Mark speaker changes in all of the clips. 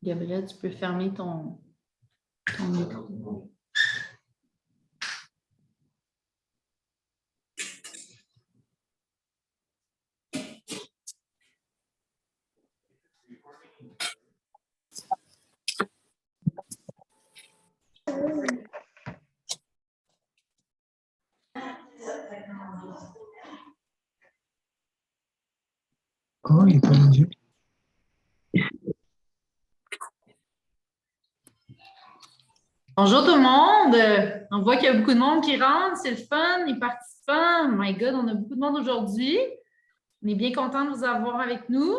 Speaker 1: Gabriel, tu peux fermer ton micro.
Speaker 2: Oh, il est pas rendu.
Speaker 1: Bonjour tout le monde! On voit qu'il y a beaucoup de monde qui rentre, c'est le fun, les participants. My God, on a beaucoup de monde aujourd'hui. On est bien content de vous avoir avec nous.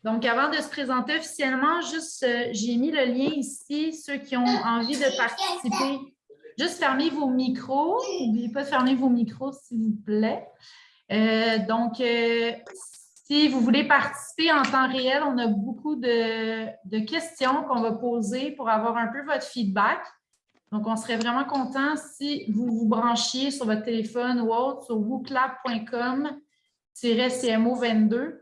Speaker 1: Donc, avant de se présenter officiellement, juste, j'ai mis le lien ici, ceux qui ont envie de participer. Juste fermez vos micros. N'oubliez pas de fermer vos micros, s'il vous plaît. Si vous voulez participer en temps réel, on a beaucoup de questions qu'on va poser pour avoir un peu votre feedback. Donc, on serait vraiment content si vous vous branchiez sur votre téléphone ou autre sur wooclap.com-CMO22.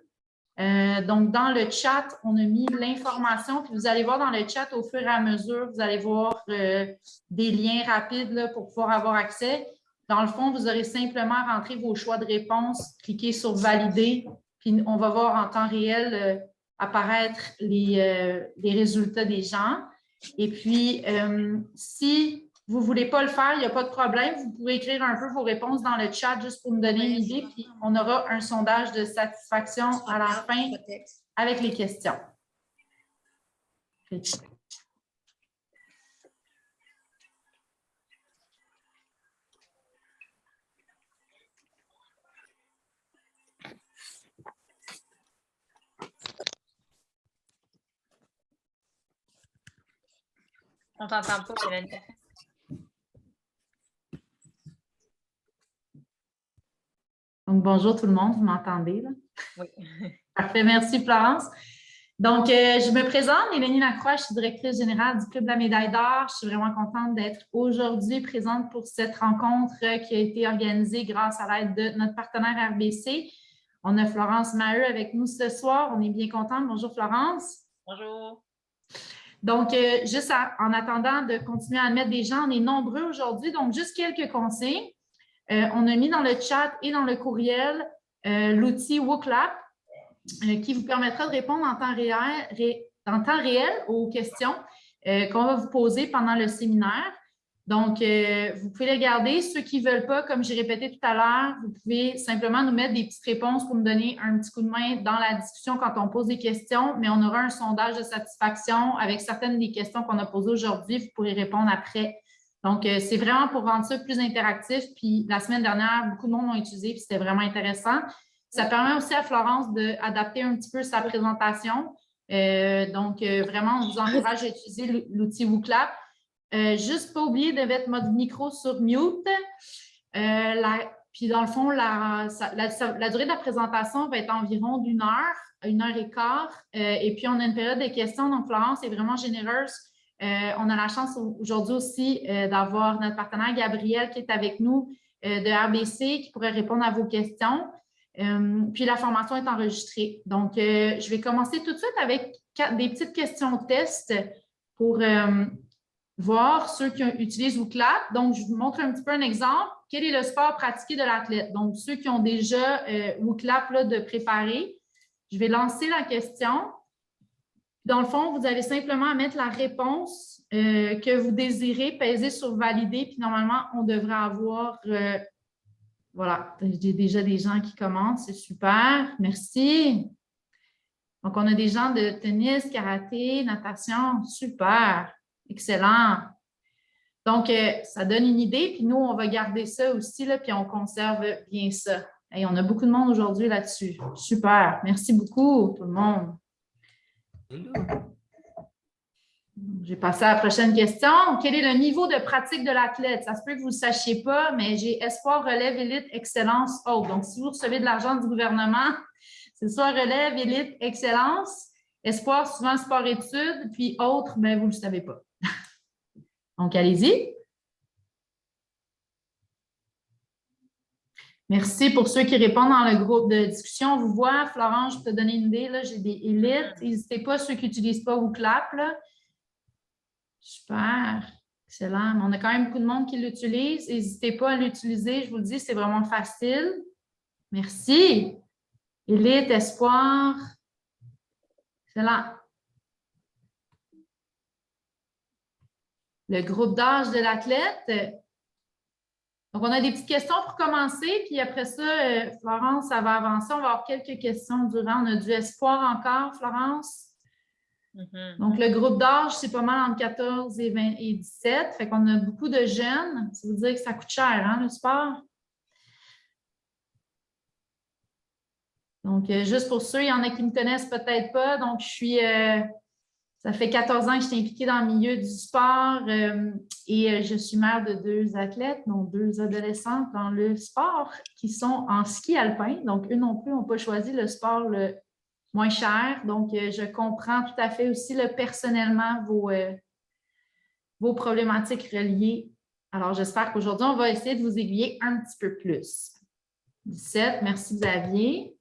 Speaker 1: Donc, dans le chat, on a mis l'information, puis vous allez voir dans le chat au fur et à mesure, vous allez voir des liens rapides là, pour pouvoir avoir accès. Dans le fond, vous aurez simplement rentré vos choix de réponse, cliquez sur « Valider », puis on va voir en temps réel apparaître les résultats des gens. Et puis, si vous ne voulez pas le faire, il n'y a pas de problème. Vous pouvez écrire un peu vos réponses dans le chat juste pour me donner une idée, puis on aura un sondage de satisfaction à la fin avec les questions.
Speaker 3: On ne t'entend pas, Mélanie.
Speaker 1: Donc, bonjour tout le monde, vous m'entendez?
Speaker 3: Oui.
Speaker 1: Parfait, merci Florence. Donc, je me présente, Mélanie Lacroix, je suis directrice générale du Club de la Médaille d'Or. Je suis vraiment contente d'être aujourd'hui présente pour cette rencontre qui a été organisée grâce à l'aide de notre partenaire RBC. On a Florence Maheu avec nous ce soir. On est bien contente. Bonjour Florence.
Speaker 3: Bonjour.
Speaker 1: Donc, juste en attendant de continuer à admettre des gens, on est nombreux aujourd'hui. Donc, juste quelques consignes. On a mis dans le chat et dans le courriel l'outil WooClap qui vous permettra de répondre en temps réel aux questions qu'on va vous poser pendant le séminaire. Donc, vous pouvez les garder. Ceux qui ne veulent pas, comme j'ai répété tout à l'heure, vous pouvez simplement nous mettre des petites réponses pour me donner un petit coup de main dans la discussion quand on pose des questions, mais on aura un sondage de satisfaction avec certaines des questions qu'on a posées aujourd'hui. Vous pourrez répondre après. Donc, c'est vraiment pour rendre ça plus interactif. Puis, la semaine dernière, beaucoup de monde l'ont utilisé, puis c'était vraiment intéressant. Ça permet aussi à Florence d'adapter un petit peu sa présentation. Vraiment, on vous encourage à utiliser l'outil WooClap. Juste pas oublier de mettre votre micro sur mute. Puis dans le fond, la durée de la présentation va être environ d'1 heure, 1h15. Et puis, on a une période de questions. Donc, Florence est vraiment généreuse. On a la chance aujourd'hui aussi d'avoir notre partenaire Gabriel qui est avec nous de RBC qui pourrait répondre à vos questions. Puis, la formation est enregistrée. Donc, je vais commencer tout de suite avec des petites questions test pour voir ceux qui utilisent WooClap. Donc, je vous montre un petit peu un exemple. Quel est le sport pratiqué de l'athlète? Donc, ceux qui ont déjà WooClap là, de préparer, je vais lancer la question. Dans le fond, vous avez simplement à mettre la réponse que vous désirez, peser sur « Valider », puis normalement, on devrait avoir... voilà, j'ai déjà des gens qui commentent, c'est super. Merci. Donc, on a des gens de tennis, karaté, natation, super. Excellent. Donc, ça donne une idée, puis nous, on va garder ça aussi, là, puis on conserve bien ça. Et on a beaucoup de monde aujourd'hui là-dessus. Super. Merci beaucoup, tout le monde. J'ai passé à la prochaine question. Quel est le niveau de pratique de l'athlète? Ça se peut que vous ne le sachiez pas, mais j'ai espoir, relève, élite, excellence, autre. Donc, si vous recevez de l'argent du gouvernement, c'est soit relève, élite, excellence, espoir, souvent sport, études, puis autre, bien, vous ne le savez pas. Donc, allez-y. Merci pour ceux qui répondent dans le groupe de discussion. On vous voit, Florence, je peux te donner une idée, là, j'ai des élites. N'hésitez pas, ceux qui n'utilisent pas WooClap, là. Super, excellent. On a quand même beaucoup de monde qui l'utilise. N'hésitez pas à l'utiliser, je vous le dis, c'est vraiment facile. Merci. Élite, espoir. Excellent. Le groupe d'âge de l'athlète. Donc, on a des petites questions pour commencer, puis après ça, Florence, ça va avancer. On va avoir quelques questions durant. On a du espoir encore, Florence. Donc, le groupe d'âge, c'est pas mal entre 14 et 20 et 17. Fait qu'on a beaucoup de jeunes. Ça veut dire que ça coûte cher, hein, le sport? Donc, juste pour ceux, il y en a qui ne me connaissent peut-être pas. Donc, ça fait 14 ans que je suis impliquée dans le milieu du sport et je suis mère de 2 athlètes, donc 2 adolescentes dans le sport qui sont en ski alpin. Donc, eux non plus n'ont pas choisi le sport le moins cher. Donc, je comprends tout à fait aussi personnellement vos problématiques reliées. Alors, j'espère qu'aujourd'hui, on va essayer de vous aiguiller un petit peu plus. 17, merci Xavier.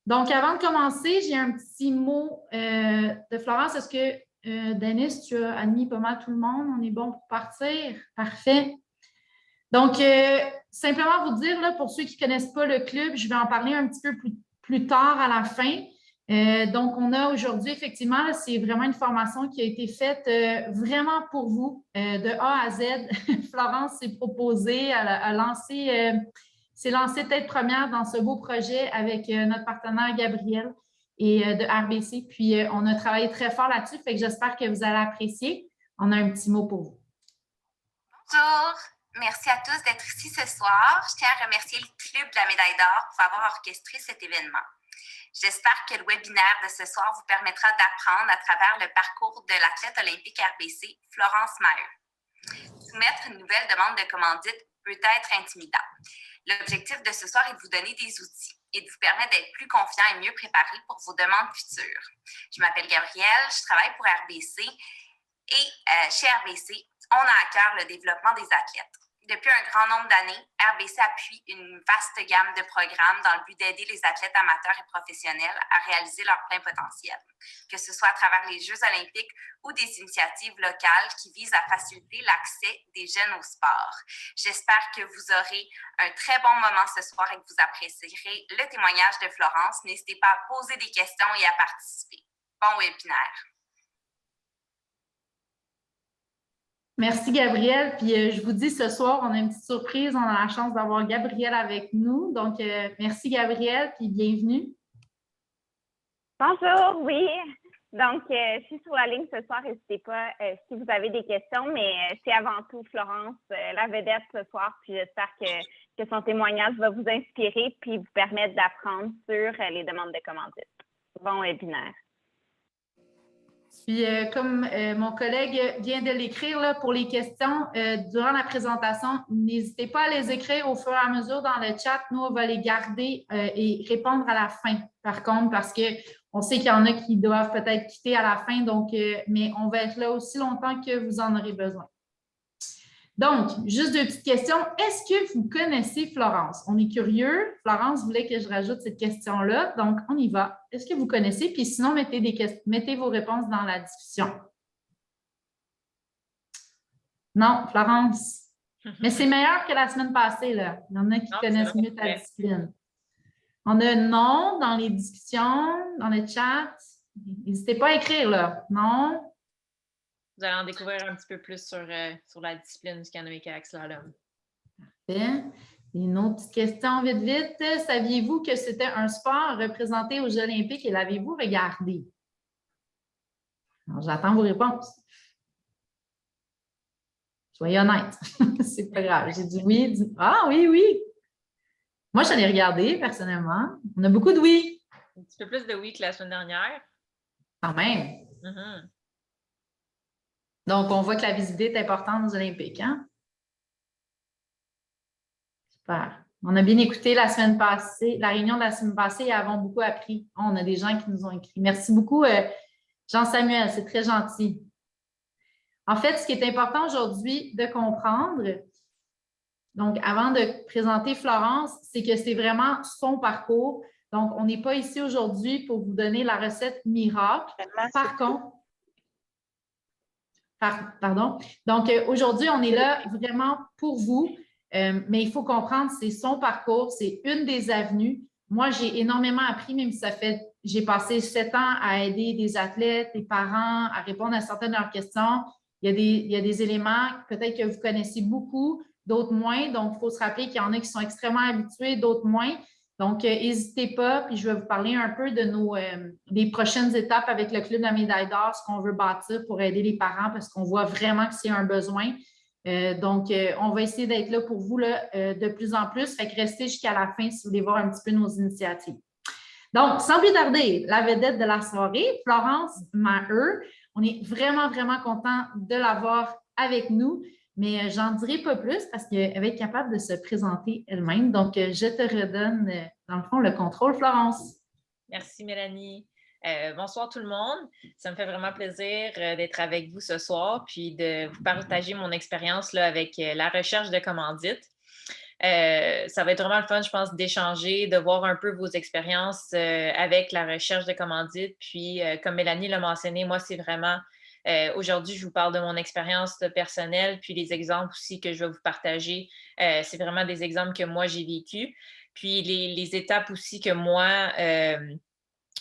Speaker 1: Donc, avant de commencer, j'ai un petit mot de Florence. Est-ce que, Denis, tu as admis pas mal tout le monde? On est bon pour partir? Parfait. Donc, simplement vous dire, là, pour ceux qui ne connaissent pas le club, je vais en parler un petit peu plus tard à la fin. Donc, on a aujourd'hui, effectivement, c'est vraiment une formation qui a été faite vraiment pour vous, de A à Z. Florence s'est proposée à lancer... s'est lancée tête première dans ce beau projet avec notre partenaire Gabriel et de RBC. Puis, on a travaillé très fort là-dessus, fait que j'espère que vous allez apprécier. On a un petit mot pour vous.
Speaker 4: Bonjour, merci à tous d'être ici ce soir. Je tiens à remercier le Club de la Médaille d'Or pour avoir orchestré cet événement. J'espère que le webinaire de ce soir vous permettra d'apprendre à travers le parcours de l'athlète olympique RBC, Florence Maheu. Soumettre une nouvelle demande de commandite peut être intimidant. L'objectif de ce soir est de vous donner des outils et de vous permettre d'être plus confiant et mieux préparé pour vos demandes futures. Je m'appelle Gabrielle, je travaille pour RBC et chez RBC, on a à cœur le développement des athlètes. Depuis un grand nombre d'années, RBC appuie une vaste gamme de programmes dans le but d'aider les athlètes amateurs et professionnels à réaliser leur plein potentiel, que ce soit à travers les Jeux olympiques ou des initiatives locales qui visent à faciliter l'accès des jeunes au sport. J'espère que vous aurez un très bon moment ce soir et que vous apprécierez le témoignage de Florence. N'hésitez pas à poser des questions et à participer. Bon webinaire!
Speaker 1: Merci, Gabrielle. Puis, je vous dis, ce soir, on a une petite surprise. On a la chance d'avoir Gabrielle avec nous. Donc, merci, Gabrielle, puis bienvenue.
Speaker 5: Bonjour, oui. Donc, je suis sur la ligne ce soir. N'hésitez pas si vous avez des questions, mais c'est avant tout Florence, la vedette ce soir. Puis, j'espère que son témoignage va vous inspirer puis vous permettre d'apprendre sur les demandes de commandite. Bon webinaire.
Speaker 1: Puis, comme mon collègue vient de l'écrire là, pour les questions durant la présentation, n'hésitez pas à les écrire au fur et à mesure dans le chat. Nous, on va les garder et répondre à la fin, par contre, parce qu'on sait qu'il y en a qui doivent peut-être quitter à la fin, donc, mais on va être là aussi longtemps que vous en aurez besoin. Donc, juste 2 petites questions. Est-ce que vous connaissez Florence? On est curieux. Florence voulait que je rajoute cette question-là. Donc, on y va. Est-ce que vous connaissez? Puis sinon, mettez vos réponses dans la discussion. Non, Florence. Mais c'est meilleur que la semaine passée, là. Il y en a qui connaissent mieux ta discipline. On a non dans les discussions, dans le chat. N'hésitez pas à écrire, là. Non.
Speaker 3: Vous allez en découvrir un petit peu plus sur la discipline du canoë-kayak slalom.
Speaker 1: Parfait. Une autre petite question vite, vite. Saviez-vous que c'était un sport représenté aux Jeux olympiques et l'avez-vous regardé? Alors, j'attends vos réponses. Soyez honnête. C'est pas grave. J'ai dit oui. Ah oui, oui. Moi, je l'ai regardé personnellement. On a beaucoup de oui.
Speaker 3: Un petit peu plus de oui que la semaine dernière.
Speaker 1: Quand même. Donc, on voit que la visibilité est importante aux Olympiques. Hein? Super. On a bien écouté la semaine passée, la réunion de la semaine passée et avons beaucoup appris. On a des gens qui nous ont écrit. Merci beaucoup, Jean-Samuel. C'est très gentil. En fait, ce qui est important aujourd'hui de comprendre, Donc, avant de présenter Florence, c'est que c'est vraiment son parcours. Donc, on n'est pas ici aujourd'hui pour vous donner la recette miracle. Par contre, pardon. Donc, aujourd'hui, on est là vraiment pour vous, mais il faut comprendre, c'est son parcours, c'est une des avenues. Moi, j'ai énormément appris, même si j'ai passé 7 ans à aider des athlètes, des parents, à répondre à certaines de leurs questions. Il y a des éléments peut-être que vous connaissez beaucoup, d'autres moins. Donc, il faut se rappeler qu'il y en a qui sont extrêmement habitués, d'autres moins. Donc, n'hésitez pas, puis je vais vous parler un peu de des prochaines étapes avec le Club de la médaille d'or, ce qu'on veut bâtir pour aider les parents parce qu'on voit vraiment que c'est un besoin. Donc, on va essayer d'être là pour vous là, de plus en plus. Fait que restez jusqu'à la fin si vous voulez voir un petit peu nos initiatives. Donc, sans plus tarder, la vedette de la soirée, Florence Maheu. On est vraiment, vraiment content de l'avoir avec nous. Mais j'en dirai pas plus parce qu'elle va être capable de se présenter elle-même. Donc, je te redonne, dans le fond, le contrôle, Florence.
Speaker 3: Merci, Mélanie. Bonsoir tout le monde. Ça me fait vraiment plaisir d'être avec vous ce soir puis de vous partager mon expérience là, avec la recherche de commandites. Ça va être vraiment le fun, je pense, d'échanger, de voir un peu vos expériences avec la recherche de commandites. Puis, comme Mélanie l'a mentionné, moi, c'est vraiment aujourd'hui, je vous parle de mon expérience personnelle, puis les exemples aussi que je vais vous partager. C'est vraiment des exemples que moi, j'ai vécu. Puis les étapes aussi que moi,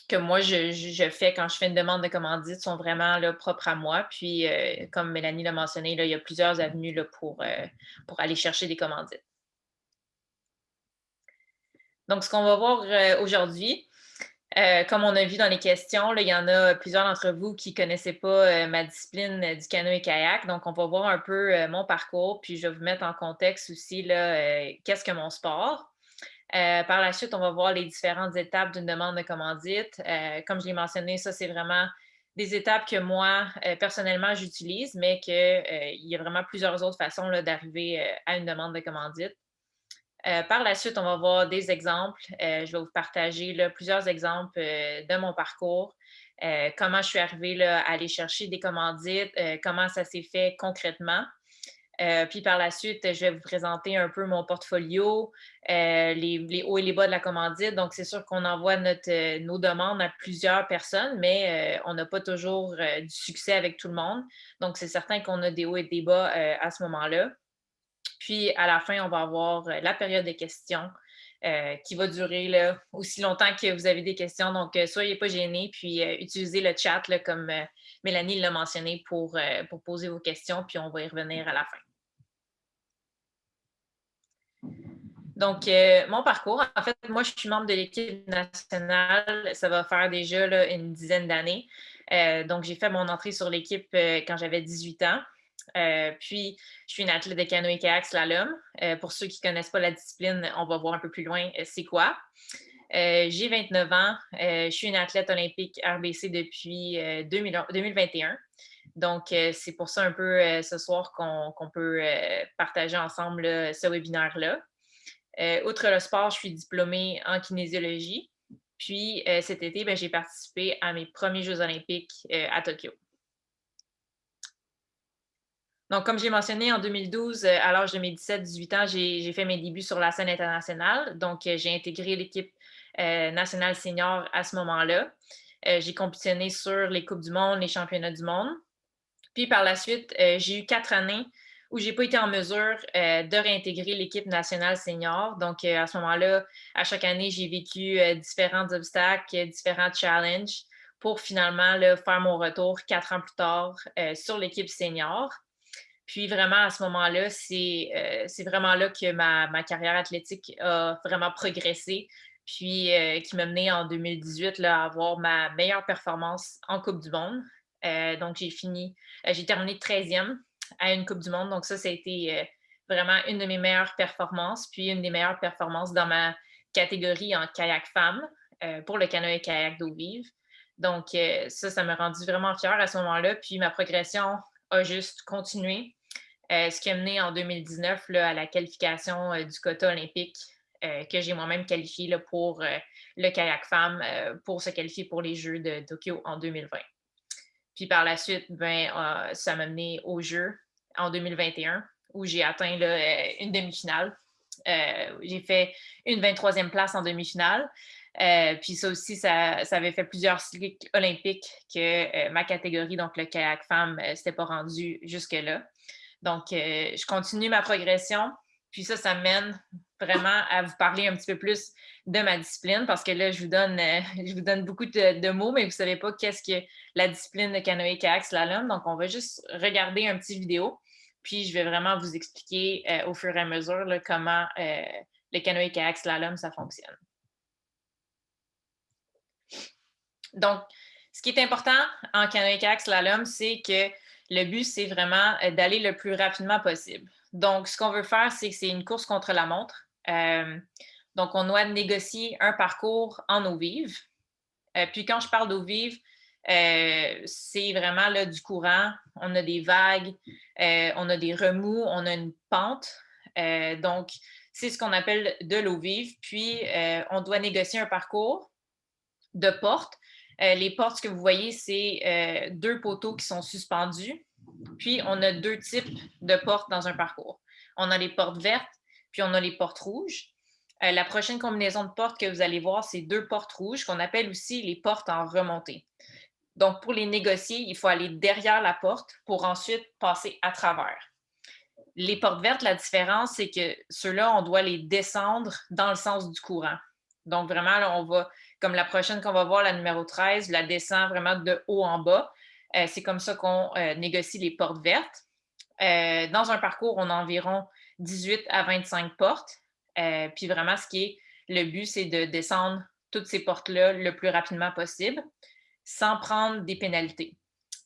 Speaker 3: je fais quand je fais une demande de commandite sont vraiment là, propres à moi. Puis, comme Mélanie l'a mentionné, là, il y a plusieurs avenues là, pour aller chercher des commandites. Donc, ce qu'on va voir aujourd'hui, comme on a vu dans les questions, là, il y en a plusieurs d'entre vous qui ne connaissaient pas ma discipline du canoë-kayak. Donc, on va voir un peu mon parcours, puis je vais vous mettre en contexte aussi qu'est-ce que mon sport. Par la suite, on va voir les différentes étapes d'une demande de commandite. Comme je l'ai mentionné, ça, c'est vraiment des étapes que moi, personnellement, j'utilise, mais qu'il y a vraiment plusieurs autres façons là, d'arriver à une demande de commandite. Par la suite, on va voir des exemples. Je vais vous partager là, plusieurs exemples de mon parcours, comment je suis arrivée là, à aller chercher des commandites, comment ça s'est fait concrètement. Puis par la suite, je vais vous présenter un peu mon portfolio, les hauts et les bas de la commandite. Donc, c'est sûr qu'on envoie nos demandes à plusieurs personnes, mais on n'a pas toujours du succès avec tout le monde. Donc, c'est certain qu'on a des hauts et des bas à ce moment-là. Puis, à la fin, on va avoir la période de questions qui va durer là, aussi longtemps que vous avez des questions. Donc, soyez pas gênés, puis utilisez le chat, là, comme Mélanie l'a mentionné, pour poser vos questions, puis on va y revenir à la fin. Donc, mon parcours, en fait, moi, je suis membre de l'équipe nationale. Ça va faire déjà là, une dizaine d'années. Donc, j'ai fait mon entrée sur l'équipe quand j'avais 18 ans. Puis, je suis une athlète de canoë-kayak slalom. Pour ceux qui ne connaissent pas la discipline, on va voir un peu plus loin c'est quoi. J'ai 29 ans. Je suis une athlète olympique RBC depuis 2021. Donc, c'est pour ça un peu ce soir qu'on peut partager ensemble là, ce webinaire-là. Outre le sport, je suis diplômée en kinésiologie. Puis, cet été, j'ai participé à mes premiers Jeux olympiques à Tokyo. Donc, comme j'ai mentionné, en 2012, à l'âge de mes 17-18 ans, j'ai fait mes débuts sur la scène internationale. Donc, j'ai intégré l'équipe nationale senior à ce moment-là. J'ai compétitionné sur les Coupes du monde, les championnats du monde. Puis, par la suite, j'ai eu 4 années où je n'ai pas été en mesure de réintégrer l'équipe nationale senior. Donc, à ce moment-là, à chaque année, j'ai vécu différents obstacles, différents challenges pour finalement là, faire mon retour 4 ans plus tard sur l'équipe senior. Puis vraiment, à ce moment-là, c'est vraiment là que ma carrière athlétique a vraiment progressé, puis qui m'a mené en 2018 là, à avoir ma meilleure performance en Coupe du monde. Donc, j'ai terminé 13e à une Coupe du monde. Donc, ça a été vraiment une de mes meilleures performances, puis une des meilleures performances dans ma catégorie en kayak femme pour le canoë-kayak d'eau vive. Donc, ça m'a rendu vraiment fière à ce moment-là. Puis ma progression a juste continué. Ce qui a mené en 2019 là, à la qualification du quota olympique que j'ai moi-même qualifié là, pour le kayak femme pour se qualifier pour les Jeux de Tokyo en 2020. Puis par la suite, ça m'a mené aux Jeux en 2021 où j'ai atteint là, une demi-finale. J'ai fait une 23e place en demi-finale. Puis ça aussi, ça avait fait plusieurs cycles olympiques que ma catégorie, donc le kayak femme, s'était pas rendu jusque-là. Donc, je continue ma progression. Puis ça mène vraiment à vous parler un petit peu plus de ma discipline parce que là, je vous donne beaucoup de mots, mais vous ne savez pas qu'est-ce que la discipline de canoë-kayak slalom. Donc, on va juste regarder un petit vidéo. Puis, je vais vraiment vous expliquer au fur et à mesure là, comment le canoë-kayak slalom, ça fonctionne. Donc, ce qui est important en canoë-kayak slalom, c'est que le but, c'est vraiment d'aller le plus rapidement possible. Donc, ce qu'on veut faire, c'est que c'est une course contre la montre. Donc, on doit négocier un parcours en eau vive. Puis, quand je parle d'eau vive, c'est vraiment là, du courant. On a des vagues, on a des remous, on a une pente. Donc, c'est ce qu'on appelle de l'eau vive. Puis, on doit négocier un parcours de portes. Les portes, ce que vous voyez, c'est 2 poteaux qui sont suspendus. Puis, on a 2 types de portes dans un parcours. On a les portes vertes, puis on a les portes rouges. La prochaine combinaison de portes que vous allez voir, c'est 2 portes rouges qu'on appelle aussi les portes en remontée. Donc, pour les négocier, il faut aller derrière la porte pour ensuite passer à travers. Les portes vertes, la différence, c'est que ceux-là, on doit les descendre dans le sens du courant. Donc, vraiment, là, on va, comme la prochaine qu'on va voir, la numéro 13, la descend vraiment de haut en bas. C'est comme ça qu'on négocie les portes vertes. Dans un parcours, on a environ 18 à 25 portes. Puis vraiment, le but, c'est de descendre toutes ces portes-là le plus rapidement possible sans prendre des pénalités.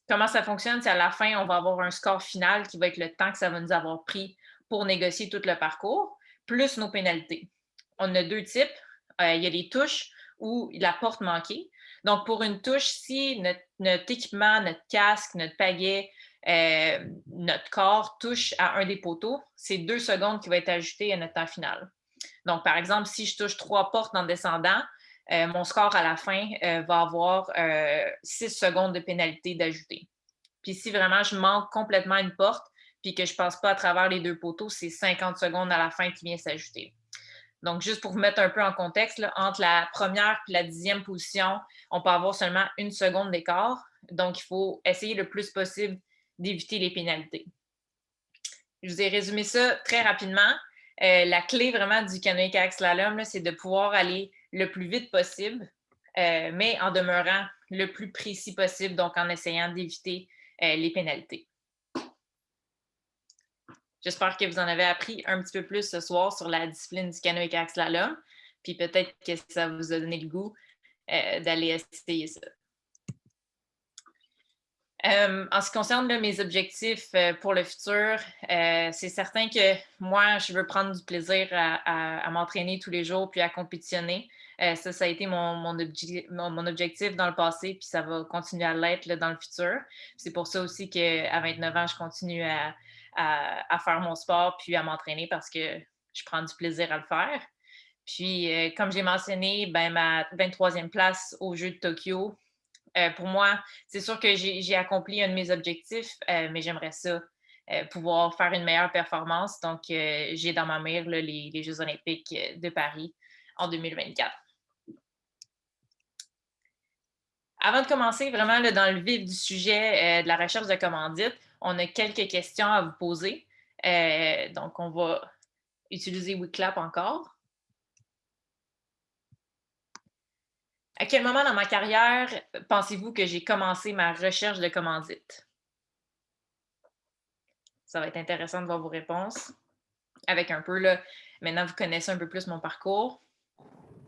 Speaker 3: Comment ça fonctionne? C'est à la fin, on va avoir un score final qui va être le temps que ça va nous avoir pris pour négocier tout le parcours, plus nos pénalités. On a 2 types. Il y a les touches ou la porte manquée. Donc, pour une touche, si notre équipement, notre casque, notre pagaie, notre corps touche à un des poteaux, c'est 2 secondes qui va être ajouté à notre temps final. Donc, par exemple, si je touche 3 portes en descendant, mon score à la fin va avoir 6 secondes de pénalité d'ajouter. Puis si vraiment je manque complètement une porte puis que je ne passe pas à travers les 2 poteaux, c'est 50 secondes à la fin qui vient s'ajouter. Donc, juste pour vous mettre un peu en contexte, là, entre la première et la 10e position, on peut avoir seulement 1 seconde d'écart. Donc, il faut essayer le plus possible d'éviter les pénalités. Je vous ai résumé ça très rapidement. La clé vraiment du canoë-kayak slalom, c'est de pouvoir aller le plus vite possible, mais en demeurant le plus précis possible, donc en essayant d'éviter les pénalités. J'espère que vous en avez appris un petit peu plus ce soir sur la discipline du canoë-kayak slalom, puis peut-être que ça vous a donné le goût d'aller essayer ça. En ce qui concerne là, mes objectifs pour le futur, c'est certain que moi, je veux prendre du plaisir à m'entraîner tous les jours puis à compétitionner. Ça a été mon objectif dans le passé, puis ça va continuer à l'être dans le futur. C'est pour ça aussi qu'à 29 ans, je continue à faire mon sport puis à m'entraîner parce que je prends du plaisir à le faire. Puis, comme j'ai mentionné, ma 23e place aux Jeux de Tokyo, pour moi, c'est sûr que j'ai accompli un de mes objectifs, mais j'aimerais ça pouvoir faire une meilleure performance. Donc, j'ai dans ma mire là, les Jeux olympiques de Paris en 2024. Avant de commencer vraiment là, dans le vif du sujet de la recherche de commandite, on a quelques questions à vous poser. Donc, on va utiliser WeClap encore. À quel moment dans ma carrière pensez-vous que j'ai commencé ma recherche de commandite? Ça va être intéressant de voir vos réponses. Avec un peu, là, maintenant, vous connaissez un peu plus mon parcours.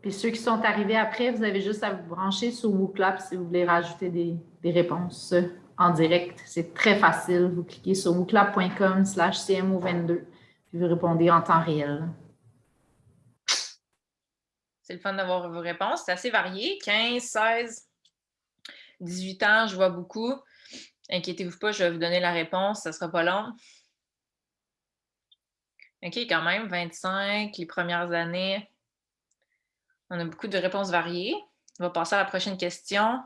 Speaker 1: Puis ceux qui sont arrivés après, vous avez juste à vous brancher sur WooClap si vous voulez rajouter des réponses en direct. C'est très facile. Vous cliquez sur wooclap.com/CMO22 puis vous répondez en temps réel.
Speaker 3: C'est le fun d'avoir vos réponses. C'est assez varié. 15, 16, 18 ans, je vois beaucoup. Inquiétez-vous pas, je vais vous donner la réponse. Ça ne sera pas long. OK, quand même, 25, les premières années. On a beaucoup de réponses variées. On va passer à la prochaine question.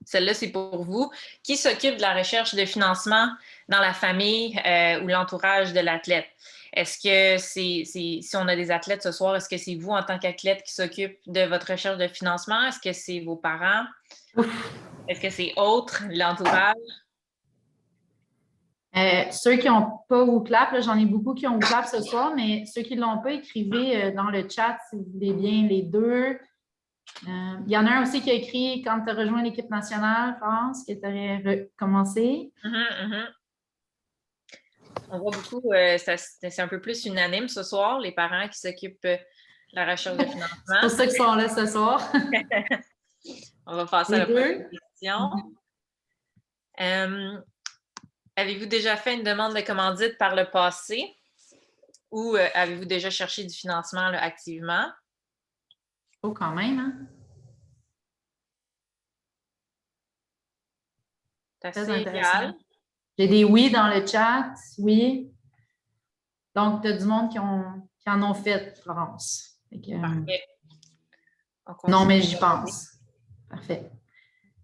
Speaker 3: Celle-là, c'est pour vous. Qui s'occupe de la recherche de financement dans la famille ou l'entourage de l'athlète? Est-ce que si on a des athlètes ce soir, est-ce que c'est vous en tant qu'athlète qui s'occupe de votre recherche de financement? Est-ce que c'est vos parents? Est-ce que c'est autre, l'entourage?
Speaker 1: Ceux qui n'ont pas WooClap, j'en ai beaucoup qui ont WooClap ce soir, mais ceux qui ne l'ont pas, écrivez dans le chat si vous voulez bien les deux. Il y en a un aussi qui a écrit quand tu as rejoint l'équipe nationale, France, que tu aurais recommencé.
Speaker 3: On voit beaucoup, c'est un peu plus unanime ce soir, les parents qui s'occupent de la recherche de financement.
Speaker 1: C'est pour ça qu'ils sont là ce soir.
Speaker 3: On va passer à la prochaine question. Avez-vous déjà fait une demande de commandite par le passé ou avez-vous déjà cherché du financement là, activement?
Speaker 1: Oh, quand même, hein?
Speaker 3: C'est
Speaker 1: Très
Speaker 3: assez
Speaker 1: intéressant.
Speaker 3: égal.
Speaker 1: J'ai des oui dans le chat, oui. Donc, tu as du monde qui en ont fait, Florence.
Speaker 3: Parfait.
Speaker 1: Non, mais j'y pense. Parfait.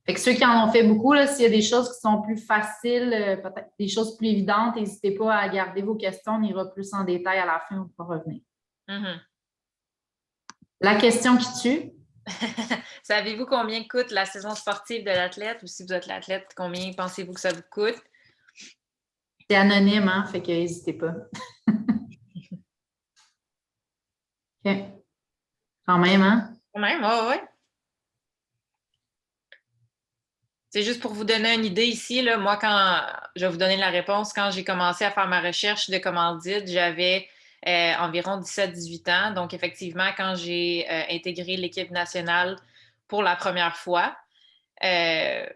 Speaker 1: Fait que ceux qui en ont fait beaucoup, s'il y a des choses qui sont plus faciles, peut-être des choses plus évidentes, n'hésitez pas à garder vos questions. On ira plus en détail à la fin, on pourra revenir. La question qui tue.
Speaker 3: Savez-vous combien coûte la saison sportive de l'athlète ou si vous êtes l'athlète, combien pensez-vous que ça vous coûte?
Speaker 1: C'est anonyme, hein? Fait que n'hésitez pas. OK. Quand même, hein?
Speaker 3: Quand même, oui. C'est juste pour vous donner une idée ici, là, moi, je vais vous donner la réponse, quand j'ai commencé à faire ma recherche de commandite, j'avais environ 17-18 ans. Donc, effectivement, quand j'ai intégré l'équipe nationale pour la première fois,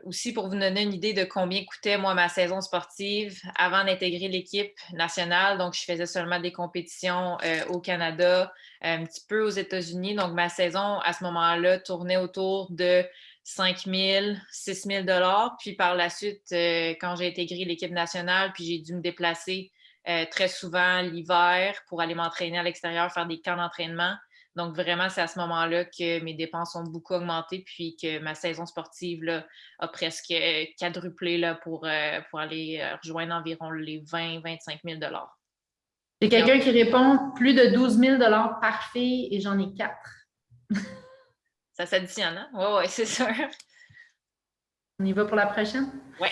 Speaker 3: aussi pour vous donner une idée de combien coûtait, moi, ma saison sportive avant d'intégrer l'équipe nationale. Donc, je faisais seulement des compétitions au Canada, un petit peu aux États-Unis. Donc, ma saison, à ce moment-là, tournait autour de 5 000, 6 000 $. Puis par la suite, quand j'ai intégré l'équipe nationale, puis j'ai dû me déplacer très souvent l'hiver pour aller m'entraîner à l'extérieur, faire des camps d'entraînement. Donc, vraiment, c'est à ce moment-là que mes dépenses ont beaucoup augmenté, puis que ma saison sportive là, a presque quadruplé là, pour aller rejoindre environ les 20-25 000 $.
Speaker 1: J'ai quelqu'un qui répond plus de 12 000 $ par fille et j'en ai 4.
Speaker 3: Ça s'additionne, hein? Oui, c'est sûr.
Speaker 1: On y va pour la prochaine?
Speaker 3: Oui.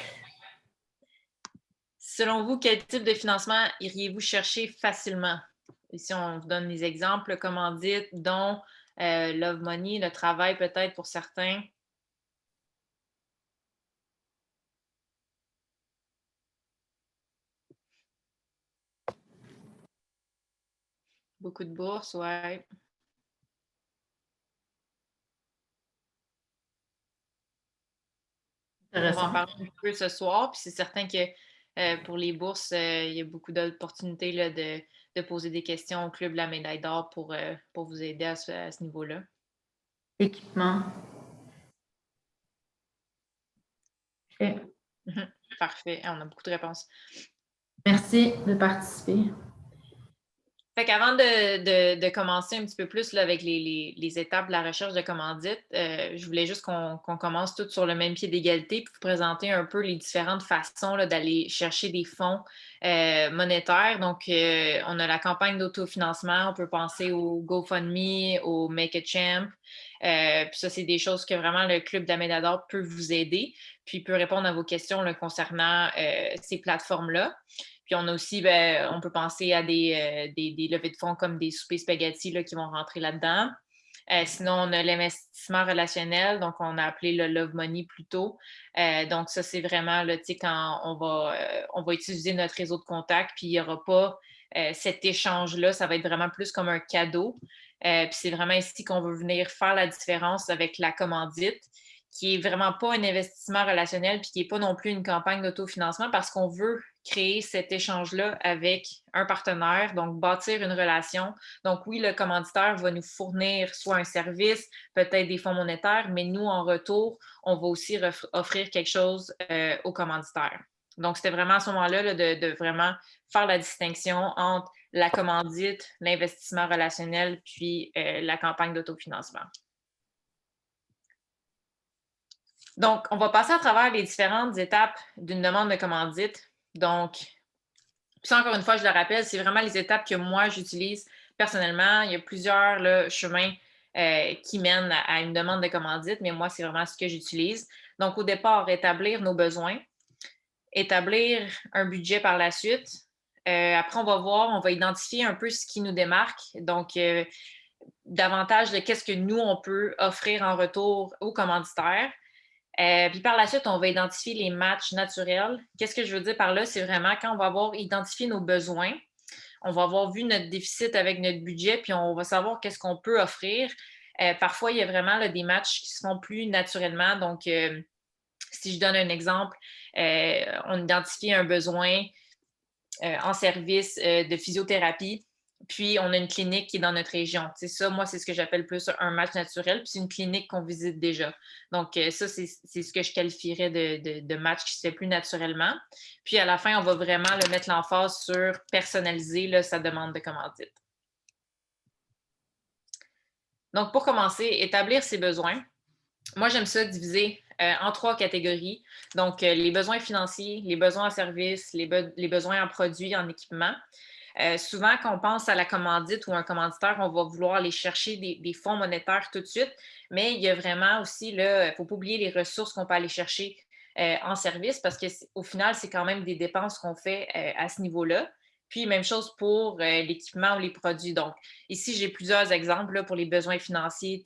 Speaker 3: Selon vous, quel type de financement iriez-vous chercher facilement? Ici, on vous donne des exemples, commandite, dont Love Money, le travail peut-être pour certains. Beaucoup de bourses, ouais. On va en parler un peu ce soir, puis c'est certain que pour les bourses, il y a beaucoup d'opportunités là, de poser des questions au Club de la Médaille d'Or pour vous aider à ce niveau-là.
Speaker 1: Équipement. OK.
Speaker 3: Parfait. On a beaucoup de réponses.
Speaker 1: Merci de participer.
Speaker 3: Fait qu'avant de commencer un petit peu plus là, avec les étapes de la recherche de commandite, je voulais juste qu'on commence tous sur le même pied d'égalité pour vous présenter un peu les différentes façons là, d'aller chercher des fonds monétaires. Donc, on a la campagne d'autofinancement, on peut penser au GoFundMe, au Make a Champ. Puis ça, c'est des choses que vraiment le Club de la Médaille d'Or peut vous aider, puis peut répondre à vos questions là, concernant ces plateformes-là. Puis on a aussi, on peut penser à des levées de fonds comme des soupers spaghetti là, qui vont rentrer là-dedans. Sinon, on a l'investissement relationnel, donc on a appelé le Love Money plus tôt. Donc ça, c'est vraiment là, quand on va utiliser notre réseau de contacts, puis il n'y aura pas cet échange-là, ça va être vraiment plus comme un cadeau. Puis c'est vraiment ici qu'on veut venir faire la différence avec la commandite, qui est vraiment pas un investissement relationnel, puis qui n'est pas non plus une campagne d'autofinancement, parce qu'on veut créer cet échange-là avec un partenaire, donc bâtir une relation. Donc oui, le commanditaire va nous fournir soit un service, peut-être des fonds monétaires, mais nous, en retour, on va aussi offrir quelque chose au commanditaire. Donc, c'était vraiment à ce moment-là là, de vraiment faire la distinction entre la commandite, l'investissement relationnel, puis la campagne d'autofinancement. Donc, on va passer à travers les différentes étapes d'une demande de commandite. Donc, puis encore une fois, je le rappelle, c'est vraiment les étapes que moi, j'utilise personnellement. Il y a plusieurs là, chemins qui mènent à une demande de commandite, mais moi, c'est vraiment ce que j'utilise. Donc, au départ, établir nos besoins, établir un budget par la suite. Après, on va identifier un peu ce qui nous démarque. Donc, davantage de qu'est-ce que nous, on peut offrir en retour aux commanditaires. Puis par la suite, on va identifier les matchs naturels. Qu'est-ce que je veux dire par là? C'est vraiment quand on va avoir identifié nos besoins, on va avoir vu notre déficit avec notre budget, puis on va savoir qu'est-ce qu'on peut offrir. Parfois, il y a vraiment là, des matchs qui se font plus naturellement. Donc, si je donne un exemple, on identifie un besoin en service de physiothérapie. Puis, on a une clinique qui est dans notre région. C'est ça, moi, c'est ce que j'appelle plus un match naturel. Puis, c'est une clinique qu'on visite déjà. Donc, ça, c'est ce que je qualifierais de match qui se fait plus naturellement. Puis, à la fin, on va vraiment mettre l'emphase sur personnaliser là, sa demande de commandite. Donc, pour commencer, établir ses besoins. Moi, j'aime ça diviser en 3 catégories. Donc, les besoins financiers, les besoins en service, les besoins en produits, en équipement. Souvent, quand on pense à la commandite ou un commanditaire, on va vouloir aller chercher des fonds monétaires tout de suite, mais il y a vraiment aussi, il ne faut pas oublier les ressources qu'on peut aller chercher en service parce qu'au final, c'est quand même des dépenses qu'on fait à ce niveau-là. Puis, même chose pour l'équipement ou les produits. Donc, ici, j'ai plusieurs exemples là, pour les besoins financiers.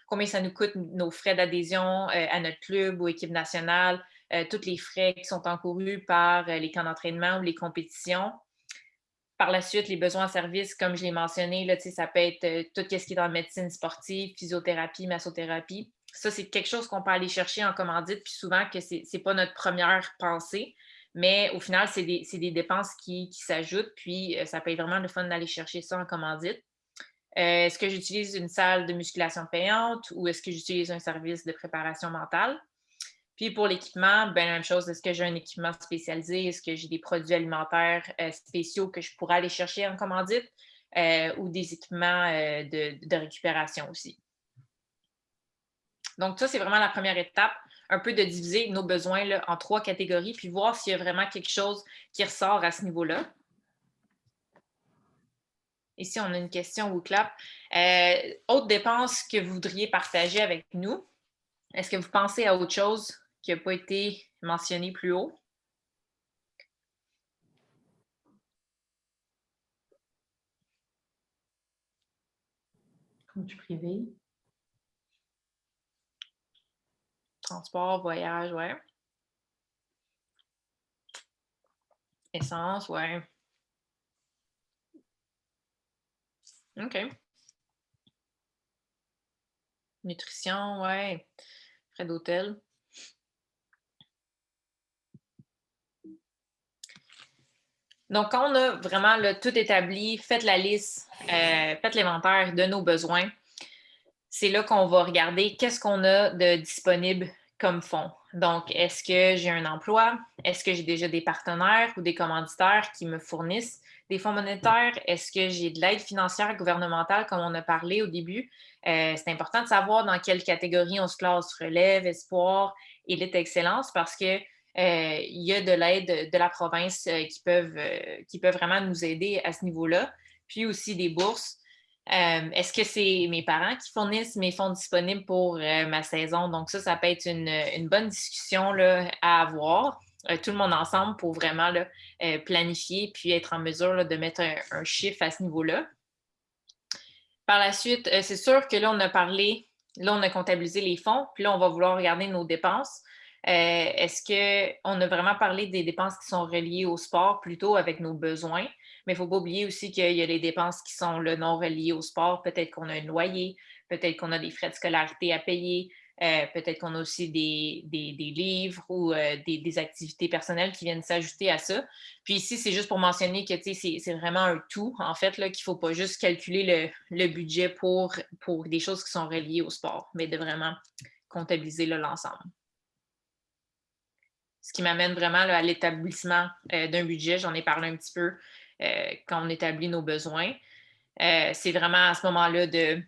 Speaker 3: Combien ça nous coûte nos frais d'adhésion à notre club ou équipe nationale, tous les frais qui sont encourus par les camps d'entraînement ou les compétitions. Par la suite, les besoins en service, comme je l'ai mentionné, là, ça peut être tout ce qui est dans la médecine sportive, physiothérapie, massothérapie. Ça, c'est quelque chose qu'on peut aller chercher en commandite, puis souvent que ce n'est pas notre première pensée, mais au final, c'est des dépenses qui s'ajoutent, puis ça peut être vraiment le fun d'aller chercher ça en commandite. Est-ce que j'utilise une salle de musculation payante ou est-ce que j'utilise un service de préparation mentale? Puis pour l'équipement, ben, la même chose, est-ce que j'ai un équipement spécialisé? Est-ce que j'ai des produits alimentaires spéciaux que je pourrais aller chercher en commandite ou des équipements de récupération aussi? Donc, ça, c'est vraiment la première étape, un peu de diviser nos besoins là, en 3 catégories, puis voir s'il y a vraiment quelque chose qui ressort à ce niveau-là. Ici, on a une question ou clap. Autre dépense que vous voudriez partager avec nous? Est-ce que vous pensez à autre chose qui n'a pas été mentionné plus haut? Coach privé. Transport, voyage, ouais. Essence, ouais. OK. Nutrition, ouais. Frais d'hôtel. Donc, quand on a vraiment tout établi, faites la liste, faites l'inventaire de nos besoins, c'est là qu'on va regarder qu'est-ce qu'on a de disponible comme fonds. Donc, est-ce que j'ai un emploi? Est-ce que j'ai déjà des partenaires ou des commanditaires qui me fournissent des fonds monétaires? Est-ce que j'ai de l'aide financière gouvernementale, comme on a parlé au début? C'est important de savoir dans quelle catégorie on se classe, relève, espoir, élite, excellence, parce que il y a de l'aide de la province qui peuvent vraiment nous aider à ce niveau-là. Puis aussi des bourses. Est-ce que c'est mes parents qui fournissent mes fonds disponibles pour ma saison? Donc, ça peut être une bonne discussion là, à avoir, tout le monde ensemble pour vraiment là, planifier puis être en mesure là, de mettre un chiffre à ce niveau-là. Par la suite, c'est sûr que là, on a parlé, là, on a comptabilisé les fonds, puis là, on va vouloir regarder nos dépenses. Est-ce qu'on a vraiment parlé des dépenses qui sont reliées au sport plutôt avec nos besoins? Mais il ne faut pas oublier aussi qu'il y a les dépenses qui sont là, non reliées au sport. Peut-être qu'on a un loyer, peut-être qu'on a des frais de scolarité à payer, peut-être qu'on a aussi des livres ou des activités personnelles qui viennent s'ajouter à ça. Puis ici, c'est juste pour mentionner que c'est vraiment un tout, en fait, là, qu'il ne faut pas juste calculer le budget pour des choses qui sont reliées au sport, mais de vraiment comptabiliser l'ensemble. Ce qui m'amène vraiment là, à l'établissement d'un budget. J'en ai parlé un petit peu quand on établit nos besoins. C'est vraiment à ce moment-là de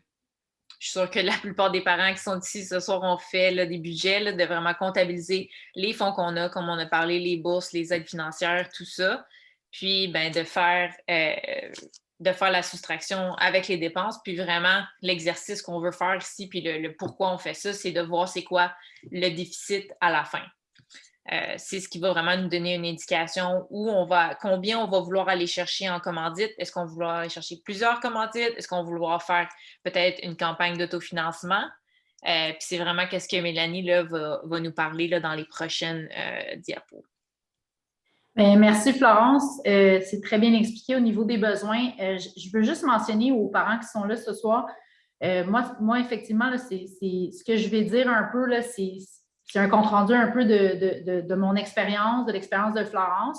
Speaker 3: Je suis sûre que la plupart des parents qui sont ici ce soir ont fait là, des budgets, là, de vraiment comptabiliser les fonds qu'on a, comme on a parlé, les bourses, les aides financières, tout ça. Puis, de faire la soustraction avec les dépenses. Puis vraiment, l'exercice qu'on veut faire ici, puis le pourquoi on fait ça, c'est de voir c'est quoi le déficit à la fin. C'est ce qui va vraiment nous donner une indication combien on va vouloir aller chercher en commandite. Est-ce qu'on va vouloir aller chercher plusieurs commandites? Est-ce qu'on va vouloir faire peut-être une campagne d'autofinancement? Puis c'est vraiment qu'est-ce que Mélanie là, va nous parler là, dans les prochaines diapos.
Speaker 1: Bien, merci Florence. C'est très bien expliqué au niveau des besoins. Je veux juste mentionner aux parents qui sont là ce soir, moi effectivement, là, c'est ce que je vais dire un peu, là, c'est un compte-rendu un peu de mon expérience, de l'expérience de Florence.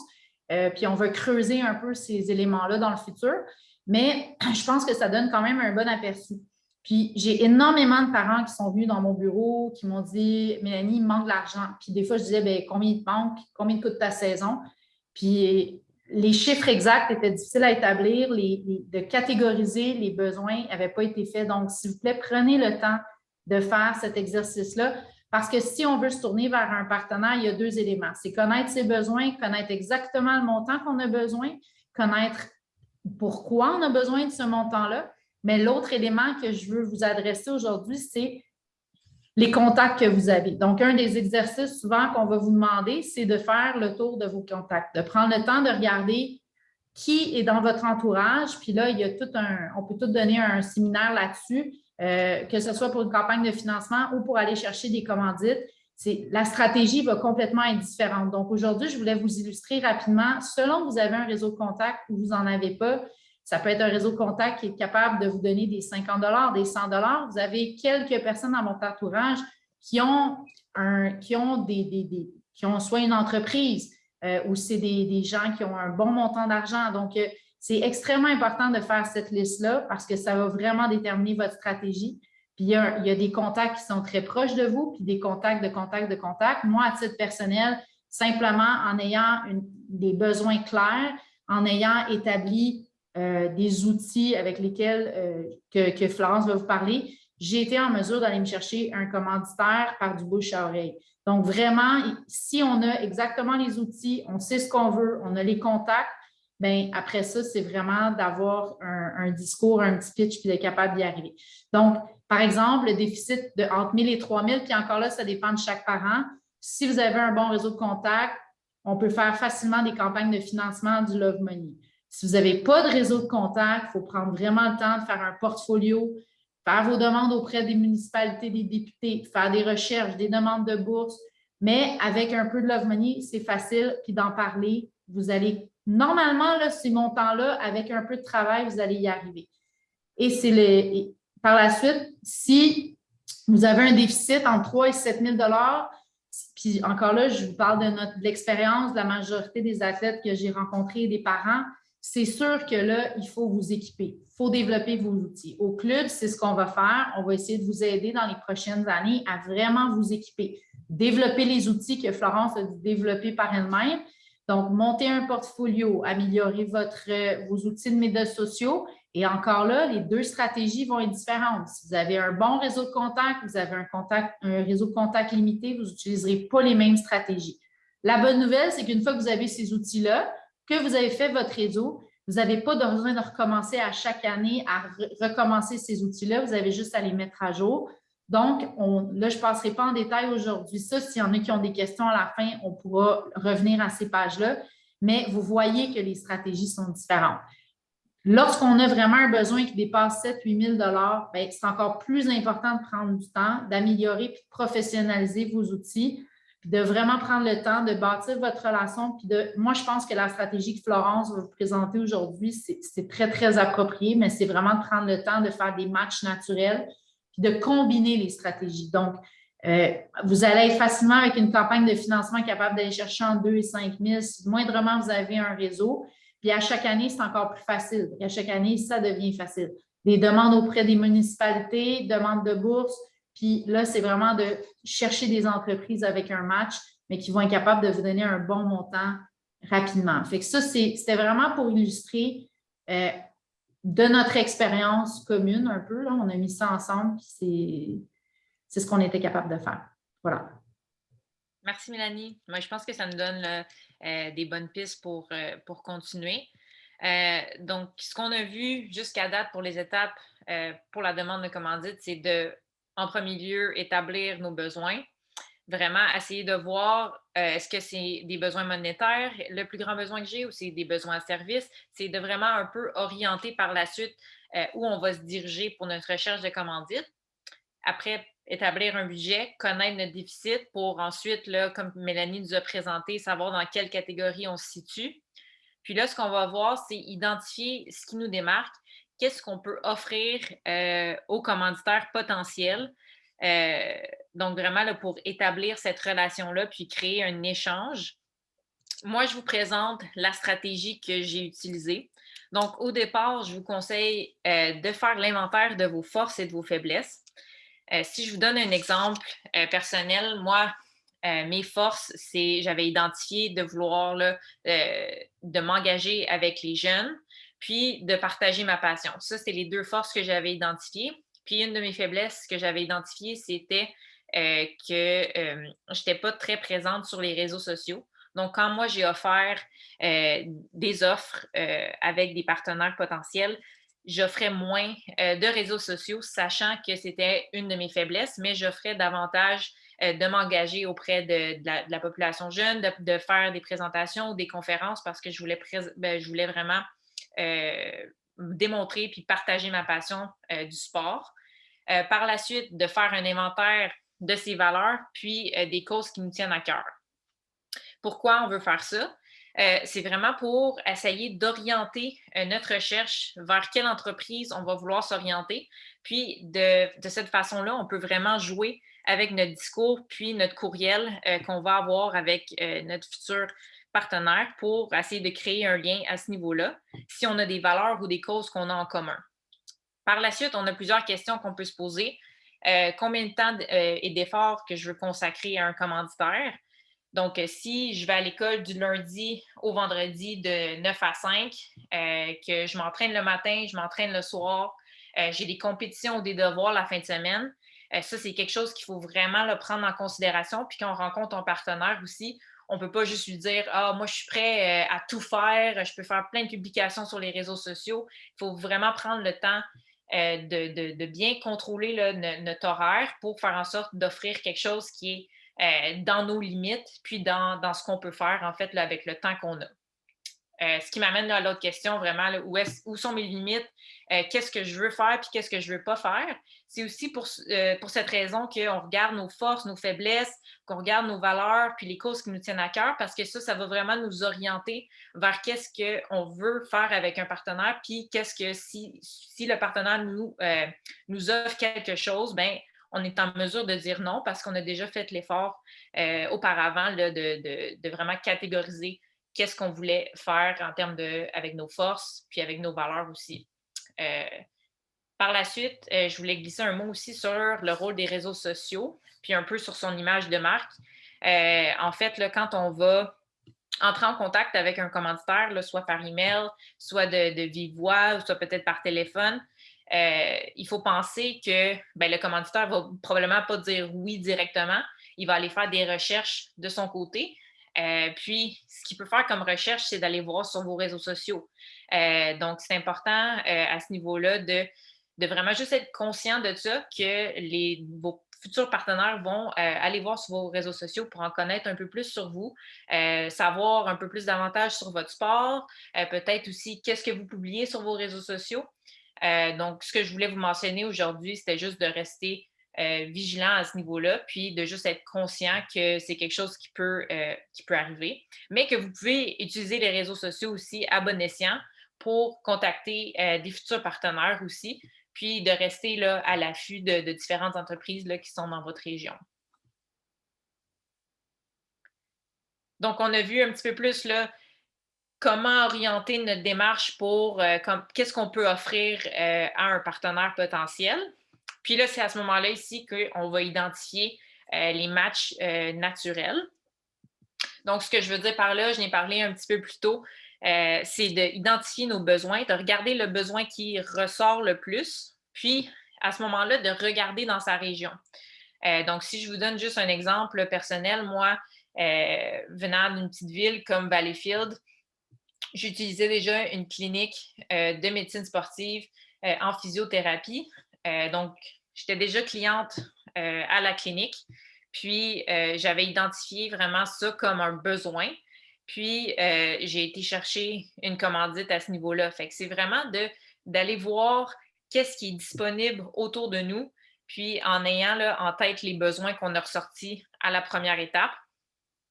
Speaker 1: Puis on va creuser un peu ces éléments-là dans le futur. Mais je pense que ça donne quand même un bon aperçu. Puis j'ai énormément de parents qui sont venus dans mon bureau, qui m'ont dit « Mélanie, il me manque de l'argent. » Puis des fois, je disais « Bien, combien il te manque? Combien coûte ta saison? » Puis les chiffres exacts étaient difficiles à établir, de catégoriser les besoins n'avaient pas été faits. Donc, s'il vous plaît, prenez le temps de faire cet exercice-là. Parce que si on veut se tourner vers un partenaire, il y a deux éléments. C'est connaître ses besoins, connaître exactement le montant qu'on a besoin, connaître pourquoi on a besoin de ce montant-là. Mais l'autre élément que je veux vous adresser aujourd'hui, c'est les contacts que vous avez. Donc, un des exercices souvent qu'on va vous demander, c'est de faire le tour de vos contacts, de prendre le temps de regarder qui est dans votre entourage. Puis là, il y a on peut tout donner un séminaire là-dessus, que ce soit pour une campagne de financement ou pour aller chercher des commandites. La stratégie va complètement être différente. Donc, aujourd'hui, je voulais vous illustrer rapidement, selon que vous avez un réseau de contacts ou vous n'en avez pas, ça peut être un réseau de contacts qui est capable de vous donner des 50 $, des 100 $. Vous avez quelques personnes dans votre entourage qui ont soit une entreprise ou c'est des gens qui ont un bon montant d'argent. Donc, c'est extrêmement important de faire cette liste-là parce que ça va vraiment déterminer votre stratégie. Puis, il y a des contacts qui sont très proches de vous, puis des contacts de contacts. Moi, à titre personnel, simplement en ayant des besoins clairs, en ayant établi des outils avec lesquels que Florence va vous parler, j'ai été en mesure d'aller me chercher un commanditaire par du bouche à oreille. Donc, vraiment, si on a exactement les outils, on sait ce qu'on veut, on a les contacts, bien, après ça, c'est vraiment d'avoir un discours, un petit pitch, puis d'être capable d'y arriver. Donc, par exemple, le déficit entre 1 000 et 3 000, puis encore là, ça dépend de chaque parent. Si vous avez un bon réseau de contacts, on peut faire facilement des campagnes de financement du Love Money. Si vous n'avez pas de réseau de contacts, il faut prendre vraiment le temps de faire un portfolio, faire vos demandes auprès des municipalités, des députés, faire des recherches, des demandes de bourse. Mais avec un peu de Love Money, c'est facile, puis d'en parler. Vous allez, normalement, là, ces montants-là, avec un peu de travail, vous allez y arriver. Et par la suite, si vous avez un déficit entre 3 et 7 000 $, puis encore là, je vous parle de l'expérience de la majorité des athlètes que j'ai rencontrés et des parents, c'est sûr que là, il faut vous équiper. Il faut développer vos outils. Au club, c'est ce qu'on va faire. On va essayer de vous aider dans les prochaines années à vraiment vous équiper. Développer les outils que Florence a développés par elle-même. Donc, monter un portfolio, améliorer vos outils de médias sociaux. Et encore là, les deux stratégies vont être différentes. Si vous avez un bon réseau de contacts, vous avez un réseau de contacts limité, vous n'utiliserez pas les mêmes stratégies. La bonne nouvelle, c'est qu'une fois que vous avez ces outils-là, que vous avez fait votre réseau, vous n'avez pas besoin de recommencer à chaque année à recommencer ces outils-là. Vous avez juste à les mettre à jour. Donc, là, je ne passerai pas en détail aujourd'hui. Ça, s'il y en a qui ont des questions à la fin, on pourra revenir à ces pages-là. Mais vous voyez que les stratégies sont différentes. Lorsqu'on a vraiment un besoin qui dépasse 7 000 – 8 000 $, bien, c'est encore plus important de prendre du temps, d'améliorer et de professionnaliser vos outils, puis de vraiment prendre le temps de bâtir votre relation. Puis moi, je pense que la stratégie que Florence va vous présenter aujourd'hui, c'est très, très approprié, mais c'est vraiment de prendre le temps de faire des matchs naturels puis de combiner les stratégies. Donc, vous allez être facilement avec une campagne de financement capable d'aller chercher entre 2 et 5 000 si moindrement vous avez un réseau. Puis à chaque année, c'est encore plus facile. Et à chaque année, ça devient facile. Des demandes auprès des municipalités, demandes de bourse. Puis là, c'est vraiment de chercher des entreprises avec un match, mais qui vont être capables de vous donner un bon montant rapidement. Fait que ça, c'était vraiment pour illustrer de notre expérience commune un peu. Là, on a mis ça ensemble, puis c'est ce qu'on était capable de faire. Voilà.
Speaker 3: Merci, Mélanie. Moi, je pense que ça nous donne là, des bonnes pistes pour continuer. Donc, ce qu'on a vu jusqu'à date pour les étapes pour la demande de commandite, c'est de, en premier lieu, établir nos besoins. Vraiment essayer de voir est-ce que c'est des besoins monétaires, le plus grand besoin que j'ai, ou c'est des besoins de service. C'est de vraiment un peu orienter par la suite où on va se diriger pour notre recherche de commandite. Après, établir un budget, connaître notre déficit pour ensuite, là, comme Mélanie nous a présenté, savoir dans quelle catégorie on se situe. Puis là, ce qu'on va voir, c'est identifier ce qui nous démarque, qu'est-ce qu'on peut offrir aux commanditaires potentiels. Donc, vraiment, là, pour établir cette relation-là, puis créer un échange. Moi, je vous présente la stratégie que j'ai utilisée. Donc, au départ, je vous conseille de faire l'inventaire de vos forces et de vos faiblesses. Si je vous donne un exemple personnel, moi, mes forces, c'est j'avais identifié de vouloir là, de m'engager avec les jeunes, puis de partager ma passion. Ça, c'est les deux forces que j'avais identifiées. Puis une de mes faiblesses que j'avais identifiées, c'était que je n'étais pas très présente sur les réseaux sociaux. Donc, quand moi, j'ai offert des offres avec des partenaires potentiels, j'offrais moins de réseaux sociaux, sachant que c'était une de mes faiblesses, mais j'offrais davantage de m'engager auprès de la population jeune, de faire des présentations ou des conférences parce que je voulais vraiment démontrer puis partager ma passion du sport. Par la suite, de faire un inventaire de ces valeurs, puis des causes qui nous tiennent à cœur. Pourquoi on veut faire ça? C'est vraiment pour essayer d'orienter notre recherche vers quelle entreprise on va vouloir s'orienter. Puis, de cette façon-là, on peut vraiment jouer avec notre discours puis notre courriel qu'on va avoir avec notre futur partenaire pour essayer de créer un lien à ce niveau-là, si on a des valeurs ou des causes qu'on a en commun. Par la suite, on a plusieurs questions qu'on peut se poser. Combien de temps et d'efforts que je veux consacrer à un commanditaire? Donc, si je vais à l'école du lundi au vendredi de 9 à 5, que je m'entraîne le matin, je m'entraîne le soir, j'ai des compétitions ou des devoirs la fin de semaine, ça, c'est quelque chose qu'il faut vraiment le prendre en considération. Puis quand on rencontre un partenaire aussi, on ne peut pas juste lui dire « Ah, moi, je suis prêt à tout faire, je peux faire plein de publications sur les réseaux sociaux. » Il faut vraiment prendre le temps de bien contrôler là, notre horaire pour faire en sorte d'offrir quelque chose qui est dans nos limites, puis dans ce qu'on peut faire, en fait, là, avec le temps qu'on a. Ce qui m'amène là, à l'autre question, vraiment, là, où sont mes limites, qu'est-ce que je veux faire, puis qu'est-ce que je ne veux pas faire. C'est aussi pour cette raison qu'on regarde nos forces, nos faiblesses, qu'on regarde nos valeurs, puis les causes qui nous tiennent à cœur, parce que ça va vraiment nous orienter vers qu'est-ce qu'on veut faire avec un partenaire, puis qu'est-ce que si le partenaire nous offre quelque chose, bien, on est en mesure de dire non parce qu'on a déjà fait l'effort auparavant là, de vraiment catégoriser qu'est-ce qu'on voulait faire en termes avec nos forces, puis avec nos valeurs aussi. Par la suite, je voulais glisser un mot aussi sur le rôle des réseaux sociaux, puis un peu sur son image de marque. En fait, là, quand on va entrer en contact avec un commanditaire, là, soit par email, soit de vive voix, soit peut-être par téléphone, il faut penser que le commanditaire va probablement pas dire oui directement. Il va aller faire des recherches de son côté. Puis, ce qu'il peut faire comme recherche, c'est d'aller voir sur vos réseaux sociaux. Donc, c'est important à ce niveau-là de vraiment juste être conscient de ça, que vos futurs partenaires vont aller voir sur vos réseaux sociaux pour en connaître un peu plus sur vous, savoir un peu plus davantage sur votre sport, peut-être aussi qu'est-ce que vous publiez sur vos réseaux sociaux. Donc, ce que je voulais vous mentionner aujourd'hui, c'était juste de rester vigilant à ce niveau-là, puis de juste être conscient que c'est quelque chose qui peut arriver, mais que vous pouvez utiliser les réseaux sociaux aussi à bon escient pour contacter des futurs partenaires aussi, puis de rester là, à l'affût de différentes entreprises là, qui sont dans votre région. Donc, on a vu un petit peu plus là, comment orienter notre démarche pour qu'est-ce qu'on peut offrir à un partenaire potentiel. Puis là, c'est à ce moment-là ici qu'on va identifier les matchs naturels. Donc, ce que je veux dire par là, je n'ai parlé un petit peu plus tôt, c'est d'identifier nos besoins, de regarder le besoin qui ressort le plus, puis à ce moment-là, de regarder dans sa région. Donc, si je vous donne juste un exemple personnel, moi, venant d'une petite ville comme Valleyfield, j'utilisais déjà une clinique de médecine sportive en physiothérapie. Donc, j'étais déjà cliente à la clinique. Puis, j'avais identifié vraiment ça comme un besoin. Puis, j'ai été chercher une commandite à ce niveau-là. Fait que c'est vraiment d'aller voir qu'est-ce qui est disponible autour de nous, puis en ayant là, en tête les besoins qu'on a ressortis à la première étape.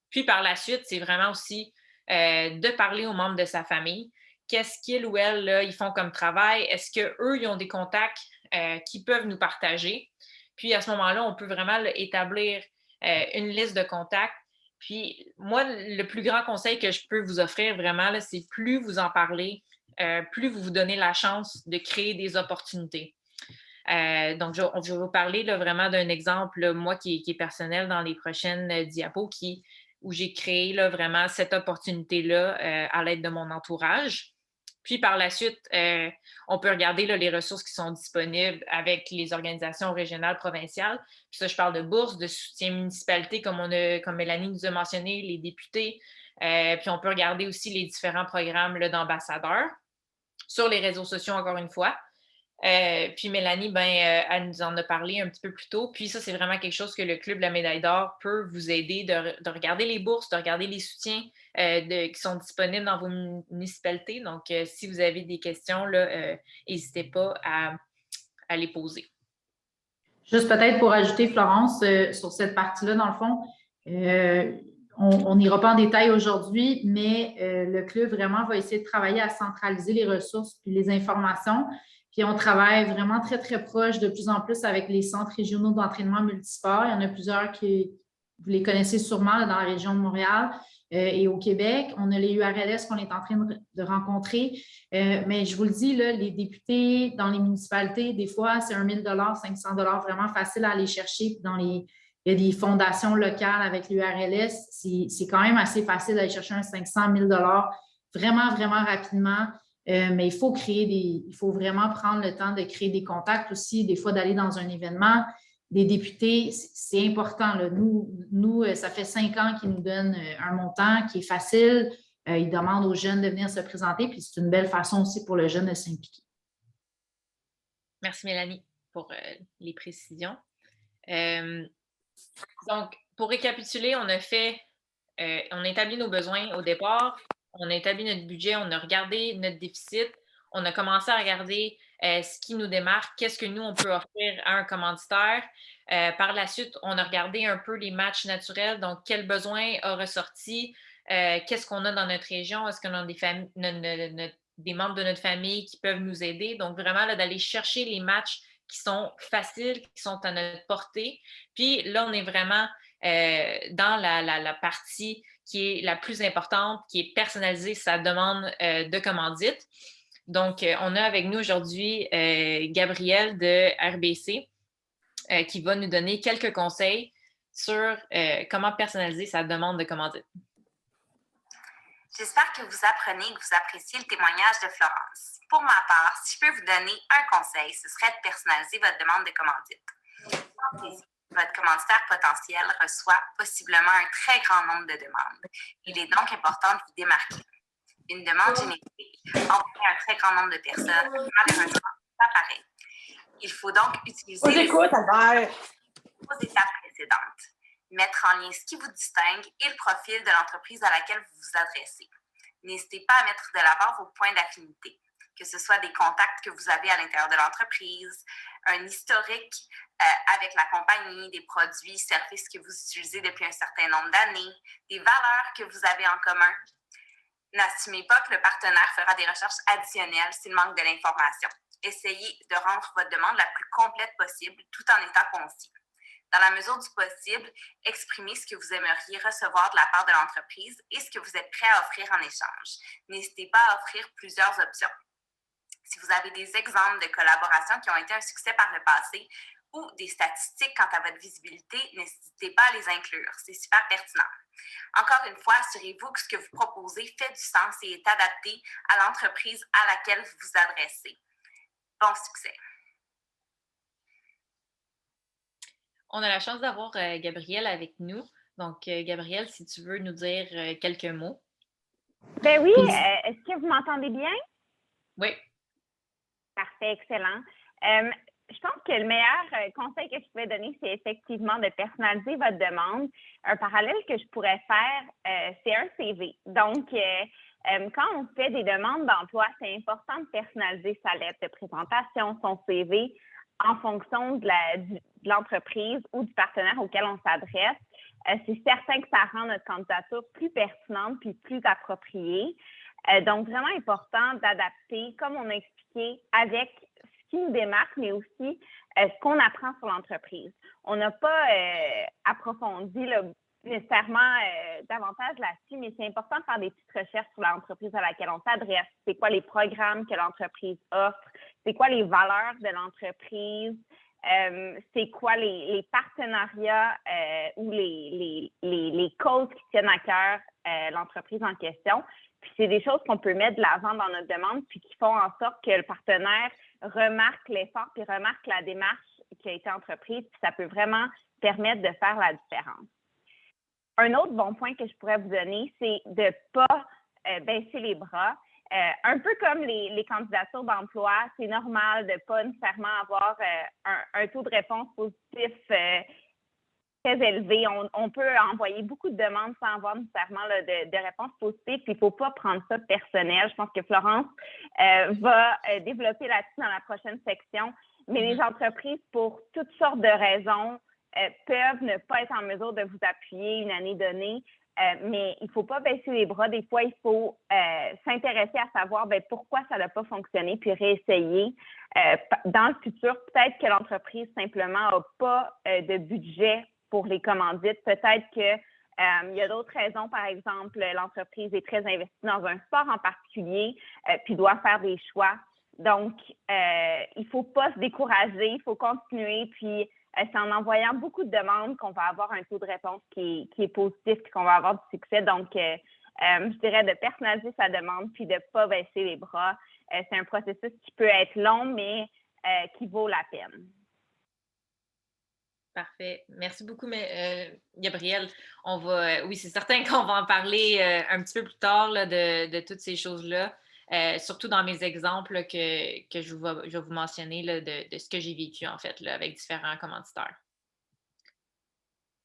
Speaker 3: Puis, par la suite, c'est vraiment aussi de parler aux membres de sa famille. Qu'est-ce qu'ils ou elles, là, ils font comme travail? Est-ce qu'eux, ils ont des contacts qui peuvent nous partager? Puis, à ce moment-là, on peut vraiment là, établir une liste de contacts. Puis, moi, le plus grand conseil que je peux vous offrir vraiment, là, c'est plus vous en parlez, plus vous vous donnez la chance de créer des opportunités. Donc, je vais vous parler là, vraiment d'un exemple, là, moi, qui est personnel dans les prochaines diapos, où j'ai créé là, vraiment cette opportunité-là à l'aide de mon entourage. Puis par la suite, on peut regarder là, les ressources qui sont disponibles avec les organisations régionales, provinciales. Puis ça, je parle de bourses, de soutien municipalité, comme Mélanie nous a mentionné, les députés. Puis on peut regarder aussi les différents programmes là, d'ambassadeurs sur les réseaux sociaux, encore une fois. Puis Mélanie, elle nous en a parlé un petit peu plus tôt. Puis ça, c'est vraiment quelque chose que le Club de la Médaille d'Or peut vous aider de regarder les bourses, de regarder les soutiens qui sont disponibles dans vos municipalités. Donc, si vous avez des questions, n'hésitez pas à les poser.
Speaker 1: Juste peut-être pour ajouter, Florence, sur cette partie-là, dans le fond, on n'ira pas en détail aujourd'hui, mais le club vraiment va essayer de travailler à centraliser les ressources et les informations. Puis on travaille vraiment très, très proche de plus en plus avec les centres régionaux d'entraînement multisport. Il y en a plusieurs qui, vous les connaissez sûrement là, dans la région de Montréal et au Québec. On a les URLS qu'on est en train de rencontrer. Mais je vous le dis, là, les députés dans les municipalités, des fois, c'est 1 000 500 vraiment facile à aller chercher. Il y a des fondations locales avec l'URLS. C'est quand même assez facile d'aller chercher un 500 000 vraiment, vraiment rapidement. Mais il faut vraiment prendre le temps de créer des contacts aussi, des fois d'aller dans un événement. Des députés, c'est important. Là. Nous, ça fait 5 ans qu'ils nous donnent un montant qui est facile. Ils demandent aux jeunes de venir se présenter, puis c'est une belle façon aussi pour le jeune de s'impliquer.
Speaker 3: Merci Mélanie pour les précisions. Donc, pour récapituler, on a établi nos besoins au départ, on a établi notre budget, on a regardé notre déficit, on a commencé à regarder ce qui nous démarque, qu'est-ce que nous, on peut offrir à un commanditaire. Par la suite, on a regardé un peu les matchs naturels, donc quel besoin a ressorti, qu'est-ce qu'on a dans notre région, est-ce qu'on a des membres de notre famille qui peuvent nous aider. Donc, vraiment, là, d'aller chercher les matchs qui sont faciles, qui sont à notre portée. Puis là, on est vraiment dans la partie qui est la plus importante, qui est personnaliser sa demande de commandite. Donc, on a avec nous aujourd'hui Gabrielle de RBC qui va nous donner quelques conseils sur comment personnaliser sa demande de commandite.
Speaker 4: J'espère que vous apprenez et que vous appréciez le témoignage de Florence. Pour ma part, si je peux vous donner un conseil, ce serait de personnaliser votre demande de commandite. Votre commanditaire potentiel reçoit possiblement un très grand nombre de demandes. Il est donc important de vous démarquer. Une demande générique envoie un très grand nombre de personnes. Malheureusement, c'est pas pareil. Il faut donc utiliser les étapes précédentes. Mettre en lien ce qui vous distingue et le profil de l'entreprise à laquelle vous vous adressez. N'hésitez pas à mettre de l'avant vos points d'affinité, que ce soit des contacts que vous avez à l'intérieur de l'entreprise, un historique avec la compagnie, des produits, services que vous utilisez depuis un certain nombre d'années, des valeurs que vous avez en commun. N'assumez pas que le partenaire fera des recherches additionnelles s'il manque de l'information. Essayez de rendre votre demande la plus complète possible tout en étant concis. Dans la mesure du possible, exprimez ce que vous aimeriez recevoir de la part de l'entreprise et ce que vous êtes prêt à offrir en échange. N'hésitez pas à offrir plusieurs options. Si vous avez des exemples de collaborations qui ont été un succès par le passé ou des statistiques quant à votre visibilité, n'hésitez pas à les inclure. C'est super pertinent. Encore une fois, assurez-vous que ce que vous proposez fait du sens et est adapté à l'entreprise à laquelle vous vous adressez. Bon succès!
Speaker 3: On a la chance d'avoir Gabrielle avec nous. Donc, Gabrielle, si tu veux nous dire quelques mots.
Speaker 5: Ben oui, est-ce que vous m'entendez bien?
Speaker 3: Oui.
Speaker 5: Parfait, excellent. Je pense que le meilleur conseil que je pouvais donner, c'est effectivement de personnaliser votre demande. Un parallèle que je pourrais faire, c'est un CV. Donc, quand on fait des demandes d'emploi, c'est important de personnaliser sa lettre de présentation, son CV, en fonction de l'entreprise ou du partenaire auquel on s'adresse. C'est certain que ça rend notre candidature plus pertinente puis plus appropriée. Donc, vraiment important d'adapter, comme on a expliqué, avec ce qui nous démarque, mais aussi ce qu'on apprend sur l'entreprise. On n'a pas approfondi nécessairement davantage là-dessus, mais c'est important de faire des petites recherches sur l'entreprise à laquelle on s'adresse. C'est quoi les programmes que l'entreprise offre? C'est quoi les valeurs de l'entreprise? C'est quoi les partenariats ou les causes qui tiennent à cœur l'entreprise en question? Puis c'est des choses qu'on peut mettre de l'avant dans notre demande puis qui font en sorte que le partenaire remarque l'effort puis remarque la démarche qui a été entreprise, puis ça peut vraiment permettre de faire la différence. Un autre bon point que je pourrais vous donner, c'est de ne pas baisser les bras. Un peu comme les candidatures d'emploi, c'est normal de ne pas nécessairement avoir un taux de réponse positif très élevé. On peut envoyer beaucoup de demandes sans avoir nécessairement de réponse positive. Il ne faut pas prendre ça personnel. Je pense que Florence va développer là-dessus dans la prochaine section. Mais les entreprises, pour toutes sortes de raisons, peuvent ne pas être en mesure de vous appuyer une année donnée. Mais il ne faut pas baisser les bras. Des fois, il faut s'intéresser à savoir pourquoi ça n'a pas fonctionné, puis réessayer. Dans le futur, peut-être que l'entreprise simplement n'a pas de budget pour les commandites. Peut-être qu'il y a d'autres raisons. Par exemple, l'entreprise est très investie dans un sport en particulier, puis doit faire des choix. Donc, il ne faut pas se décourager, il faut continuer, puis c'est en envoyant beaucoup de demandes qu'on va avoir un taux de réponse qui est positif et qu'on va avoir du succès. Donc, je dirais de personnaliser sa demande puis de ne pas baisser les bras. C'est un processus qui peut être long, mais qui vaut la peine.
Speaker 3: Parfait. Merci beaucoup, Gabrielle. Oui, c'est certain qu'on va en parler un petit peu plus tard là, de toutes ces choses-là. Surtout dans mes exemples que je vais vous mentionner là, de ce que j'ai vécu en fait là, avec différents commanditaires.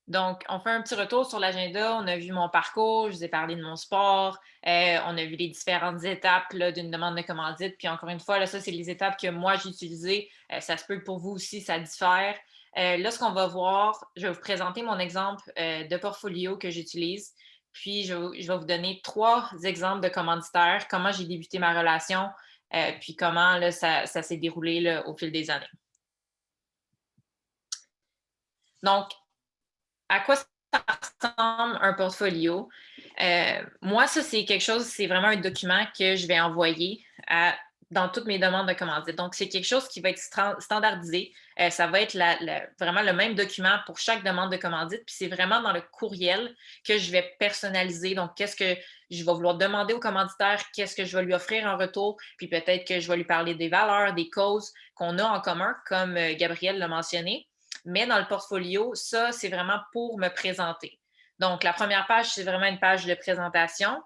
Speaker 3: Donc, on fait un petit retour sur l'agenda. On a vu mon parcours, je vous ai parlé de mon sport, on a vu les différentes étapes là, d'une demande de commandite. Puis encore une fois, là, ça, c'est les étapes que moi, j'ai utilisées. Ça se peut que pour vous aussi, ça diffère. Là, ce qu'on va voir, je vais vous présenter mon exemple de portfolio que j'utilise. Puis, je vais vous donner 3 exemples de commanditaires, comment j'ai débuté ma relation, puis comment là, ça s'est déroulé là, au fil des années. Donc, à quoi ça ressemble un portfolio? Moi, ça, c'est quelque chose, c'est vraiment un document que je vais envoyer dans toutes mes demandes de commandite. Donc, c'est quelque chose qui va être standardisé. Ça va être vraiment le même document pour chaque demande de commandite. Puis c'est vraiment dans le courriel que je vais personnaliser. Donc, qu'est-ce que je vais vouloir demander au commanditaire, qu'est-ce que je vais lui offrir en retour, puis peut-être que je vais lui parler des valeurs, des causes qu'on a en commun, comme Gabrielle l'a mentionné. Mais dans le portfolio, ça, c'est vraiment pour me présenter. Donc, la première page, c'est vraiment une page de présentation.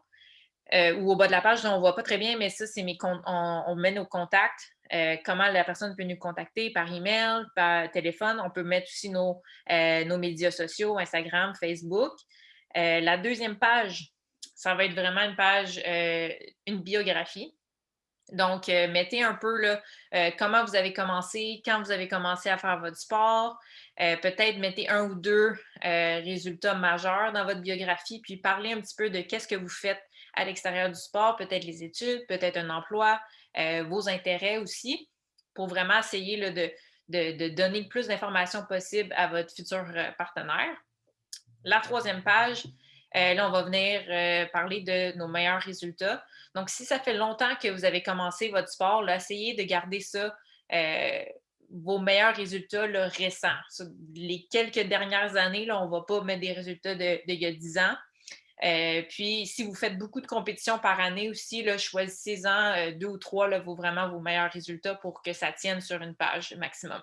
Speaker 3: Ou au bas de la page, on ne voit pas très bien, mais ça, c'est on met nos contacts, comment la personne peut nous contacter par email, par téléphone. On peut mettre aussi nos médias sociaux, Instagram, Facebook. La deuxième page, ça va être vraiment une page, une biographie. Donc, mettez un peu là, comment vous avez commencé, quand vous avez commencé à faire votre sport. Peut-être mettez 1 ou 2 résultats majeurs dans votre biographie, puis parlez un petit peu de qu'est-ce que vous faites à l'extérieur du sport, peut-être les études, peut-être un emploi, vos intérêts aussi, pour vraiment essayer là, de donner le plus d'informations possible à votre futur partenaire. La 3e page, là, on va venir parler de nos meilleurs résultats. Donc, si ça fait longtemps que vous avez commencé votre sport, là, essayez de garder ça vos meilleurs résultats là, récents. Les quelques dernières années, là, on ne va pas mettre des résultats d'il y a 10 ans. Puis, si vous faites beaucoup de compétitions par année aussi, là, choisissez-en 2 ou 3 là, vraiment vos meilleurs résultats pour que ça tienne sur une page maximum.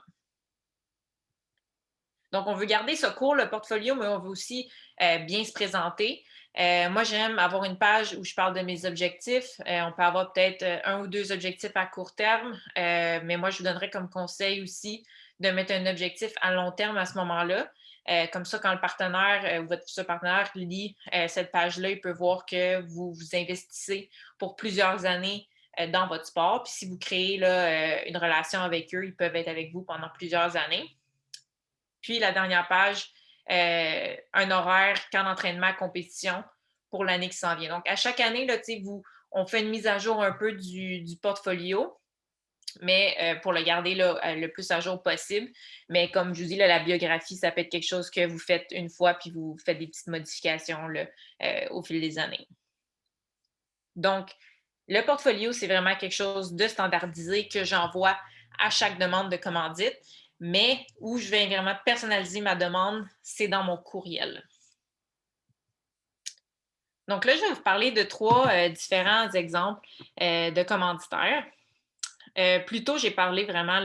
Speaker 3: Donc, on veut garder ça court, le portfolio, mais on veut aussi bien se présenter. Moi, j'aime avoir une page où je parle de mes objectifs. On peut avoir peut-être 1 ou 2 objectifs à court terme, mais moi, je vous donnerais comme conseil aussi de mettre un objectif à long terme à ce moment-là. Comme ça, quand le partenaire ou votre futur partenaire lit cette page-là, il peut voir que vous vous investissez pour plusieurs années dans votre sport. Puis si vous créez là, une relation avec eux, ils peuvent être avec vous pendant plusieurs années. Puis la dernière page, un horaire, camp d'entraînement, compétition pour l'année qui s'en vient. Donc, à chaque année, là, on fait une mise à jour un peu du portfolio, mais pour le garder là, le plus à jour possible. Mais comme je vous dis, là, la biographie, ça peut être quelque chose que vous faites une fois, puis vous faites des petites modifications là, au fil des années. Donc, le portfolio, c'est vraiment quelque chose de standardisé que j'envoie à chaque demande de commandite, mais où je vais vraiment personnaliser ma demande, c'est dans mon courriel. Donc là, je vais vous parler de 3 différents exemples de commanditaires. Plus tôt, j'ai parlé vraiment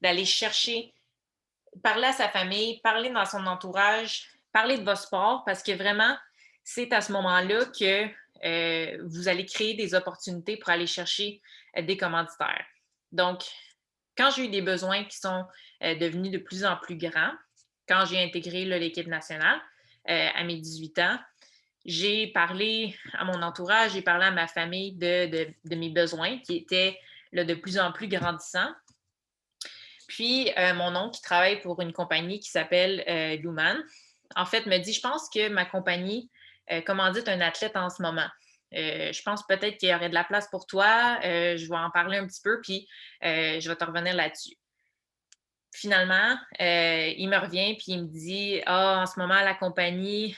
Speaker 3: d'aller chercher, parler à sa famille, parler dans son entourage, parler de votre sport, parce que vraiment, c'est à ce moment-là que vous allez créer des opportunités pour aller chercher des commanditaires. Donc, quand j'ai eu des besoins qui sont devenus de plus en plus grands, quand j'ai intégré là, l'équipe nationale à mes 18 ans, j'ai parlé à mon entourage, j'ai parlé à ma famille de mes besoins qui étaient là, de plus en plus grandissants. Puis, mon oncle qui travaille pour une compagnie qui s'appelle Luman, en fait, me dit, je pense que ma compagnie commandite un athlète en ce moment. Je pense peut-être qu'il y aurait de la place pour toi. Je vais en parler un petit peu, puis je vais te revenir là-dessus. Finalement, il me revient puis il me dit « Ah, en ce moment, la compagnie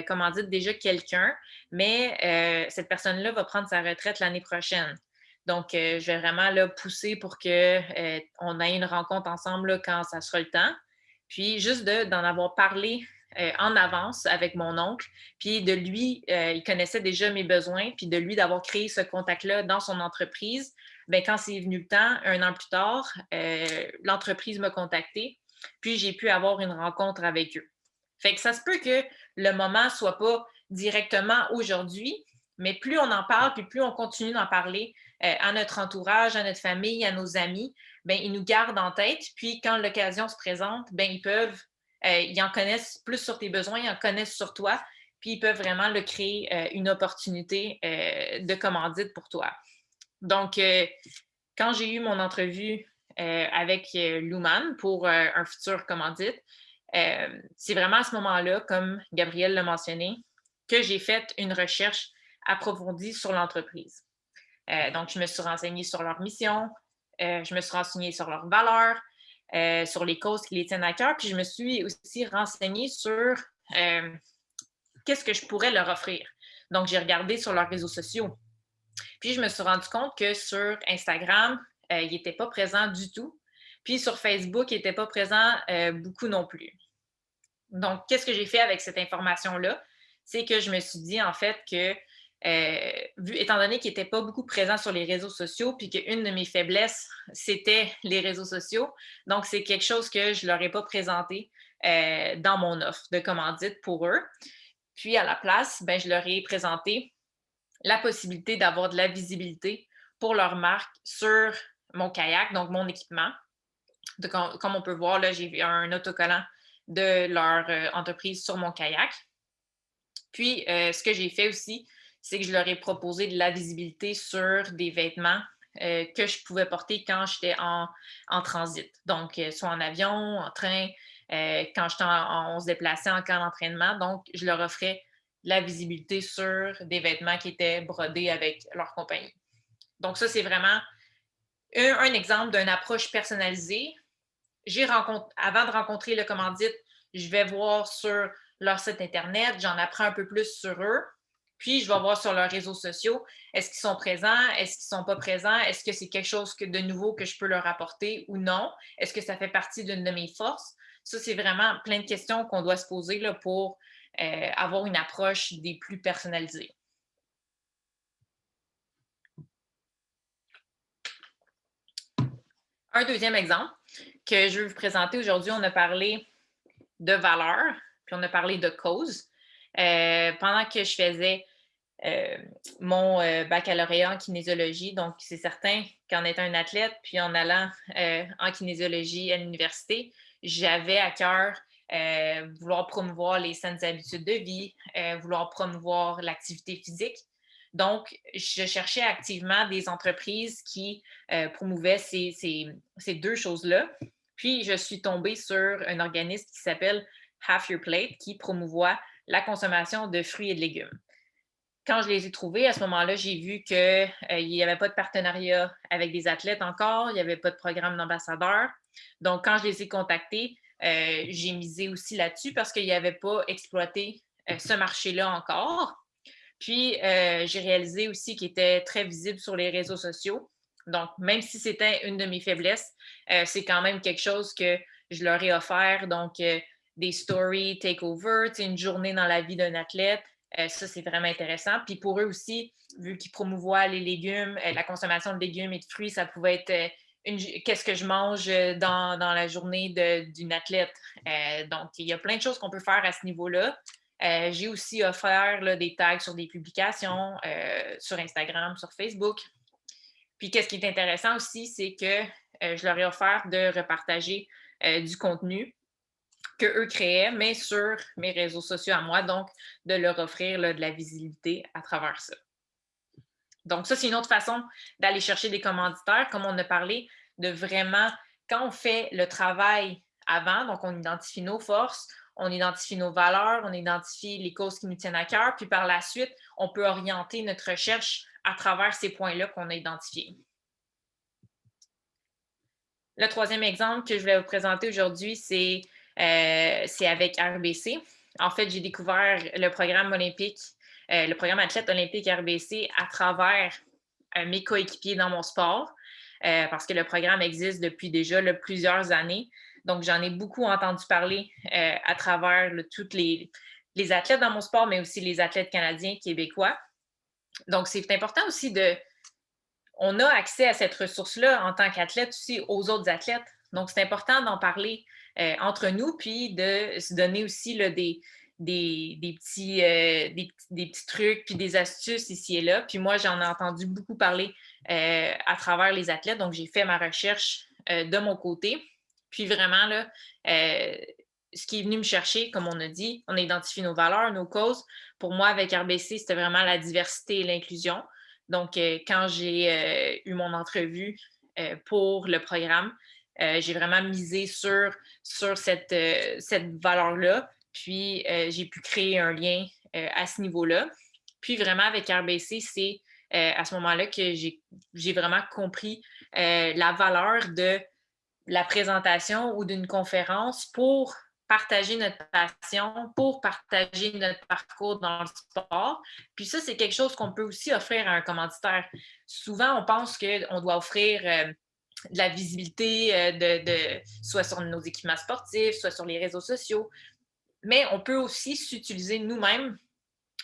Speaker 3: commandite déjà quelqu'un, mais cette personne-là va prendre sa retraite l'année prochaine. Donc, je vais vraiment là, pousser pour qu'on ait une rencontre ensemble là, quand ça sera le temps. » Puis, juste d'en avoir parlé en avance avec mon oncle, puis de lui, il connaissait déjà mes besoins, puis de lui d'avoir créé ce contact-là dans son entreprise. Bien, quand c'est venu le temps, 1 an plus tard, l'entreprise m'a contacté, puis j'ai pu avoir une rencontre avec eux. Fait que ça se peut que le moment ne soit pas directement aujourd'hui, mais plus on en parle, puis plus on continue d'en parler à notre entourage, à notre famille, à nos amis, bien, ils nous gardent en tête, puis quand l'occasion se présente, bien, ils en connaissent plus sur tes besoins, ils en connaissent sur toi, puis ils peuvent vraiment créer une opportunité de commandite pour toi. Donc, quand j'ai eu mon entrevue avec Luman pour un futur commandite, c'est vraiment à ce moment-là, comme Gabrielle l'a mentionné, que j'ai fait une recherche approfondie sur l'entreprise. Donc, je me suis renseignée sur leur mission, je me suis renseignée sur leurs valeurs, sur les causes qui les tiennent à cœur, puis je me suis aussi renseignée sur qu'est-ce que je pourrais leur offrir. Donc, j'ai regardé sur leurs réseaux sociaux. Puis, je me suis rendu compte que sur Instagram, il n'était pas présent du tout. Puis, sur Facebook, il n'était pas présent beaucoup non plus. Donc, qu'est-ce que j'ai fait avec cette information-là? C'est que je me suis dit, en fait, que étant donné qu'il n'était pas beaucoup présent sur les réseaux sociaux, puis qu'une de mes faiblesses, c'était les réseaux sociaux, donc c'est quelque chose que je ne leur ai pas présenté dans mon offre de commandite pour eux. Puis, à la place, ben, je leur ai présenté la possibilité d'avoir de la visibilité pour leur marque sur mon kayak, donc mon équipement. Comme on peut voir, là, j'ai un autocollant de leur entreprise sur mon kayak. Puis, ce que j'ai fait aussi, c'est que je leur ai proposé de la visibilité sur des vêtements que je pouvais porter quand j'étais en transit. Donc, soit en avion, en train, quand on se déplaçait en camp d'entraînement. Donc, je leur offrais la visibilité sur des vêtements qui étaient brodés avec leur compagnie. Donc, ça, c'est vraiment un exemple d'une approche personnalisée. Avant de rencontrer le commandite, je vais voir sur leur site Internet, j'en apprends un peu plus sur eux. Puis, je vais voir sur leurs réseaux sociaux, est-ce qu'ils sont présents, est-ce qu'ils ne sont pas présents, est-ce que c'est quelque chose de nouveau que je peux leur apporter ou non, est-ce que ça fait partie d'une de mes forces? Ça, c'est vraiment plein de questions qu'on doit se poser là, pour avoir une approche des plus personnalisées. Un deuxième exemple que je veux vous présenter aujourd'hui, on a parlé de valeurs, puis on a parlé de cause. Pendant que je faisais mon baccalauréat en kinésiologie, donc c'est certain qu'en étant un athlète, puis en allant en kinésiologie à l'université, j'avais à cœur vouloir promouvoir les saines habitudes de vie, vouloir promouvoir l'activité physique. Donc, je cherchais activement des entreprises qui promouvaient ces deux choses-là. Puis, je suis tombée sur un organisme qui s'appelle Half Your Plate, qui promouvoit la consommation de fruits et de légumes. Quand je les ai trouvés, à ce moment-là, j'ai vu qu'il n'y avait pas de partenariat avec des athlètes encore, il n'y avait pas de programme d'ambassadeur. Donc, quand je les ai contactés, j'ai misé aussi là-dessus parce qu'il n'y avait pas exploité ce marché-là encore. Puis, j'ai réalisé aussi qu'il était très visible sur les réseaux sociaux. Donc, même si c'était une de mes faiblesses, c'est quand même quelque chose que je leur ai offert. Donc, des stories takeover, une journée dans la vie d'un athlète. Ça, c'est vraiment intéressant. Puis pour eux aussi, vu qu'ils promouvoient les légumes, la consommation de légumes et de fruits, ça pouvait être qu'est-ce que je mange dans la journée d'une athlète. Donc, il y a plein de choses qu'on peut faire à ce niveau-là. J'ai aussi offert là, des tags sur des publications sur Instagram, sur Facebook. Puis, qu'est-ce qui est intéressant aussi, c'est que je leur ai offert de repartager du contenu qu'eux créaient, mais sur mes réseaux sociaux à moi, donc de leur offrir là, de la visibilité à travers ça. Donc, ça, c'est une autre façon d'aller chercher des commanditaires, comme on a parlé, de vraiment, quand on fait le travail avant, donc on identifie nos forces, on identifie nos valeurs, on identifie les causes qui nous tiennent à cœur, puis par la suite, on peut orienter notre recherche à travers ces points-là qu'on a identifiés. Le troisième exemple que je voulais vous présenter aujourd'hui, c'est avec RBC. En fait, j'ai découvert le programme olympique, le programme athlète olympique RBC à travers mes coéquipiers dans mon sport, parce que le programme existe depuis déjà plusieurs années. Donc, j'en ai beaucoup entendu parler à travers tous les athlètes dans mon sport, mais aussi les athlètes canadiens, québécois. Donc, c'est important aussi on a accès à cette ressource-là en tant qu'athlète aussi aux autres athlètes. Donc, c'est important d'en parler entre nous, puis de se donner aussi là, des petits trucs, puis des astuces ici et là. Puis moi, j'en ai entendu beaucoup parler à travers les athlètes. Donc, j'ai fait ma recherche de mon côté. Puis vraiment, là, ce qui est venu me chercher, comme on a dit, on a identifié nos valeurs, nos causes. Pour moi, avec RBC, c'était vraiment la diversité et l'inclusion. Donc, quand j'ai eu mon entrevue pour le programme, j'ai vraiment misé sur cette valeur-là. Puis, j'ai pu créer un lien à ce niveau-là. Puis, vraiment, avec RBC, c'est à ce moment-là que j'ai vraiment compris la valeur de la présentation ou d'une conférence pour partager notre passion, pour partager notre parcours dans le sport. Puis ça, c'est quelque chose qu'on peut aussi offrir à un commanditaire. Souvent, on pense qu'on doit offrir de la visibilité soit sur nos équipements sportifs, soit sur les réseaux sociaux, mais on peut aussi s'utiliser nous-mêmes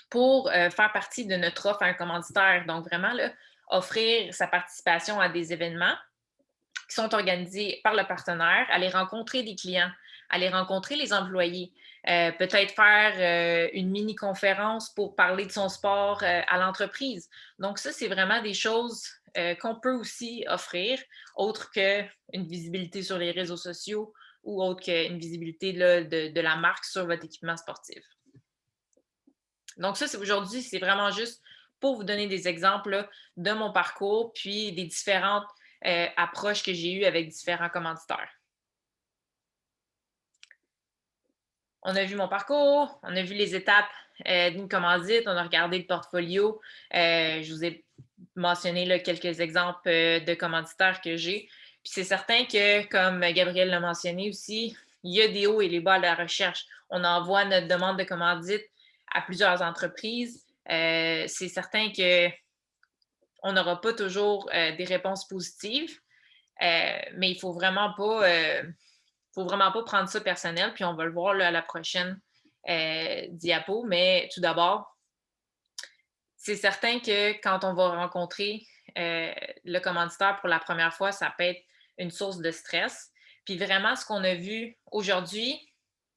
Speaker 3: pour faire partie de notre offre à un commanditaire. Donc, vraiment, là, offrir sa participation à des événements qui sont organisés par le partenaire, aller rencontrer des clients, aller rencontrer les employés, peut-être faire une mini-conférence pour parler de son sport à l'entreprise. Donc, ça, c'est vraiment des choses qu'on peut aussi offrir, autre qu'une visibilité sur les réseaux sociaux ou autre qu'une visibilité là, de la marque sur votre équipement sportif. Donc, ça, aujourd'hui, c'est vraiment juste pour vous donner des exemples là, de mon parcours, puis des différentes approches que j'ai eues avec différents commanditaires. On a vu mon parcours, on a vu les étapes d'une commandite, on a regardé le portfolio. Je vous ai mentionné là, quelques exemples de commanditaires que j'ai. Puis c'est certain que, comme Gabriel l'a mentionné aussi, il y a des hauts et des bas à la recherche. On envoie notre demande de commandite à plusieurs entreprises. c'est certain qu'on n'aura pas toujours des réponses positives, mais il ne faut vraiment pas prendre ça personnel, puis on va le voir là, à la prochaine diapo. Mais tout d'abord, c'est certain que quand on va rencontrer le commanditaire pour la première fois, ça peut être une source de stress. Puis vraiment, ce qu'on a vu aujourd'hui,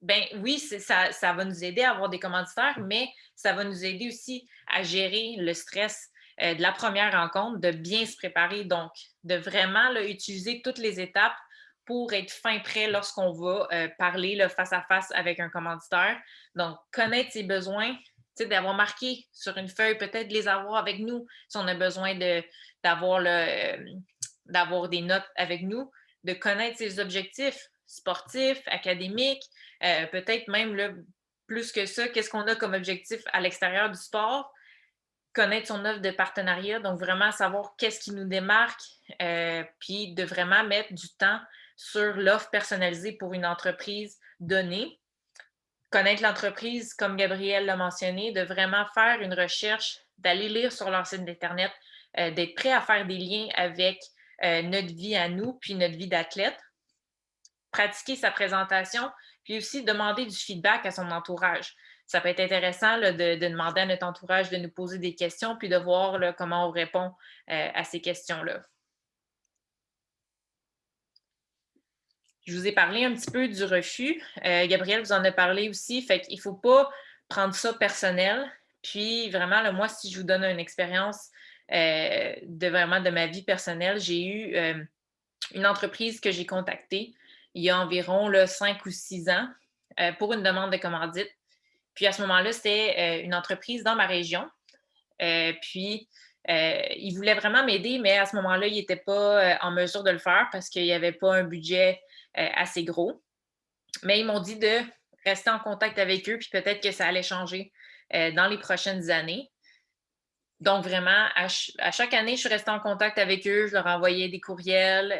Speaker 3: ben oui, ça va nous aider à avoir des commanditaires, mais ça va nous aider aussi à gérer le stress de la première rencontre, de bien se préparer, donc de vraiment là, utiliser toutes les étapes pour être fin prêt lorsqu'on va parler là, face à face avec un commanditaire. Donc, connaître ses besoins, d'avoir marqué sur une feuille, peut-être de les avoir avec nous si on a besoin d'avoir des notes avec nous, de connaître ses objectifs sportifs, académiques, peut-être même là, plus que ça, qu'est-ce qu'on a comme objectif à l'extérieur du sport, connaître son offre de partenariat, donc vraiment savoir qu'est-ce qui nous démarque, puis de vraiment mettre du temps sur l'offre personnalisée pour une entreprise donnée. Connaître l'entreprise, comme Gabrielle l'a mentionné, de vraiment faire une recherche, d'aller lire sur leur site d'Internet, d'être prêt à faire des liens avec notre vie à nous, puis notre vie d'athlète. Pratiquer sa présentation, puis aussi demander du feedback à son entourage. Ça peut être intéressant là, de demander à notre entourage de nous poser des questions, puis de voir là, comment on répond à ces questions-là. Je vous ai parlé un petit peu du refus. Gabrielle vous en a parlé aussi. Fait qu'il ne faut pas prendre ça personnel. Puis vraiment, là, moi, si je vous donne une expérience de ma vie personnelle, j'ai eu une entreprise que j'ai contactée il y a environ là, 5 ou 6 ans pour une demande de commandite. Puis à ce moment-là, c'était une entreprise dans ma région. Puis ils voulaient vraiment m'aider, mais à ce moment-là, ils n'étaient pas en mesure de le faire parce qu'il n'y avait pas un budget assez gros. Mais ils m'ont dit de rester en contact avec eux, puis peut-être que ça allait changer dans les prochaines années. Donc, vraiment, à chaque année, je suis restée en contact avec eux. Je leur envoyais des courriels.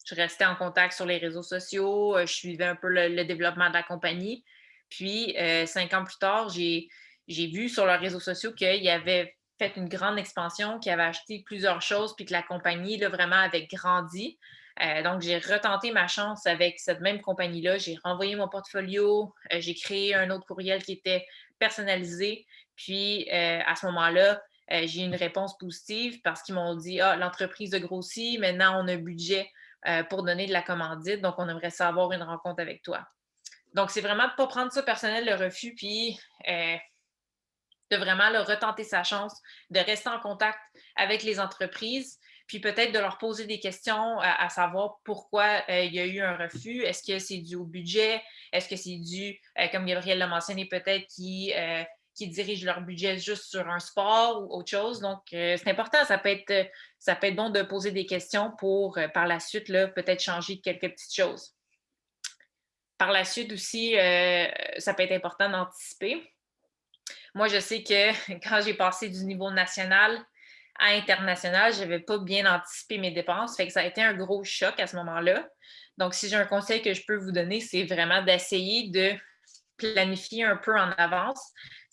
Speaker 3: Je restais en contact sur les réseaux sociaux. Je suivais un peu le développement de la compagnie. Puis, 5 ans plus tard, j'ai vu sur leurs réseaux sociaux qu'ils avaient fait une grande expansion, qu'ils avaient acheté plusieurs choses, puis que la compagnie, là, vraiment, avait grandi. Donc, j'ai retenté ma chance avec cette même compagnie-là. J'ai renvoyé mon portfolio. J'ai créé un autre courriel qui était personnalisé. Puis, à ce moment-là, j'ai eu une réponse positive parce qu'ils m'ont dit « Ah, l'entreprise a grossi, maintenant on a un budget pour donner de la commandite, donc on aimerait savoir une rencontre avec toi. » Donc, c'est vraiment de ne pas prendre ça personnel, le refus, puis de vraiment là, retenter sa chance, de rester en contact avec les entreprises, puis peut-être de leur poser des questions à savoir pourquoi il y a eu un refus. Est-ce que c'est dû au budget? Est-ce que c'est dû, comme Gabrielle l'a mentionné, peut-être qui dirigent leur budget juste sur un sport ou autre chose. Donc, c'est important. Ça peut être bon de poser des questions pour, par la suite, là, peut-être changer quelques petites choses. Par la suite aussi, ça peut être important d'anticiper. Moi, je sais que quand j'ai passé du niveau national à international, je n'avais pas bien anticipé mes dépenses. Fait que ça a été un gros choc à ce moment-là. Donc, si j'ai un conseil que je peux vous donner, c'est vraiment d'essayer de planifier un peu en avance.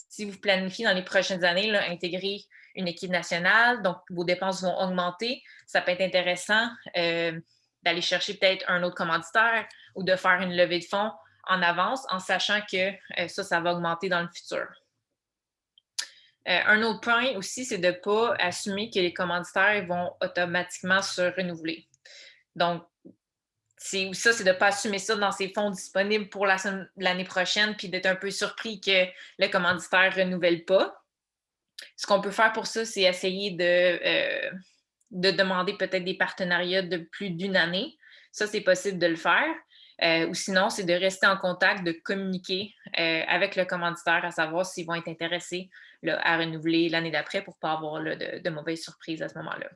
Speaker 3: Si vous planifiez dans les prochaines années, là, intégrer une équipe nationale, donc vos dépenses vont augmenter, ça peut être intéressant d'aller chercher peut-être un autre commanditaire ou de faire une levée de fonds en avance en sachant que ça va augmenter dans le futur. Un autre point aussi, c'est de ne pas assumer que les commanditaires vont automatiquement se renouveler. Donc, c'est de ne pas assumer ça dans ses fonds disponibles pour l'année prochaine puis d'être un peu surpris que le commanditaire ne renouvelle pas. Ce qu'on peut faire pour ça, c'est essayer de demander peut-être des partenariats de plus d'une année. Ça, c'est possible de le faire. Ou sinon, c'est de rester en contact, de communiquer avec le commanditaire à savoir s'ils vont être intéressés là, à renouveler l'année d'après pour ne pas avoir là, de mauvaises surprises à ce moment-là.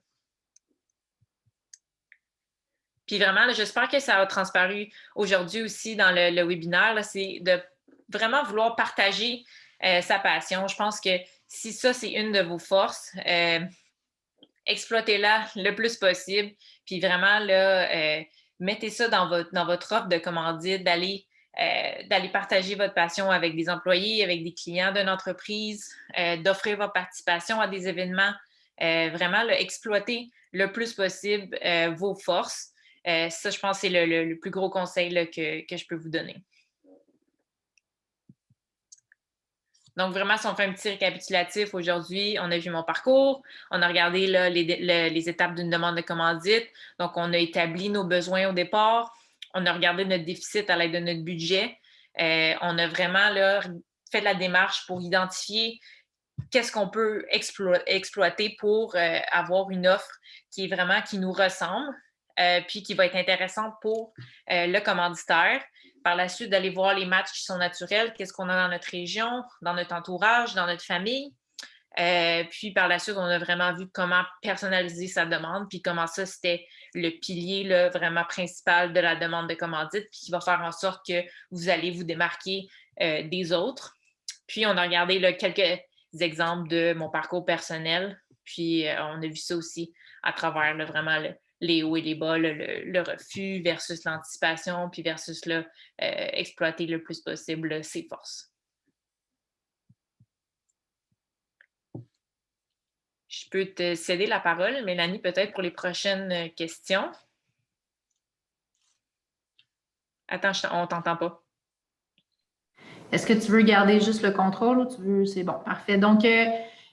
Speaker 3: Puis vraiment, là, j'espère que ça a transparu aujourd'hui aussi dans le webinaire, là, c'est de vraiment vouloir partager sa passion. Je pense que si ça, c'est une de vos forces, exploitez-la le plus possible. Puis vraiment, là, mettez ça dans votre offre de commandite, d'aller d'aller partager votre passion avec des employés, avec des clients d'une entreprise, d'offrir votre participation à des événements, vraiment là, exploiter le plus possible vos forces. Ça, je pense que c'est le plus gros conseil là, que je peux vous donner. Donc, vraiment, si on fait un petit récapitulatif aujourd'hui, on a vu mon parcours, on a regardé là, les étapes d'une demande de commandite. Donc, on a établi nos besoins au départ, on a regardé notre déficit à l'aide de notre budget. On a vraiment là, fait de la démarche pour identifier qu'est-ce qu'on peut exploiter pour avoir une offre qui nous ressemble, puis qui va être intéressante pour le commanditaire. Par la suite, d'aller voir les matchs qui sont naturels, qu'est-ce qu'on a dans notre région, dans notre entourage, dans notre famille. Puis par la suite, on a vraiment vu comment personnaliser sa demande, puis comment ça, c'était le pilier là, vraiment principal de la demande de commandite, puis qui va faire en sorte que vous allez vous démarquer des autres. Puis on a regardé là, quelques exemples de mon parcours personnel, puis on a vu ça aussi à travers là, vraiment les hauts et les bas, le refus versus l'anticipation, puis versus là, exploiter le plus possible là, ses forces. Je peux te céder la parole, Mélanie, peut-être pour les prochaines questions. Attends, on ne t'entend pas.
Speaker 1: Est-ce que tu veux garder juste le contrôle ou tu veux... C'est bon, parfait. Donc,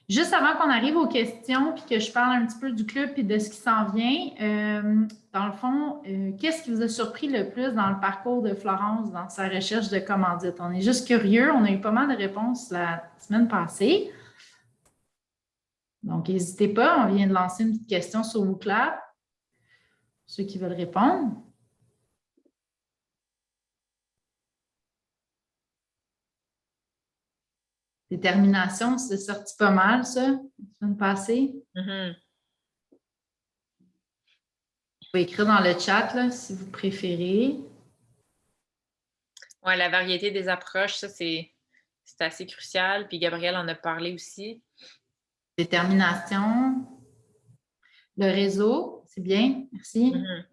Speaker 1: juste avant qu'on arrive aux questions puis que je parle un petit peu du club et de ce qui s'en vient, dans le fond, qu'est-ce qui vous a surpris le plus dans le parcours de Florence dans sa recherche de commandite? On est juste curieux. On a eu pas mal de réponses la semaine passée. Donc, n'hésitez pas. On vient de lancer une petite question sur WooClap. Ceux qui veulent répondre. Détermination, c'est sorti pas mal, ça, la semaine passée.
Speaker 3: Mm-hmm.
Speaker 1: Vous pouvez écrire dans le chat, là, si vous préférez.
Speaker 3: Oui, la variété des approches, ça, c'est assez crucial. Puis Gabrielle en a parlé aussi.
Speaker 1: Détermination. Le réseau, c'est bien, merci.
Speaker 3: Mm-hmm.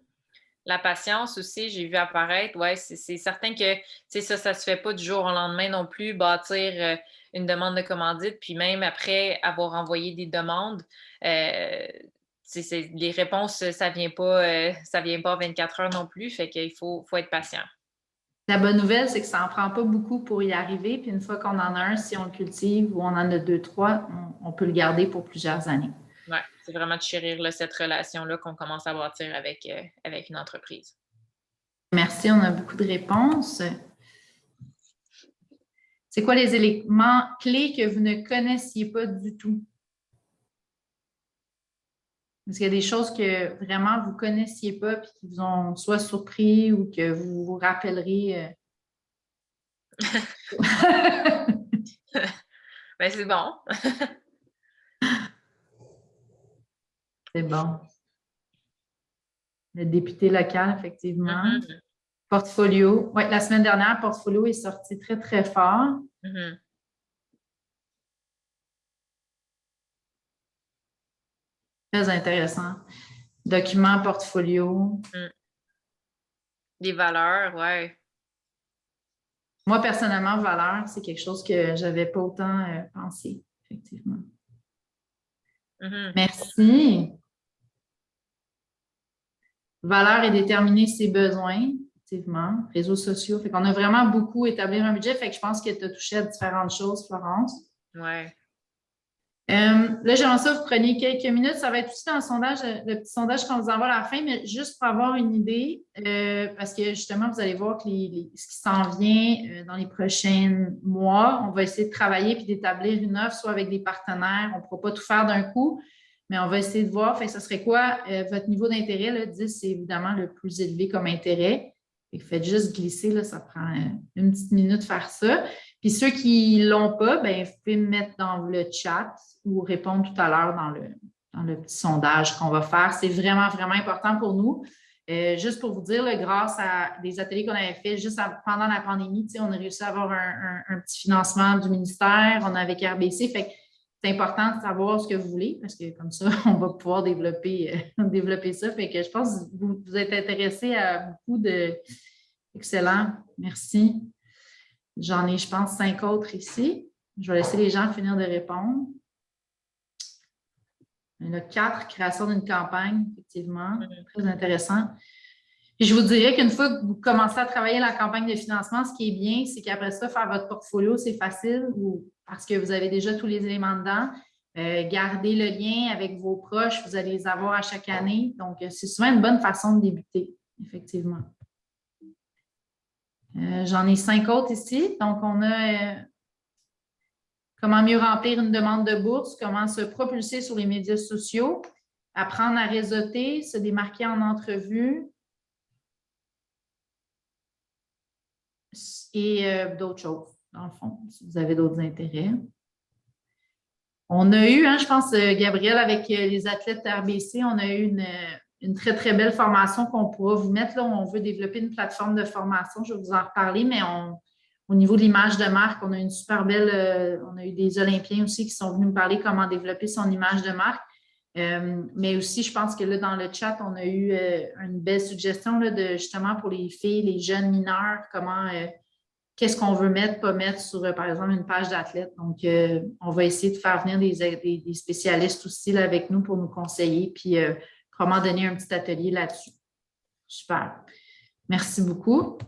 Speaker 3: La patience aussi, j'ai vu apparaître. Oui, c'est certain que ça ne se fait pas du jour au lendemain non plus, bâtir une demande de commandite, puis même après avoir envoyé des demandes, les réponses, ça ne vient pas 24 heures non plus, fait qu'il faut être patient.
Speaker 1: La bonne nouvelle, c'est que ça n'en prend pas beaucoup pour y arriver, puis une fois qu'on en a un, si on le cultive ou on en a 2, 3, on peut le garder pour plusieurs années.
Speaker 3: Oui, c'est vraiment de chérir là, cette relation-là qu'on commence à bâtir avec une entreprise.
Speaker 1: Merci, on a beaucoup de réponses. C'est quoi les éléments clés que vous ne connaissiez pas du tout? Est-ce qu'il y a des choses que vraiment vous ne connaissiez pas et qui vous ont soit surpris ou que vous vous rappellerez?
Speaker 3: Ben, c'est bon.
Speaker 1: C'est bon. Le député local, effectivement.
Speaker 3: Mm-hmm.
Speaker 1: Portfolio. Oui, la semaine dernière, Portfolio est sorti très, très fort.
Speaker 3: Mm-hmm.
Speaker 1: Très intéressant. Document, portfolio.
Speaker 3: Des valeurs, oui.
Speaker 1: Moi, personnellement, valeurs, c'est quelque chose que je n'avais pas autant pensé, effectivement.
Speaker 3: Mm-hmm.
Speaker 1: Merci. Valeur et déterminer ses besoins, effectivement. Réseaux sociaux. Fait qu'on a vraiment beaucoup établi un budget. Fait que je pense que tu as touché à différentes choses, Florence.
Speaker 3: Oui.
Speaker 1: Là, j'aimerais ça que vous preniez quelques minutes. Ça va être aussi dans le sondage, le petit sondage qu'on vous envoie à la fin, mais juste pour avoir une idée, parce que justement, vous allez voir que ce qui s'en vient dans les prochains mois, on va essayer de travailler puis d'établir une offre, soit avec des partenaires. On ne pourra pas tout faire d'un coup, mais on va essayer de voir. Fait que ça serait quoi votre niveau d'intérêt? Là, 10, c'est évidemment le plus élevé comme intérêt. Fait que faites juste glisser, là, ça prend une petite minute de faire ça. Puis ceux qui ne l'ont pas, bien, vous pouvez me mettre dans le chat ou répondre tout à l'heure dans le petit sondage qu'on va faire. C'est vraiment, vraiment important pour nous. Juste pour vous dire, là, grâce à des ateliers qu'on avait fait juste pendant la pandémie, on a réussi à avoir un petit financement du ministère, on a avec RBC. Fait que c'est important de savoir ce que vous voulez parce que comme ça, on va pouvoir développer ça. Fait que je pense que vous êtes intéressés à beaucoup de Excellent. Merci. J'en ai, je pense, 5 autres ici. Je vais laisser les gens finir de répondre. Il y en a 4, création d'une campagne, effectivement. Très intéressant. Puis je vous dirais qu'une fois que vous commencez à travailler la campagne de financement, ce qui est bien, c'est qu'après ça, faire votre portfolio, c'est facile parce que vous avez déjà tous les éléments dedans. Gardez le lien avec vos proches, vous allez les avoir à chaque année. Donc, c'est souvent une bonne façon de débuter, effectivement. J'en ai 5 autres ici. Donc, on a comment mieux remplir une demande de bourse, comment se propulser sur les médias sociaux, apprendre à réseauter, se démarquer en entrevue et d'autres choses, dans le fond, si vous avez d'autres intérêts. On a eu, je pense, Gabriel, avec les athlètes RBC, on a eu une très, très belle formation qu'on pourra vous mettre. Là, on veut développer une plateforme de formation, je vais vous en reparler, mais au niveau de l'image de marque, on a une super belle, on a eu des Olympiens aussi qui sont venus nous parler comment développer son image de marque. Mais aussi, je pense que là, dans le chat, on a eu une belle suggestion là, de justement pour les filles, les jeunes mineurs, comment qu'est-ce qu'on veut mettre, pas mettre sur, par exemple, une page d'athlète. Donc, on va essayer de faire venir des spécialistes aussi là, avec nous pour nous conseiller, puis comment donner un petit atelier là-dessus. Super. Merci beaucoup.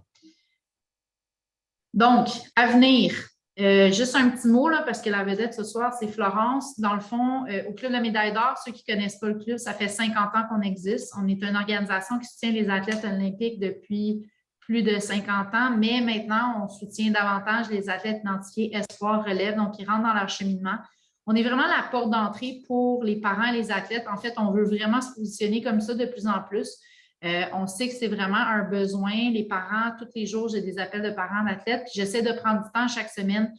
Speaker 1: Donc, à venir, juste un petit mot, là, parce que la vedette ce soir, c'est Florence. Dans le fond, au Club de la médaille d'or, ceux qui ne connaissent pas le club, ça fait 50 ans qu'on existe. On est une organisation qui soutient les athlètes olympiques depuis plus de 50 ans, mais maintenant, on soutient davantage les athlètes identifiés espoir, relève, donc ils rentrent dans leur cheminement. On est vraiment la porte d'entrée pour les parents et les athlètes. En fait, on veut vraiment se positionner comme ça de plus en plus. On sait que c'est vraiment un besoin. Les parents, tous les jours, j'ai des appels de parents d'athlètes. J'essaie de prendre du temps chaque semaine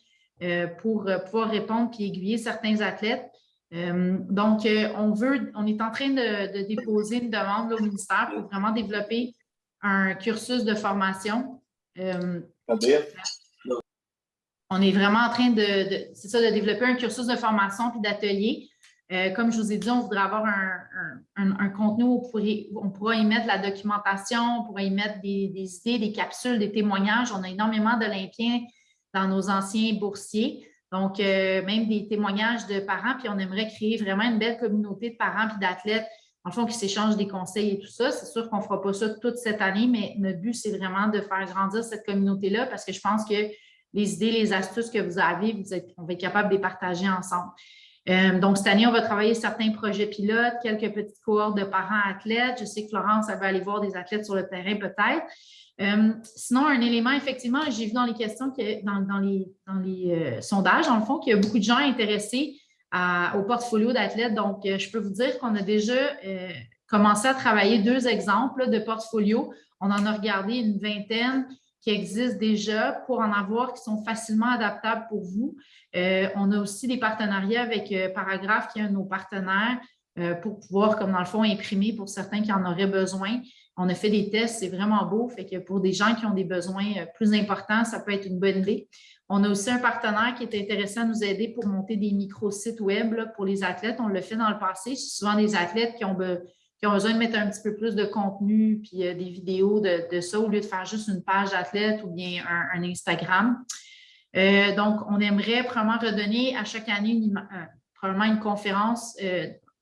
Speaker 1: pour pouvoir répondre et aiguiller certains athlètes. Donc, on est en train de déposer une demande là, au ministère pour vraiment développer un cursus de formation. On est vraiment en train de développer un cursus de formation puis d'atelier. Comme je vous ai dit, on voudrait avoir un contenu où on pourra y mettre de la documentation, on pourra y mettre des idées, des capsules, des témoignages. On a énormément d'Olympiens dans nos anciens boursiers. Donc, même des témoignages de parents, puis on aimerait créer vraiment une belle communauté de parents puis d'athlètes, en fond, qui s'échangent des conseils et tout ça. C'est sûr qu'on ne fera pas ça toute cette année, mais notre but, c'est vraiment de faire grandir cette communauté-là parce que je pense que les idées, les astuces que vous avez, on va être capable de les partager ensemble. Donc, cette année, on va travailler certains projets pilotes, quelques petites cohortes de parents athlètes. Je sais que Florence, elle va aller voir des athlètes sur le terrain peut-être. Sinon, un élément, effectivement, j'ai vu dans les questions, dans les sondages, dans le fond, qu'il y a beaucoup de gens intéressés au portfolio d'athlètes. Donc, je peux vous dire qu'on a déjà commencé à travailler 2 exemples de portfolio. On en a regardé une vingtaine qui existent déjà pour en avoir qui sont facilement adaptables pour vous. On a aussi des partenariats avec Paragraphe, qui est un de nos partenaires, pour pouvoir, comme dans le fond, imprimer pour certains qui en auraient besoin. On a fait des tests, c'est vraiment beau. Fait que pour des gens qui ont des besoins plus importants, ça peut être une bonne idée. On a aussi un partenaire qui est intéressé à nous aider pour monter des micro-sites web là, pour les athlètes. On l'a fait dans le passé. C'est souvent des athlètes qui ont besoin de mettre un petit peu plus de contenu puis des vidéos de ça au lieu de faire juste une page d'athlète ou bien un Instagram. Donc, on aimerait probablement redonner à chaque année probablement une conférence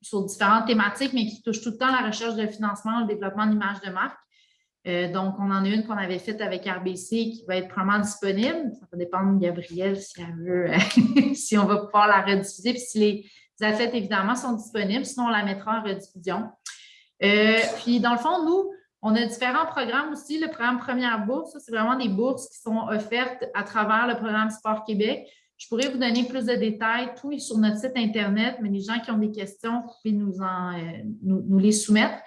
Speaker 1: sur différentes thématiques, mais qui touche tout le temps la recherche de financement, le développement d'image de marque. Donc, on en a une qu'on avait faite avec RBC qui va être probablement disponible. Ça va dépendre de Gabrielle si elle veut, si on va pouvoir la rediffuser, puis si les athlètes, évidemment, sont disponibles. Sinon, on la mettra en rediffusion. Puis, dans le fond, nous, on a différents programmes aussi. Le programme Première Bourse, c'est vraiment des bourses qui sont offertes à travers le programme Sport Québec. Je pourrais vous donner plus de détails. Tout est sur notre site Internet, mais les gens qui ont des questions, vous pouvez nous les soumettre.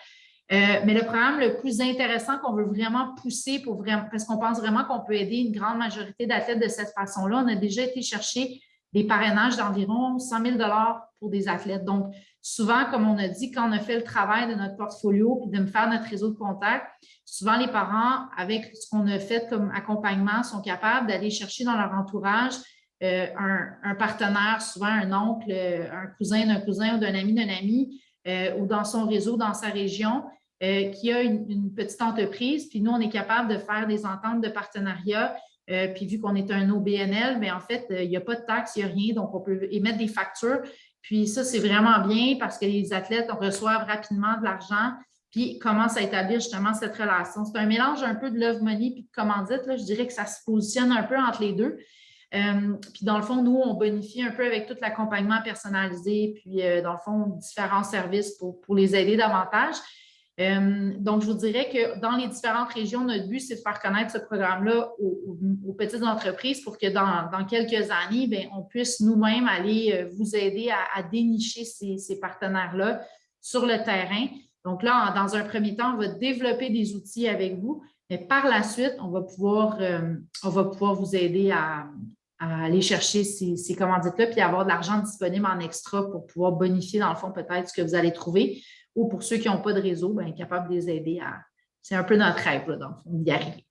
Speaker 1: Mais le programme le plus intéressant qu'on veut vraiment pousser parce qu'on pense vraiment qu'on peut aider une grande majorité d'athlètes de cette façon-là, on a déjà été chercher des parrainages d'environ 100 000 $ pour des athlètes. Donc, souvent, comme on a dit, quand on a fait le travail de notre portfolio puis de me faire notre réseau de contacts, souvent les parents, avec ce qu'on a fait comme accompagnement, sont capables d'aller chercher dans leur entourage un partenaire, souvent un oncle, un cousin d'un cousin ou d'un ami ou dans son réseau, dans sa région, qui a une petite entreprise, puis nous, on est capable de faire des ententes de partenariat. Puis vu qu'on est un OBNL, bien, en fait, il n'y a pas de taxes, il n'y a rien, donc on peut émettre des factures. Puis ça, c'est vraiment bien parce que les athlètes reçoivent rapidement de l'argent puis commencent à établir justement cette relation. C'est un mélange un peu de love money puis de commandite. Là. Je dirais que ça se positionne un peu entre les deux. Puis dans le fond, nous, on bonifie un peu avec tout l'accompagnement personnalisé, puis dans le fond, différents services pour les aider davantage. Donc, je vous dirais que dans les différentes régions, notre but, c'est de faire connaître ce programme-là aux petites entreprises pour que dans quelques années, bien, on puisse nous-mêmes aller vous aider à dénicher ces partenaires-là sur le terrain. Donc là, dans un premier temps, on va développer des outils avec vous, mais par la suite, on va pouvoir vous aider à aller chercher ces commandites-là puis avoir de l'argent disponible en extra pour pouvoir bonifier, dans le fond, peut-être ce que vous allez trouver. Ou pour ceux qui n'ont pas de réseau, bien, capable de les aider à... C'est un peu notre rêve, là, dans le fond, d'y arriver.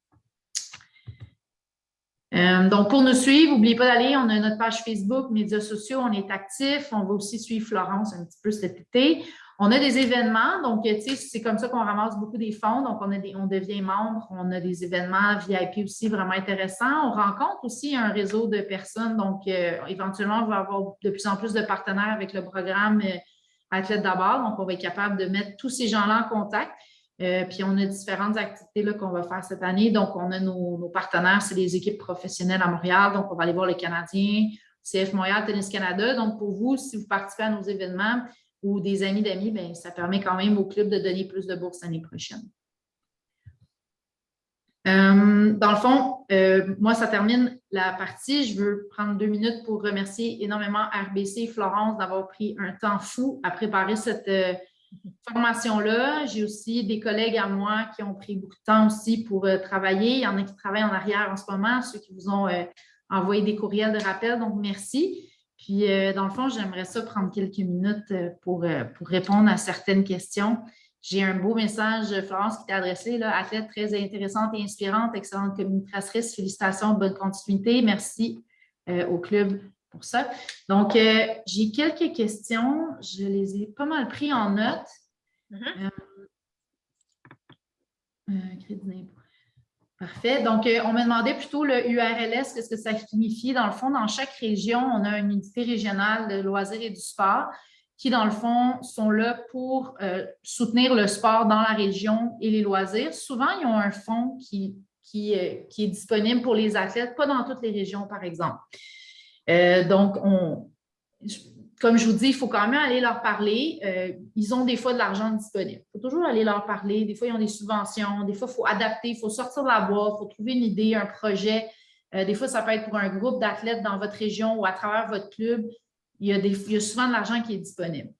Speaker 1: Donc, pour nous suivre, n'oubliez pas d'aller, on a notre page Facebook, médias sociaux, on est actifs. On va aussi suivre Florence un petit peu cet été. On a des événements, donc, tu sais, c'est comme ça qu'on ramasse beaucoup des fonds. Donc, on devient membre, on a des événements VIP aussi vraiment intéressants. On rencontre aussi un réseau de personnes. Donc, éventuellement, on va avoir de plus en plus de partenaires avec le programme Athlète d'abord. Donc, on va être capable de mettre tous ces gens-là en contact. Puis, on a différentes activités là, qu'on va faire cette année. Donc, on a nos partenaires, c'est les équipes professionnelles à Montréal. Donc, on va aller voir les Canadiens, CF Montréal, Tennis Canada. Donc, pour vous, si vous participez à nos événements ou des amis d'amis, bien, ça permet quand même au club de donner plus de bourses l'année prochaine. Dans le fond, moi, ça termine la partie. Je veux prendre 2 minutes pour remercier énormément RBC et Florence d'avoir pris un temps fou à préparer cette formation-là. J'ai aussi des collègues à moi qui ont pris beaucoup de temps aussi pour travailler. Il y en a qui travaillent en arrière en ce moment, ceux qui vous ont envoyé des courriels de rappel. Donc, merci. Puis, dans le fond, j'aimerais ça prendre quelques minutes pour répondre à certaines questions. J'ai un beau message, Florence, qui t'a adressé, là, athlète très intéressante et inspirante, excellente communicatrice, félicitations, bonne continuité. Merci au club pour ça. Donc, j'ai quelques questions. Je les ai pas mal pris en note. Crédit d'impôt. Parfait. Donc, on me demandait plutôt le URLS, qu'est-ce que ça signifie? Dans le fond, dans chaque région, on a une unité régionale de loisirs et du sport qui, dans le fond, sont là pour soutenir le sport dans la région et les loisirs. Souvent, ils ont un fonds qui est disponible pour les athlètes, pas dans toutes les régions, par exemple. Donc, comme je vous dis, il faut quand même aller leur parler. Ils ont des fois de l'argent disponible. Il faut toujours aller leur parler. Des fois, ils ont des subventions. Des fois, il faut adapter, il faut sortir de la boîte, il faut trouver une idée, un projet. Des fois, ça peut être pour un groupe d'athlètes dans votre région ou à travers votre club. Il y a souvent de l'argent qui est disponible.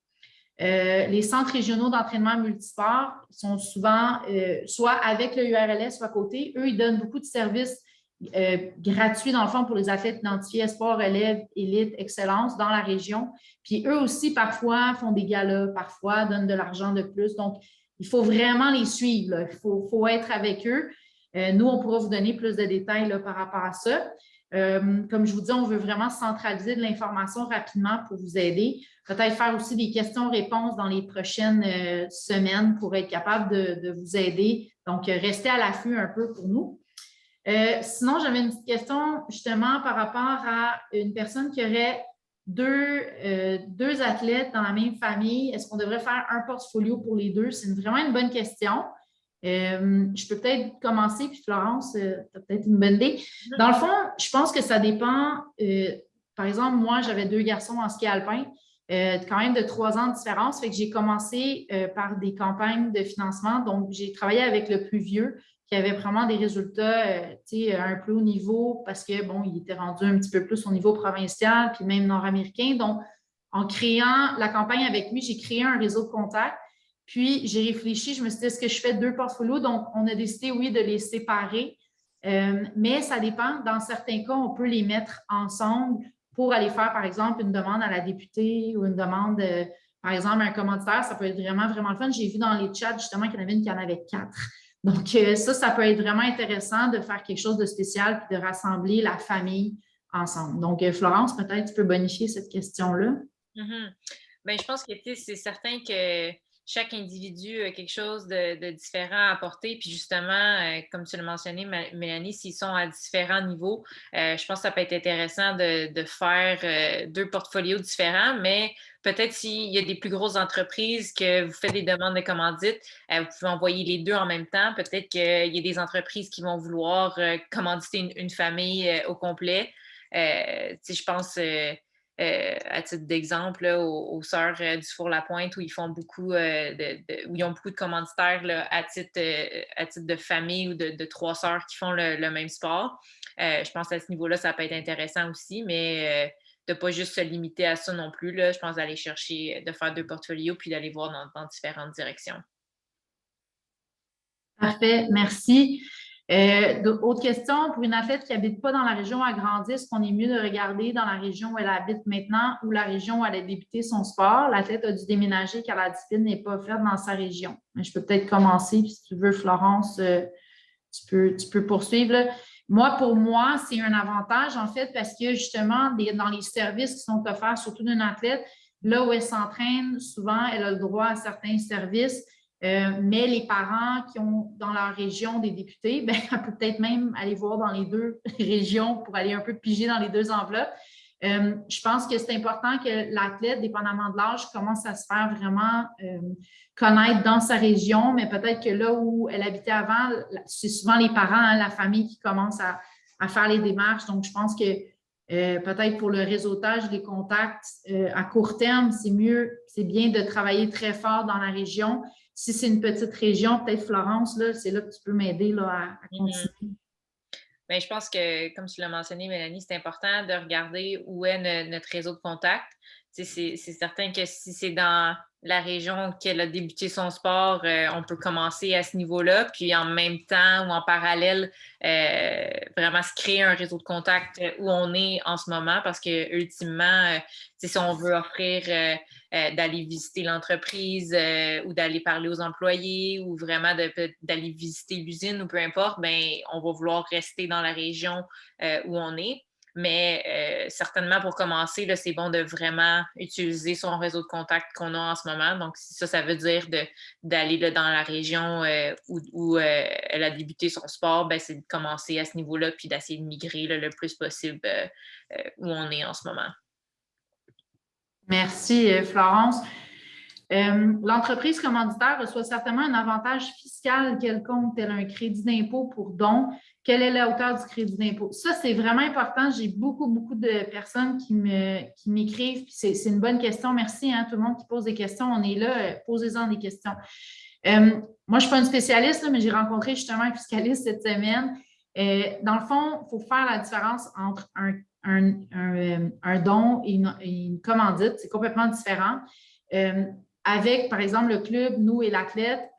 Speaker 1: Les centres régionaux d'entraînement multisport sont souvent soit avec le URLS, soit à côté. Eux, ils donnent beaucoup de services gratuits, dans le fond, pour les athlètes identifiés, sport, relève, élite, excellence dans la région. Puis eux aussi, parfois, font des galas, parfois donnent de l'argent de plus. Donc, il faut vraiment les suivre. Là. Il faut être avec eux. Nous, on pourra vous donner plus de détails là, par rapport à ça. Comme je vous dis, on veut vraiment centraliser de l'information rapidement pour vous aider. Peut-être faire aussi des questions-réponses dans les prochaines semaines pour être capable de vous aider. Donc, restez à l'affût un peu pour nous. Sinon, j'avais une petite question justement par rapport à une personne qui aurait deux athlètes dans la même famille. Est-ce qu'on devrait faire un portfolio pour les deux? C'est vraiment une bonne question. Je peux peut-être commencer, puis Florence, tu as peut-être une bonne idée. Dans le fond, je pense que ça dépend. Par exemple, moi, j'avais 2 garçons en ski alpin, quand même de 3 ans de différence. Fait que j'ai commencé par des campagnes de financement. Donc, j'ai travaillé avec le plus vieux qui avait vraiment des résultats à un plus haut niveau parce que, bon, il était rendu un petit peu plus au niveau provincial, puis même nord-américain. Donc, en créant la campagne avec lui, j'ai créé un réseau de contacts. Puis, j'ai réfléchi, je me suis dit, est-ce que je fais 2 portfolios? Donc, on a décidé, oui, de les séparer. Mais ça dépend. Dans certains cas, on peut les mettre ensemble pour aller faire, par exemple, une demande à la députée ou une demande, par exemple, à un commanditaire. Ça peut être vraiment, vraiment le fun. J'ai vu dans les chats, justement, qu'il y en avait une qui en avait 4. Donc, ça peut être vraiment intéressant de faire quelque chose de spécial puis de rassembler la famille ensemble. Donc, Florence, peut-être tu peux bonifier cette question-là.
Speaker 3: Bien, je pense que c'est certain que chaque individu a quelque chose de différent à apporter. Puis justement, comme tu l'as mentionné, Mélanie, s'ils sont à différents niveaux, je pense que ça peut être intéressant de faire 2 portfolios différents, mais peut-être s'il y a des plus grosses entreprises que vous faites des demandes de commandite, vous pouvez envoyer les 2 en même temps. Peut-être qu'il y a des entreprises qui vont vouloir commanditer une famille au complet. Je pense... à titre d'exemple, aux Sœurs du Four-la-Pointe, où ils font beaucoup où ils ont beaucoup de commanditaires là, à titre de famille ou de 3 sœurs qui font le même sport. Je pense qu'à ce niveau-là, ça peut être intéressant aussi, mais de ne pas juste se limiter à ça non plus. Là, je pense d'aller chercher, de faire 2 portfolios puis d'aller voir dans différentes directions.
Speaker 1: Parfait, merci. Autre question, pour une athlète qui n'habite pas dans la région à grandir, est-ce qu'on est mieux de regarder dans la région où elle habite maintenant ou la région où elle a débuté son sport? L'athlète a dû déménager car la discipline n'est pas offerte dans sa région. Mais je peux peut-être commencer, puis si tu veux, Florence, tu peux poursuivre. Là. Pour moi, c'est un avantage, en fait, parce que justement, dans les services qui sont offerts, surtout d'une athlète, là où elle s'entraîne, souvent, elle a le droit à certains services. Mais les parents qui ont dans leur région des députés, ben, elle peut peut-être même aller voir dans les 2 régions pour aller un peu piger dans les 2 enveloppes. Je pense que c'est important que l'athlète, dépendamment de l'âge, commence à se faire vraiment connaître dans sa région, mais peut-être que là où elle habitait avant, c'est souvent les parents, hein, la famille qui commence à faire les démarches. Donc, je pense que peut-être pour le réseautage des contacts à court terme, c'est bien de travailler très fort dans la région. Si c'est une petite région, peut-être Florence, là, c'est là que tu peux m'aider à continuer.
Speaker 3: Bien, je pense que, comme tu l'as mentionné, Mélanie, c'est important de regarder où est notre réseau de contacts. C'est certain que si c'est dans la région qu'elle a débuté son sport, on peut commencer à ce niveau-là, puis en même temps ou en parallèle, vraiment se créer un réseau de contacts où on est en ce moment, parce que ultimement, si on veut offrir d'aller visiter l'entreprise ou d'aller parler aux employés ou vraiment d'aller visiter l'usine ou peu importe, ben, on va vouloir rester dans la région où on est. Mais certainement, pour commencer, là, c'est bon de vraiment utiliser son réseau de contacts qu'on a en ce moment. Donc, si ça veut dire d'aller dans la région où elle a débuté son sport, ben, c'est de commencer à ce niveau-là puis d'essayer de migrer là, le plus possible où on est en ce moment.
Speaker 1: Merci, Florence. L'entreprise commanditaire reçoit certainement un avantage fiscal quelconque, tel un crédit d'impôt pour don. Quelle est la hauteur du crédit d'impôt? Ça, c'est vraiment important. J'ai beaucoup de personnes qui m'écrivent. C'est une bonne question. Merci, hein, tout le monde qui pose des questions. On est là. Posez-en des questions. Moi, je ne suis pas une spécialiste, là, mais j'ai rencontré justement un fiscaliste cette semaine. Dans le fond, il faut faire la différence entre un don et une commandite. C'est complètement différent. Avec, par exemple, le club, nous et l'athlète,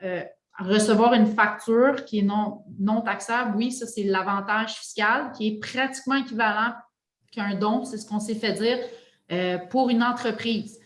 Speaker 1: recevoir une facture qui est non taxable, oui, ça, c'est l'avantage fiscal qui est pratiquement équivalent qu'un don, c'est ce qu'on s'est fait dire, pour une entreprise.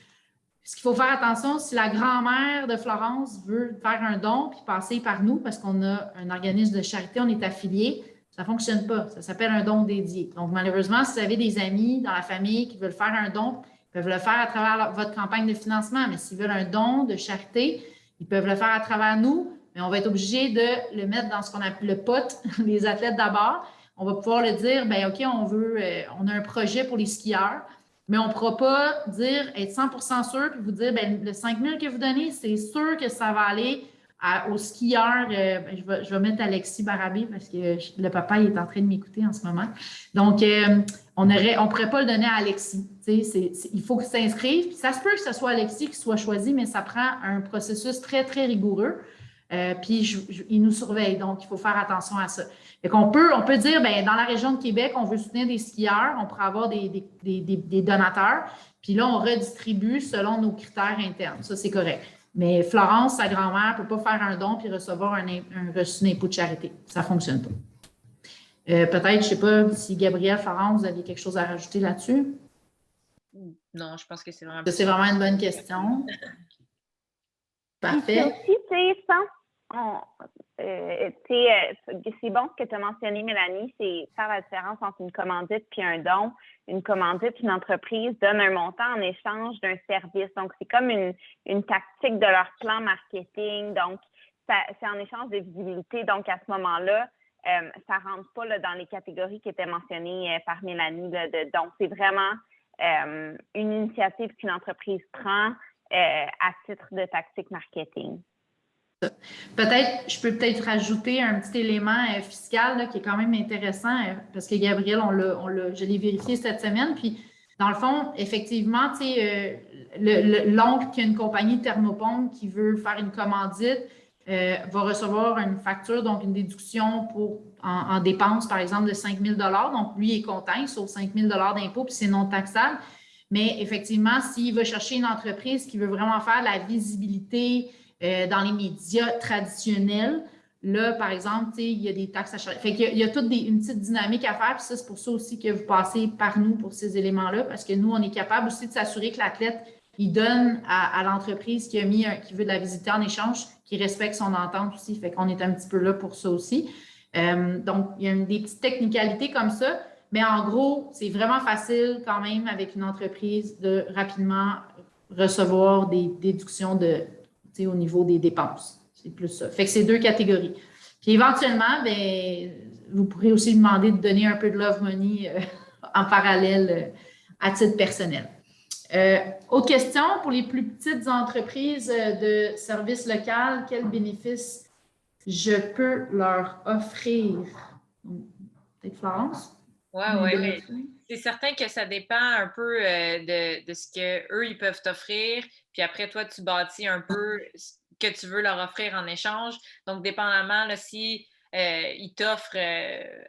Speaker 1: Ce qu'il faut faire attention, si la grand-mère de Florence veut faire un don puis passer par nous, parce qu'on a un organisme de charité, on est affilié, ça ne fonctionne pas. Ça s'appelle un don dédié. Donc, malheureusement, si vous avez des amis dans la famille qui veulent faire un don, ils peuvent le faire à travers votre campagne de financement, mais s'ils veulent un don de charité, ils peuvent le faire à travers nous, mais on va être obligé de le mettre dans ce qu'on appelle le pot, les athlètes d'abord. On va pouvoir le dire, bien, OK, on a un projet pour les skieurs, mais on ne pourra pas être 100% sûr puis vous dire, bien, le 5 000 que vous donnez, c'est sûr que ça va aller aux skieurs. Je vais mettre Alexis Barabé parce que le papa il est en train de m'écouter en ce moment. Donc, on ne pourrait pas le donner à Alexis. Il faut qu'il s'inscrive. Ça se peut que ce soit Alexis qui soit choisi, mais ça prend un processus très, très rigoureux. Puis, il nous surveille. Donc, il faut faire attention à ça. Fait qu'on peut dire, bien, dans la région de Québec, on veut soutenir des skieurs, on pourrait avoir des donateurs. Puis là, on redistribue selon nos critères internes. Ça, c'est correct. Mais Florence, sa grand-mère, ne peut pas faire un don puis recevoir un reçu d'impôt de charité. Ça ne fonctionne pas. Peut-être, je ne sais pas si Gabrielle, Florence, vous aviez quelque chose à rajouter là-dessus?
Speaker 3: Non, je pense que c'est vraiment...
Speaker 1: C'est vraiment une bonne question. Parfait.
Speaker 5: Puis aussi, tu sais, c'est bon ce que tu as mentionné, Mélanie, c'est faire la différence entre une commandite puis un don. Une commandite, une entreprise donne un montant en échange d'un service. Donc, c'est comme une tactique de leur plan marketing. Donc, c'est en échange de visibilité. Donc, à ce moment-là, ça ne rentre pas là, dans les catégories qui étaient mentionnées par Mélanie là, de don. C'est vraiment une initiative qu'une entreprise prend à titre de tactique marketing.
Speaker 1: Je peux peut-être rajouter un petit élément fiscal là, qui est quand même intéressant parce que Gabriel, je l'ai vérifié cette semaine. Puis, dans le fond, effectivement, l'oncle qui a une compagnie de thermopompe qui veut faire une commandite va recevoir une facture, donc une déduction en dépenses, par exemple, de 5 000 $. Donc, lui est content, il sauve 5 000 $ d'impôts, puis c'est non taxable. Mais effectivement, s'il va chercher une entreprise qui veut vraiment faire la visibilité dans les médias traditionnels, là, par exemple, il y a des taxes à charger. Fait qu'il y a toute une petite dynamique à faire, puis ça, c'est pour ça aussi que vous passez par nous pour ces éléments-là, parce que nous, on est capable aussi de s'assurer que l'athlète, il donne à l'entreprise qui veut de la visiter en échange, qui respecte son entente aussi. Fait qu'on est un petit peu là pour ça aussi. Donc, il y a des petites technicalités comme ça, mais en gros, c'est vraiment facile quand même avec une entreprise de rapidement recevoir des déductions au niveau des dépenses. C'est plus ça. Fait que c'est 2 catégories. Puis éventuellement, bien, vous pourrez aussi demander de donner un peu de love money en parallèle à titre personnel. Autre question, pour les plus petites entreprises de services local, quels bénéfices je peux leur offrir? Peut-être Florence?
Speaker 3: Oui. C'est certain que ça dépend un peu de ce qu'eux, ils peuvent t'offrir. Puis après, toi, tu bâtis un peu ce que tu veux leur offrir en échange. Donc, dépendamment, là, si ils t'offrent,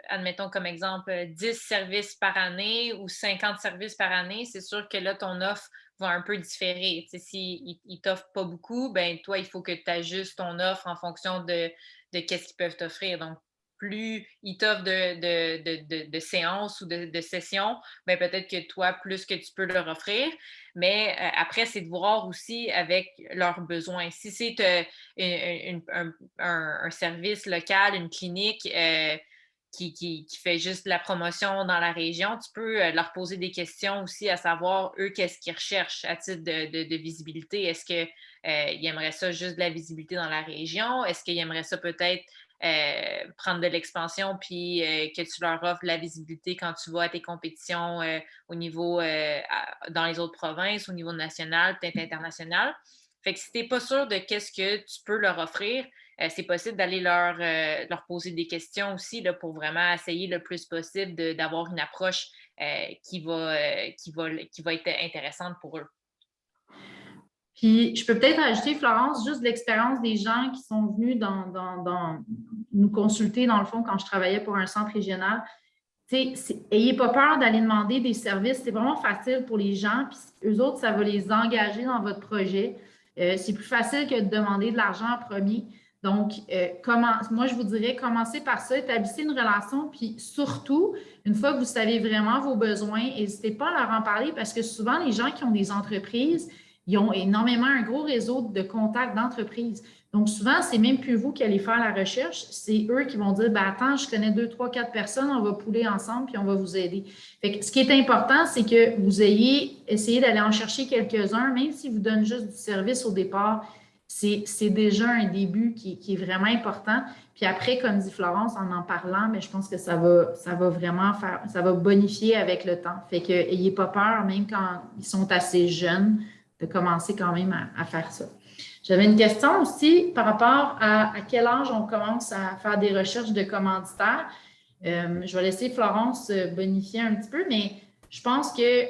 Speaker 3: admettons comme exemple, 10 services par année ou 50 services par année, c'est sûr que là, ton offre va un peu différer. S'ils ne t'offrent pas beaucoup, ben toi, il faut que tu ajustes ton offre en fonction de qu'est-ce qu'ils peuvent t'offrir. Donc, plus ils t'offrent de séances ou de sessions, bien, peut-être que toi, plus que tu peux leur offrir. Mais après, c'est de voir aussi avec leurs besoins. Si c'est un service local, une clinique qui fait juste de la promotion dans la région, tu peux leur poser des questions aussi à savoir, eux, qu'est-ce qu'ils recherchent à titre de visibilité. Est-ce qu'ils aimeraient ça juste de la visibilité dans la région? Est-ce qu'ils aimeraient ça peut-être prendre de l'expansion puis que tu leur offres la visibilité quand tu vas à tes compétitions au niveau dans les autres provinces, au niveau national, peut-être international. Fait que si tu n'es pas sûr de qu'est-ce que tu peux leur offrir, c'est possible d'aller leur poser des questions aussi là, pour vraiment essayer le plus possible d'avoir une approche qui va être intéressante pour eux.
Speaker 1: Puis, je peux peut-être ajouter, Florence, juste l'expérience des gens qui sont venus nous consulter, dans le fond, quand je travaillais pour un centre régional. Ayez pas peur d'aller demander des services. C'est vraiment facile pour les gens. Puis, eux autres, ça va les engager dans votre projet. C'est plus facile que de demander de l'argent en premier. Donc, moi, je vous dirais, commencez par ça, établissez une relation, puis surtout, une fois que vous savez vraiment vos besoins, n'hésitez pas à leur en parler parce que souvent, les gens qui ont des entreprises, ils ont énormément un gros réseau de contacts d'entreprises. Donc, souvent, c'est même plus vous qui allez faire la recherche, c'est eux qui vont dire, ben attends, je connais 2, 3, 4 personnes, on va pouler ensemble, puis on va vous aider. Fait que ce qui est important, c'est que vous ayez essayé d'aller en chercher quelques-uns, même s'ils vous donnent juste du service au départ, c'est déjà un début qui est vraiment important. Puis après, comme dit Florence, en parlant, mais je pense que ça va vraiment ça va bonifier avec le temps. Fait que n'ayez pas peur, même quand ils sont assez jeunes, de commencer quand même à faire ça. J'avais une question aussi par rapport à quel âge on commence à faire des recherches de commanditaires. Je vais laisser Florence bonifier un petit peu, mais je pense que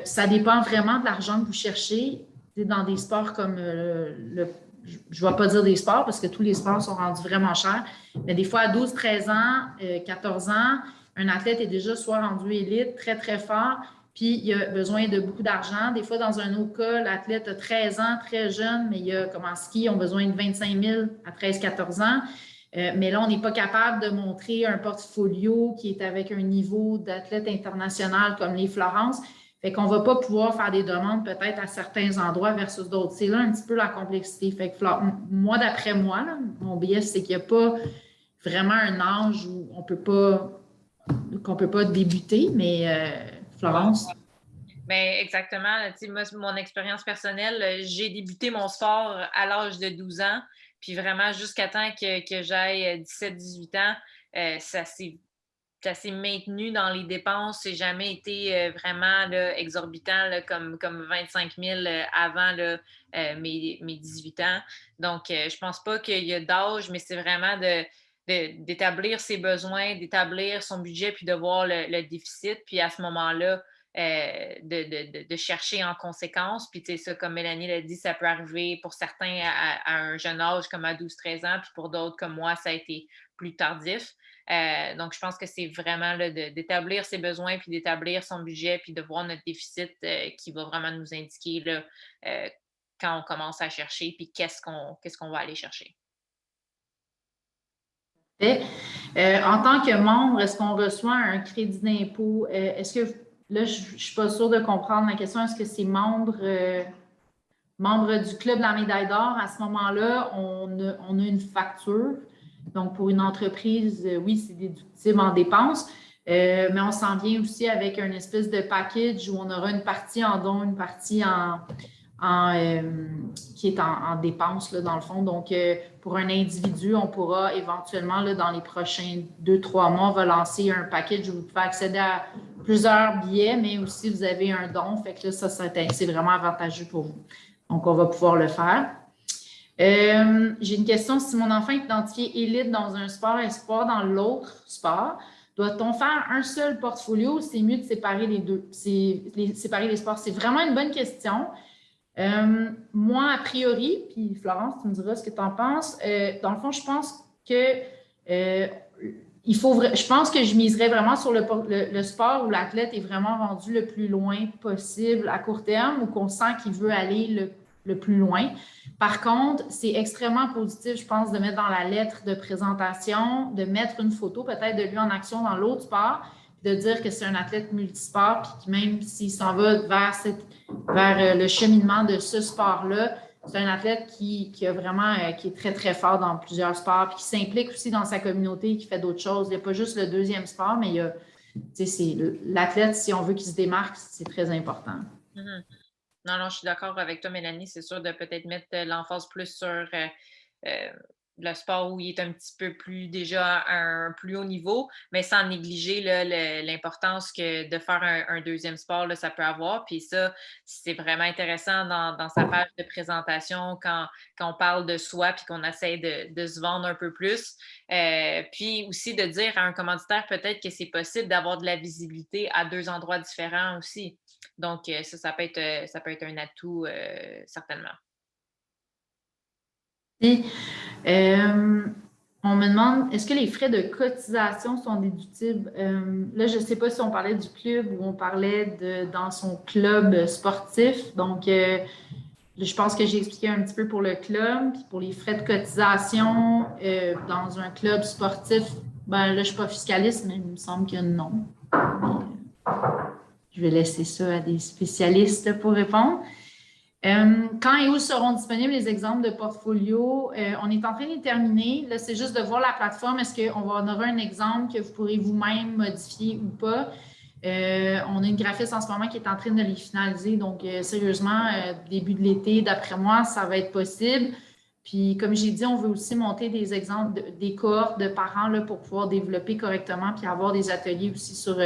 Speaker 1: ça dépend vraiment de l'argent que vous cherchez. Dans des sports comme je ne vais pas dire des sports parce que tous les sports sont rendus vraiment chers, mais des fois à 12, 13 ans, 14 ans, un athlète est déjà soit rendu élite, très, très fort, puis il a besoin de beaucoup d'argent. Des fois, dans un autre cas, l'athlète a 13 ans, très jeune, mais il a, comme en ski, ils ont besoin de 25 000 à 13, 14 ans. Mais là, on n'est pas capable de montrer un portfolio qui est avec un niveau d'athlète international comme les Florence. Fait qu'on ne va pas pouvoir faire des demandes peut-être à certains endroits versus d'autres. C'est là un petit peu la complexité. Fait que moi, d'après moi, là, mon biais, c'est qu'il n'y a pas vraiment un âge où qu'on ne peut pas débuter, mais Florence?
Speaker 3: Bien, exactement. Moi, mon expérience personnelle, j'ai débuté mon sport à l'âge de 12 ans, puis vraiment jusqu'à temps que j'aille 17-18 ans, ça s'est maintenu dans les dépenses. Ça n'a jamais été vraiment là, exorbitant là, comme 25 000 avant là, mes 18 ans. Donc, je ne pense pas qu'il y a d'âge, mais c'est vraiment d'établir ses besoins, d'établir son budget, puis de voir le déficit. Puis à ce moment-là, de chercher en conséquence. Puis, tu sais, ça, comme Mélanie l'a dit, ça peut arriver pour certains à un jeune âge, comme à 12-13 ans, puis pour d'autres, comme moi, ça a été plus tardif. Donc, je pense que c'est vraiment là, d'établir ses besoins, puis d'établir son budget, puis de voir notre déficit qui va vraiment nous indiquer là, quand on commence à chercher, puis qu'est-ce qu'on va aller chercher.
Speaker 1: En tant que membre, est-ce qu'on reçoit un crédit d'impôt? Est-ce que, là, je ne suis pas sûre de comprendre la question, est-ce que c'est membre du Club de la médaille d'or? À ce moment-là, on a une facture. Donc, pour une entreprise, oui, c'est déductible en dépenses, mais on s'en vient aussi avec une espèce de package où on aura une partie en dons, une partie qui est en dépenses, là, dans le fond. Donc, pour un individu, on pourra éventuellement, là, dans les prochains 2-3 mois, on va lancer un package où vous pouvez accéder à plusieurs billets, mais aussi vous avez un don. Fait que là, ça, c'est vraiment avantageux pour vous. Donc, on va pouvoir le faire. J'ai une question. Si mon enfant est identifié élite dans un sport, espoir dans l'autre sport, doit-on faire un seul portfolio ou c'est mieux de séparer les deux? Séparer les sports, c'est vraiment une bonne question. Moi, a priori, puis Florence, tu me diras ce que tu en penses. Dans le fond, je pense que je pense que je miserais vraiment sur le sport où l'athlète est vraiment rendu le plus loin possible à court terme ou qu'on sent qu'il veut aller le plus loin. Par contre, c'est extrêmement positif, je pense, de mettre dans la lettre de présentation, de mettre une photo peut-être de lui en action dans l'autre sport, de dire que c'est un athlète multisport, puis que même s'il s'en va vers le cheminement de ce sport-là, c'est un athlète qui est très, très fort dans plusieurs sports, puis qui s'implique aussi dans sa communauté, qui fait d'autres choses. Il n'y a pas juste le deuxième sport, mais il y a, c'est l'athlète, si on veut qu'il se démarque, c'est très important.
Speaker 3: Mm-hmm. Non, je suis d'accord avec toi, Mélanie. C'est sûr de peut-être mettre l'emphase plus sur le sport où il est un petit peu plus déjà à un plus haut niveau, mais sans négliger là, l'importance que de faire un deuxième sport, là, ça peut avoir. Puis ça, c'est vraiment intéressant dans sa page de présentation quand on parle de soi puis qu'on essaie de se vendre un peu plus. Puis aussi de dire à un commanditaire peut-être que c'est possible d'avoir de la visibilité à 2 endroits différents aussi. Donc, ça peut être un atout, certainement.
Speaker 1: Et, on me demande, est-ce que les frais de cotisation sont déductibles? Là, je ne sais pas si on parlait du club ou on parlait dans son club sportif. Donc, je pense que j'ai expliqué un petit peu pour le club. Puis pour les frais de cotisation dans un club sportif, ben là, je ne suis pas fiscaliste, mais il me semble que non. Je vais laisser ça à des spécialistes pour répondre. Quand et où seront disponibles les exemples de portfolio? On est en train de terminer. Là, c'est juste de voir la plateforme. Est-ce qu'on aura un exemple que vous pourrez vous-même modifier ou pas? On a une graphiste en ce moment qui est en train de les finaliser. Donc, sérieusement, début de l'été, d'après moi, ça va être possible. Puis, comme j'ai dit, on veut aussi monter des exemples, des cohortes de parents là, pour pouvoir développer correctement puis avoir des ateliers aussi sur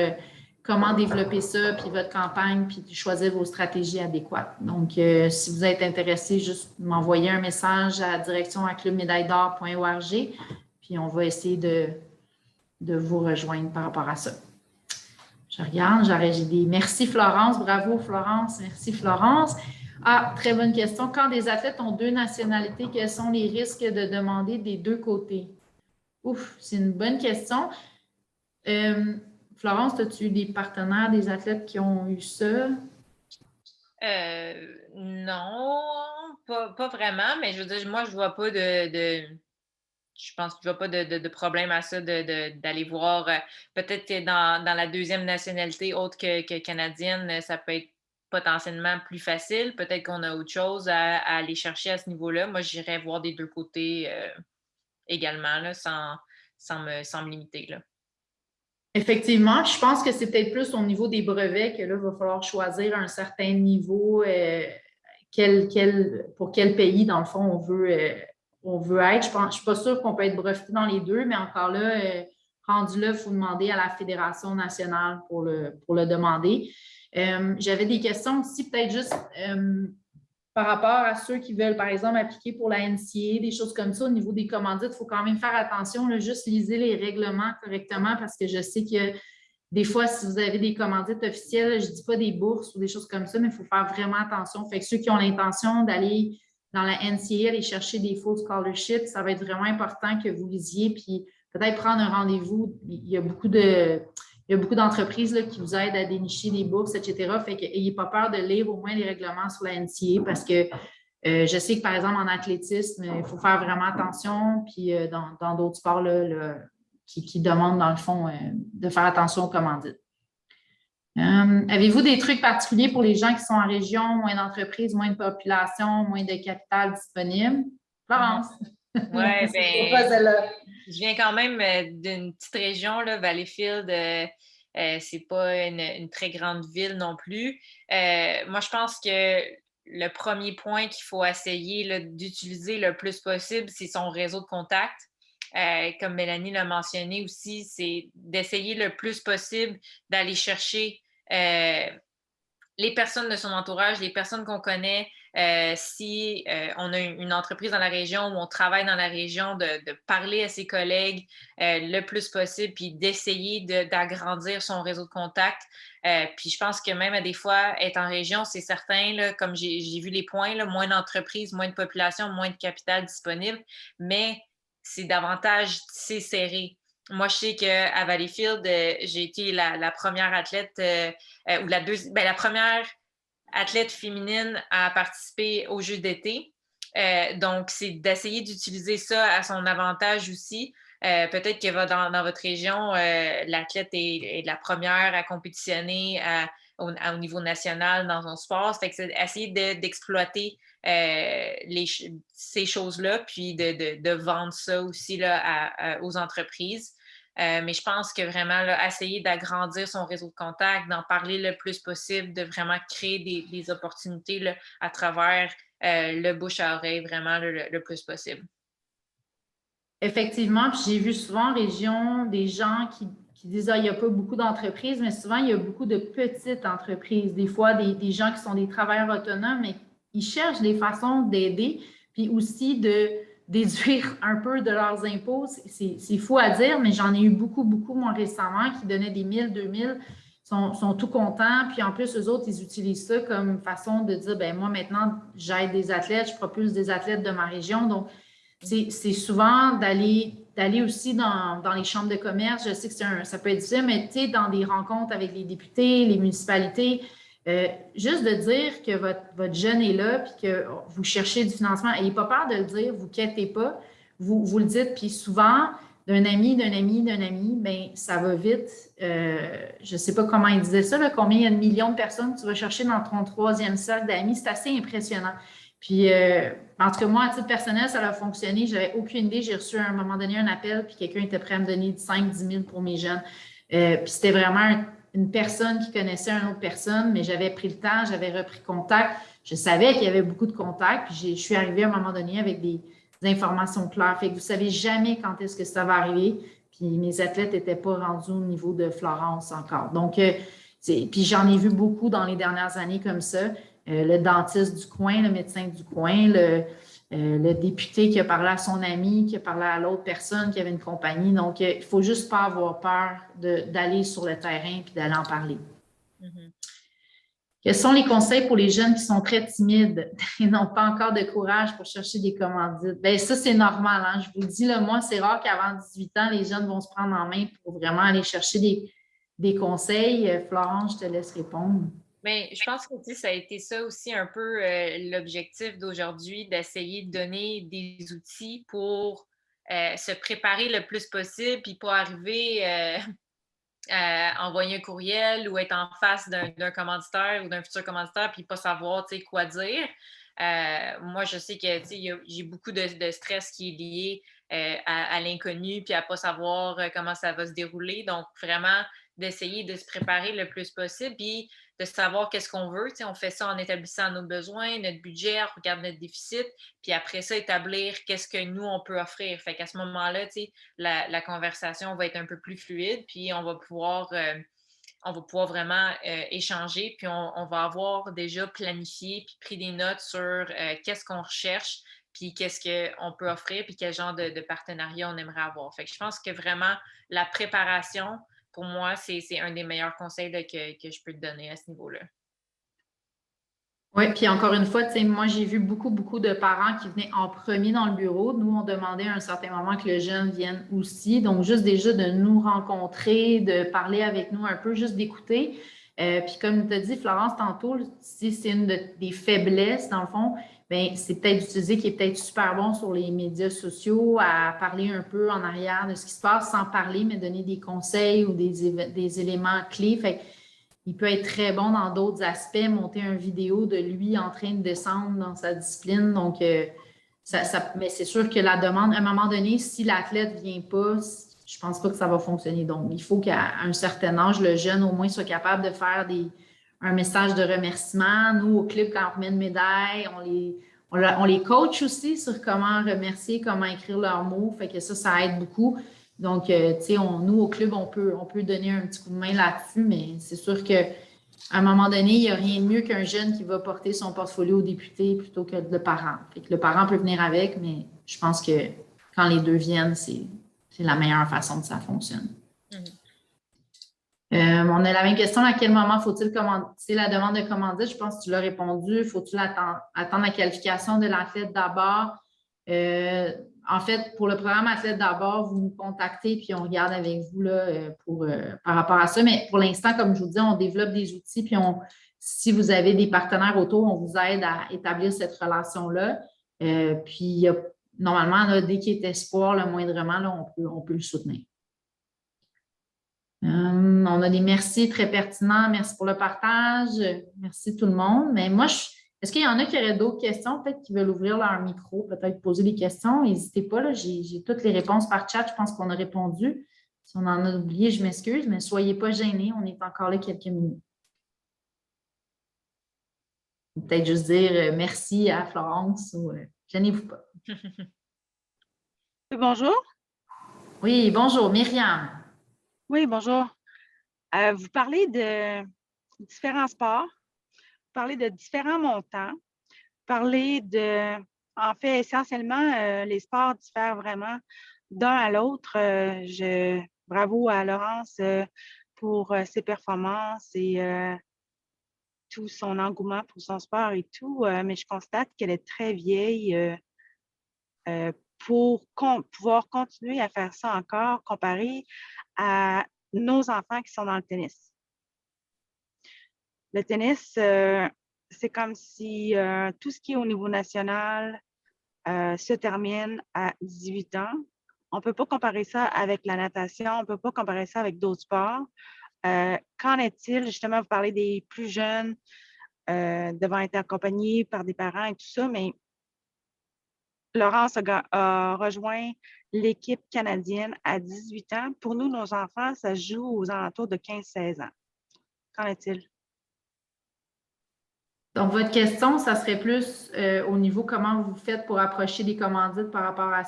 Speaker 1: comment développer ça, puis votre campagne, puis choisir vos stratégies adéquates. Donc, si vous êtes intéressé, juste m'envoyer un message à direction@clubmédailledor.org, puis on va essayer de vous rejoindre par rapport à ça. Je regarde, j'ai des... Merci Florence, bravo Florence, merci Florence. Ah, très bonne question. Quand des athlètes ont 2 nationalités, quels sont les risques de demander des 2 côtés? Ouf, c'est une bonne question. Florence, as-tu eu des partenaires, des athlètes qui ont eu ça?
Speaker 3: Non, pas vraiment, mais je veux dire, moi, je ne vois pas de je pense qu'il n'y a pas de problème à ça d'aller voir. Peut-être que dans la deuxième nationalité autre que canadienne, ça peut être potentiellement plus facile. Peut-être qu'on a autre chose à aller chercher à ce niveau-là. Moi, j'irais voir des deux côtés également, là, sans me limiter, là.
Speaker 1: Effectivement, je pense que c'est peut-être plus au niveau des brevets que là, il va falloir choisir un certain niveau, pour quel pays, dans le fond, on veut être. Je ne suis pas sûre qu'on peut être breveté dans les deux, mais encore là, rendu là, il faut demander à la Fédération nationale pour le demander. J'avais des questions aussi, peut-être juste par rapport à ceux qui veulent, par exemple, appliquer pour la NCA, des choses comme ça, au niveau des commandites, il faut quand même faire attention, là, juste lisez les règlements correctement parce que je sais que des fois, si vous avez des commandites officielles, je ne dis pas des bourses ou des choses comme ça, mais il faut faire vraiment attention. Fait que ceux qui ont l'intention d'aller dans la NCA, aller chercher des full scholarships, ça va être vraiment important que vous lisiez, puis peut-être prendre un rendez-vous. Il y a beaucoup d'entreprises là, qui vous aident à dénicher des bourses, etc. Fait que n'ayez pas peur de lire au moins les règlements sur la NCA parce que je sais que, par exemple, en athlétisme, il faut faire vraiment attention. Puis dans d'autres sports là, qui demandent, dans le fond, de faire attention aux commandites. Avez-vous des trucs particuliers pour les gens qui sont en région, moins d'entreprises, moins de population, moins de capital disponible? Florence?
Speaker 3: Oui,
Speaker 1: bien,
Speaker 3: je viens quand même d'une petite région, là, Valleyfield. C'est pas une très grande ville non plus. Moi, je pense que le premier point qu'il faut essayer là, d'utiliser le plus possible, c'est son réseau de contacts. Comme Mélanie l'a mentionné aussi, c'est d'essayer le plus possible d'aller chercher les personnes de son entourage, les personnes qu'on connaît, si on a une entreprise dans la région ou on travaille dans la région, de parler à ses collègues le plus possible, puis d'essayer d'agrandir son réseau de contacts. Puis je pense que même à des fois, être en région, c'est certain, là, comme j'ai vu les points, là, moins d'entreprises, moins de population, moins de capital disponible, mais c'est davantage tissé serré. Moi, je sais qu'à Valleyfield, j'ai été la première athlète ou la première athlète féminine à participer aux Jeux d'été. Donc, c'est d'essayer d'utiliser ça à son avantage aussi. Peut-être que dans votre région, l'athlète est la première à compétitionner au niveau national dans un sport. Fait que c'est essayer d'exploiter ces choses-là, puis de vendre ça aussi là, aux entreprises. Mais je pense que vraiment, là, essayer d'agrandir son réseau de contacts, d'en parler le plus possible, de vraiment créer des opportunités là, à travers le bouche à oreille, vraiment le plus possible.
Speaker 1: Effectivement, puis j'ai vu souvent en région des gens qui disent il n'y a pas beaucoup d'entreprises, mais souvent, il y a beaucoup de petites entreprises. Des fois, des gens qui sont des travailleurs autonomes, mais ils cherchent des façons d'aider, puis aussi de déduire un peu de leurs impôts. C'est fou à dire, mais j'en ai eu beaucoup, moi, récemment, qui donnaient des 1000, 2000, sont tout contents. Puis en plus, eux autres, ils utilisent ça comme façon de dire, ben moi, maintenant, j'aide des athlètes, je propulse des athlètes de ma région. Donc, c'est souvent d'aller aussi dans les chambres de commerce. Je sais que ça peut être difficile, mais tu sais, dans des rencontres avec les députés, les municipalités, juste de dire que votre jeune est là puis que vous cherchez du financement. N'ayez pas peur de le dire, vous ne quittez pas, vous le dites. Puis souvent, d'un ami, bien, ça va vite. Je ne sais pas comment il disait ça, là, combien il y a de millions de personnes que tu vas chercher dans ton troisième cercle d'amis. C'est assez impressionnant. Puis, en tout cas, moi, à titre personnel, ça a fonctionné. Je n'avais aucune idée. J'ai reçu à un moment donné un appel, puis quelqu'un était prêt à me donner 5-10 000 pour mes jeunes. Puis, c'était vraiment une personne qui connaissait une autre personne, mais j'avais pris le temps, j'avais repris contact. Je savais qu'il y avait beaucoup de contacts, puis je suis arrivée à un moment donné avec des informations claires. Fait que vous ne savez jamais quand est-ce que ça va arriver. Puis, mes athlètes n'étaient pas rendus au niveau de Florence encore. Donc, puis j'en ai vu beaucoup dans les dernières années comme ça. Le dentiste du coin, le médecin du coin, le député qui a parlé à son ami, qui a parlé à l'autre personne qui avait une compagnie. Donc, il ne faut juste pas avoir peur d'aller sur le terrain et d'aller en parler. Mm-hmm. Quels sont les conseils pour les jeunes qui sont très timides et n'ont pas encore de courage pour chercher des commandites? Bien, ça, c'est normal. Hein? Je vous le dis, là, moi, c'est rare qu'avant 18 ans, les jeunes vont se prendre en main pour vraiment aller chercher des conseils. Florence, je te laisse répondre.
Speaker 3: Bien, je pense que ça a été ça aussi un peu l'objectif d'aujourd'hui, d'essayer de donner des outils pour se préparer le plus possible, puis pas arriver envoyer un courriel ou être en face d'un commanditaire ou d'un futur commanditaire puis pas savoir quoi dire. Moi, je sais que j'ai beaucoup de stress qui est lié à l'inconnu puis à pas savoir comment ça va se dérouler. Donc, vraiment, d'essayer de se préparer le plus possible puis de savoir qu'est-ce qu'on veut. On fait ça en établissant nos besoins, notre budget, on regarde notre déficit, puis après ça, établir qu'est-ce que nous, on peut offrir. Fait qu'à ce moment-là, la conversation va être un peu plus fluide, puis on va pouvoir vraiment échanger, puis on va avoir déjà planifié, puis pris des notes sur qu'est-ce qu'on recherche, puis qu'est-ce qu'on peut offrir, puis quel genre de partenariat on aimerait avoir. Fait que je pense que vraiment, la préparation, pour moi, c'est un des meilleurs conseils là, que je peux te donner à ce niveau-là.
Speaker 1: Oui, puis encore une fois, moi, j'ai vu beaucoup, beaucoup de parents qui venaient en premier dans le bureau. Nous, on demandait à un certain moment que le jeune vienne aussi. Donc, juste déjà de nous rencontrer, de parler avec nous un peu, juste d'écouter. Puis comme tu as dit, Florence, tantôt, si c'est une des faiblesses, dans le fond, bien, c'est peut-être d'utiliser qui est peut-être super bon sur les médias sociaux, à parler un peu en arrière de ce qui se passe sans parler, mais donner des conseils ou des éléments clés. Fait il peut être très bon dans d'autres aspects, monter une vidéo de lui en train de descendre dans sa discipline. Donc, mais c'est sûr que la demande, à un moment donné, si l'athlète ne vient pas, je ne pense pas que ça va fonctionner. Donc, il faut qu'à un certain âge, le jeune au moins soit capable de faire un message de remerciement. Nous, au club, quand on remet une médaille, on les coach aussi sur comment remercier, comment écrire leurs mots. Fait que ça aide beaucoup. Donc, nous, au club, on peut donner un petit coup de main là-dessus, mais c'est sûr qu'à un moment donné, il n'y a rien de mieux qu'un jeune qui va porter son portfolio au député plutôt que le parent. Fait que le parent peut venir avec, mais je pense que quand les deux viennent, c'est la meilleure façon que ça fonctionne. On a la même question. À quel moment faut-il commander la demande de commandite? Je pense que tu l'as répondu. Faut-il attendre la qualification de l'athlète d'abord? En fait, pour le programme Athlète d'abord, vous nous contactez puis on regarde avec vous là, par rapport à ça. Mais pour l'instant, comme je vous dis, on développe des outils puis si vous avez des partenaires autour, on vous aide à établir cette relation-là. Puis normalement, là, dès qu'il est espoir, le moindrement, là, on peut le soutenir. On a des merci très pertinents. Merci pour le partage. Merci tout le monde. Mais moi, est-ce qu'il y en a qui auraient d'autres questions, peut-être qui veulent ouvrir leur micro, peut-être poser des questions? N'hésitez pas, là, j'ai toutes les réponses par chat. Je pense qu'on a répondu. Si on en a oublié, je m'excuse, mais ne soyez pas gênés. On est encore là quelques minutes. Peut-être juste dire merci à Florence ou gênez-vous pas.
Speaker 6: Bonjour.
Speaker 1: Oui, bonjour, Myriam.
Speaker 6: Oui, bonjour. Vous parlez de différents sports, vous parlez de différents montants, vous parlez en fait, essentiellement, les sports diffèrent vraiment d'un à l'autre. Bravo à Laurence pour ses performances et tout son engouement pour son sport et tout, mais je constate qu'elle est très vieille pour pouvoir continuer à faire ça encore comparé à nos enfants qui sont dans le tennis. Le tennis, c'est comme si tout ce qui est au niveau national se termine à 18 ans. On ne peut pas comparer ça avec la natation, on ne peut pas comparer ça avec d'autres sports. Qu'en est-il? Justement, vous parlez des plus jeunes devant être accompagnés par des parents et tout ça, mais Laurence a rejoint l'équipe canadienne à 18 ans. Pour nous, nos enfants, ça se joue aux alentours de 15-16 ans. Qu'en est-il?
Speaker 1: Donc, votre question, ça serait plus au niveau comment vous faites pour approcher des commandites par rapport à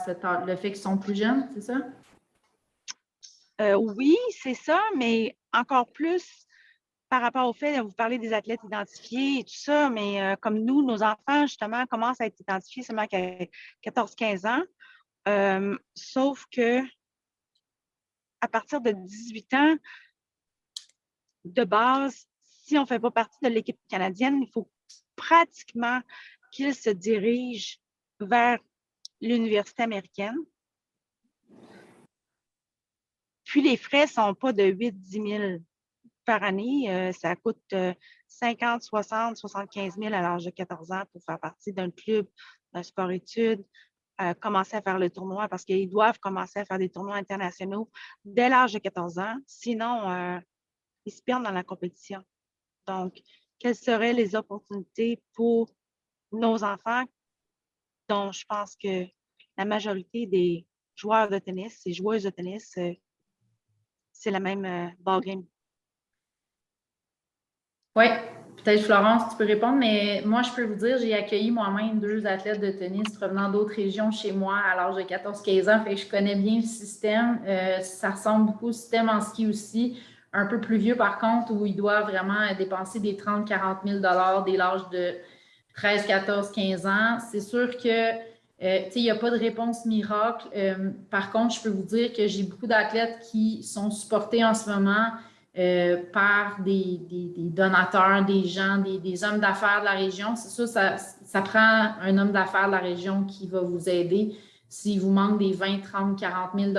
Speaker 1: le fait qu'ils sont plus jeunes, c'est ça?
Speaker 6: Oui, c'est ça, mais encore plus par rapport au fait, vous parlez des athlètes identifiés et tout ça, mais comme nous, nos enfants, justement, commencent à être identifiés seulement à 14-15 ans. Sauf que à partir de 18 ans, de base, si on ne fait pas partie de l'équipe canadienne, il faut pratiquement qu'ils se dirigent vers l'université américaine. Puis les frais ne sont pas de 8-10 000 par année. Ça coûte 50, 60, 75 000 à l'âge de 14 ans pour faire partie d'un club, d'un sport-études. commencer à faire le tournoi parce qu'ils doivent commencer à faire des tournois internationaux dès l'âge de 14 ans. Sinon, ils se perdent dans la compétition. Donc, quelles seraient les opportunités pour nos enfants dont je pense que la majorité des joueurs de tennis et joueuses de tennis, c'est la même ballgame.
Speaker 1: Oui, peut-être Florence, tu peux répondre, mais moi, je peux vous dire, j'ai accueilli moi-même 2 athlètes de tennis provenant d'autres régions chez moi à l'âge de 14-15 ans, fait que je connais bien le système. Ça ressemble beaucoup au système en ski aussi, un peu plus vieux par contre, où ils doivent vraiment dépenser des 30-40 000 dès l'âge de 13, 14, 15 ans. C'est sûr que il n'y a pas de réponse miracle. Par contre, je peux vous dire que j'ai beaucoup d'athlètes qui sont supportés en ce moment par des donateurs, des gens, des hommes d'affaires de la région. C'est ça, ça prend un homme d'affaires de la région qui va vous aider s'il vous manque des 20, 30, 40 000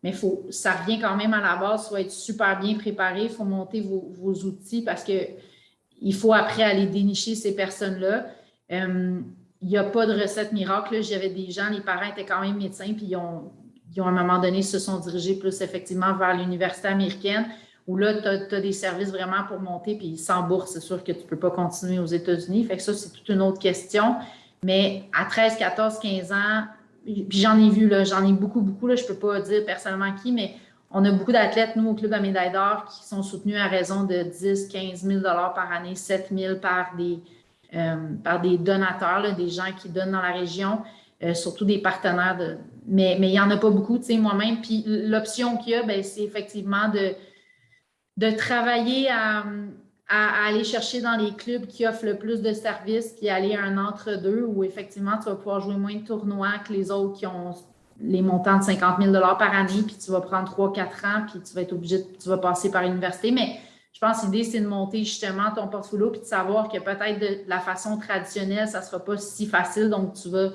Speaker 1: mais ça revient quand même à la base. Il faut être super bien préparé, il faut monter vos outils parce qu'il faut après aller dénicher ces personnes-là. Il n'y a pas de recette miracle. J'avais des gens, les parents étaient quand même médecins, puis ils ont à un moment donné se sont dirigés plus effectivement vers l'université américaine, où là, tu as des services vraiment pour monter, puis sans bourse, c'est sûr que tu ne peux pas continuer aux États-Unis. Fait que ça, c'est toute une autre question. Mais à 13, 14, 15 ans, puis j'en ai vu, là, j'en ai beaucoup, là, je ne peux pas dire personnellement qui, mais on a beaucoup d'athlètes, nous, au Club de médaille d'or, qui sont soutenus à raison de 10, 15 000 par année, 7 000 par des donateurs, là, des gens qui donnent dans la région, surtout des partenaires. Mais il n'y en a pas beaucoup, tu sais, moi-même. Puis l'option qu'il y a, ben, c'est effectivement de travailler à aller chercher dans les clubs qui offrent le plus de services, puis aller à un entre-deux où effectivement, tu vas pouvoir jouer moins de tournois que les autres qui ont les montants de 50 000 par année, puis tu vas prendre 3-4 ans, puis tu vas être obligé, tu vas passer par l'université. Mais je pense que l'idée, c'est de monter justement ton portfolio, puis de savoir que peut-être de la façon traditionnelle, ça ne sera pas si facile. Donc, tu vas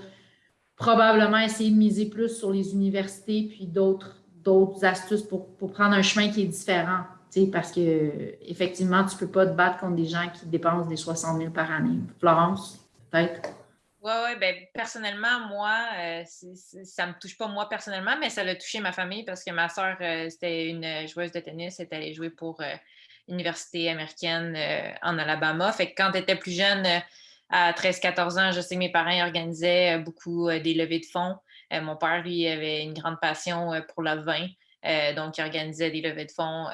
Speaker 1: probablement essayer de miser plus sur les universités, puis d'autres astuces pour prendre un chemin qui est différent. Parce que effectivement, tu ne peux pas te battre contre des gens qui dépensent des 60 000 par année. Florence, peut-être?
Speaker 3: Oui, ben, personnellement, moi, ça ne me touche pas moi personnellement, mais ça l'a touché ma famille parce que ma soeur, c'était une joueuse de tennis, elle est allée jouer pour l'université américaine en Alabama. Fait que quand elle était plus jeune, à 13-14 ans, je sais que mes parents organisaient beaucoup des levées de fonds. Mon père, lui, avait une grande passion pour le vin. Donc, il organisait des levées de fonds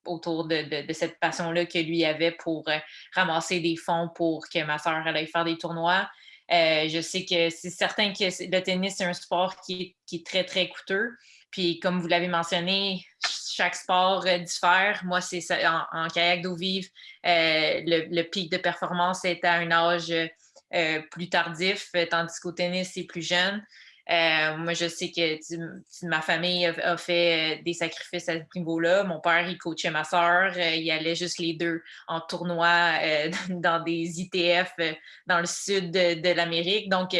Speaker 3: autour de cette passion-là que lui avait pour ramasser des fonds pour que ma soeur aille faire des tournois. Je sais que c'est certain que le tennis, c'est un sport qui est très, très coûteux. Puis, comme vous l'avez mentionné, chaque sport diffère. Moi, c'est ça, en kayak d'eau vive, le pic de performance est à un âge plus tardif, tandis qu'au tennis, c'est plus jeune. Moi, je sais que ma famille a fait des sacrifices à ce niveau-là. Mon père, il coachait ma soeur. Il allait juste les deux en tournoi dans des ITF dans le sud de l'Amérique. Donc,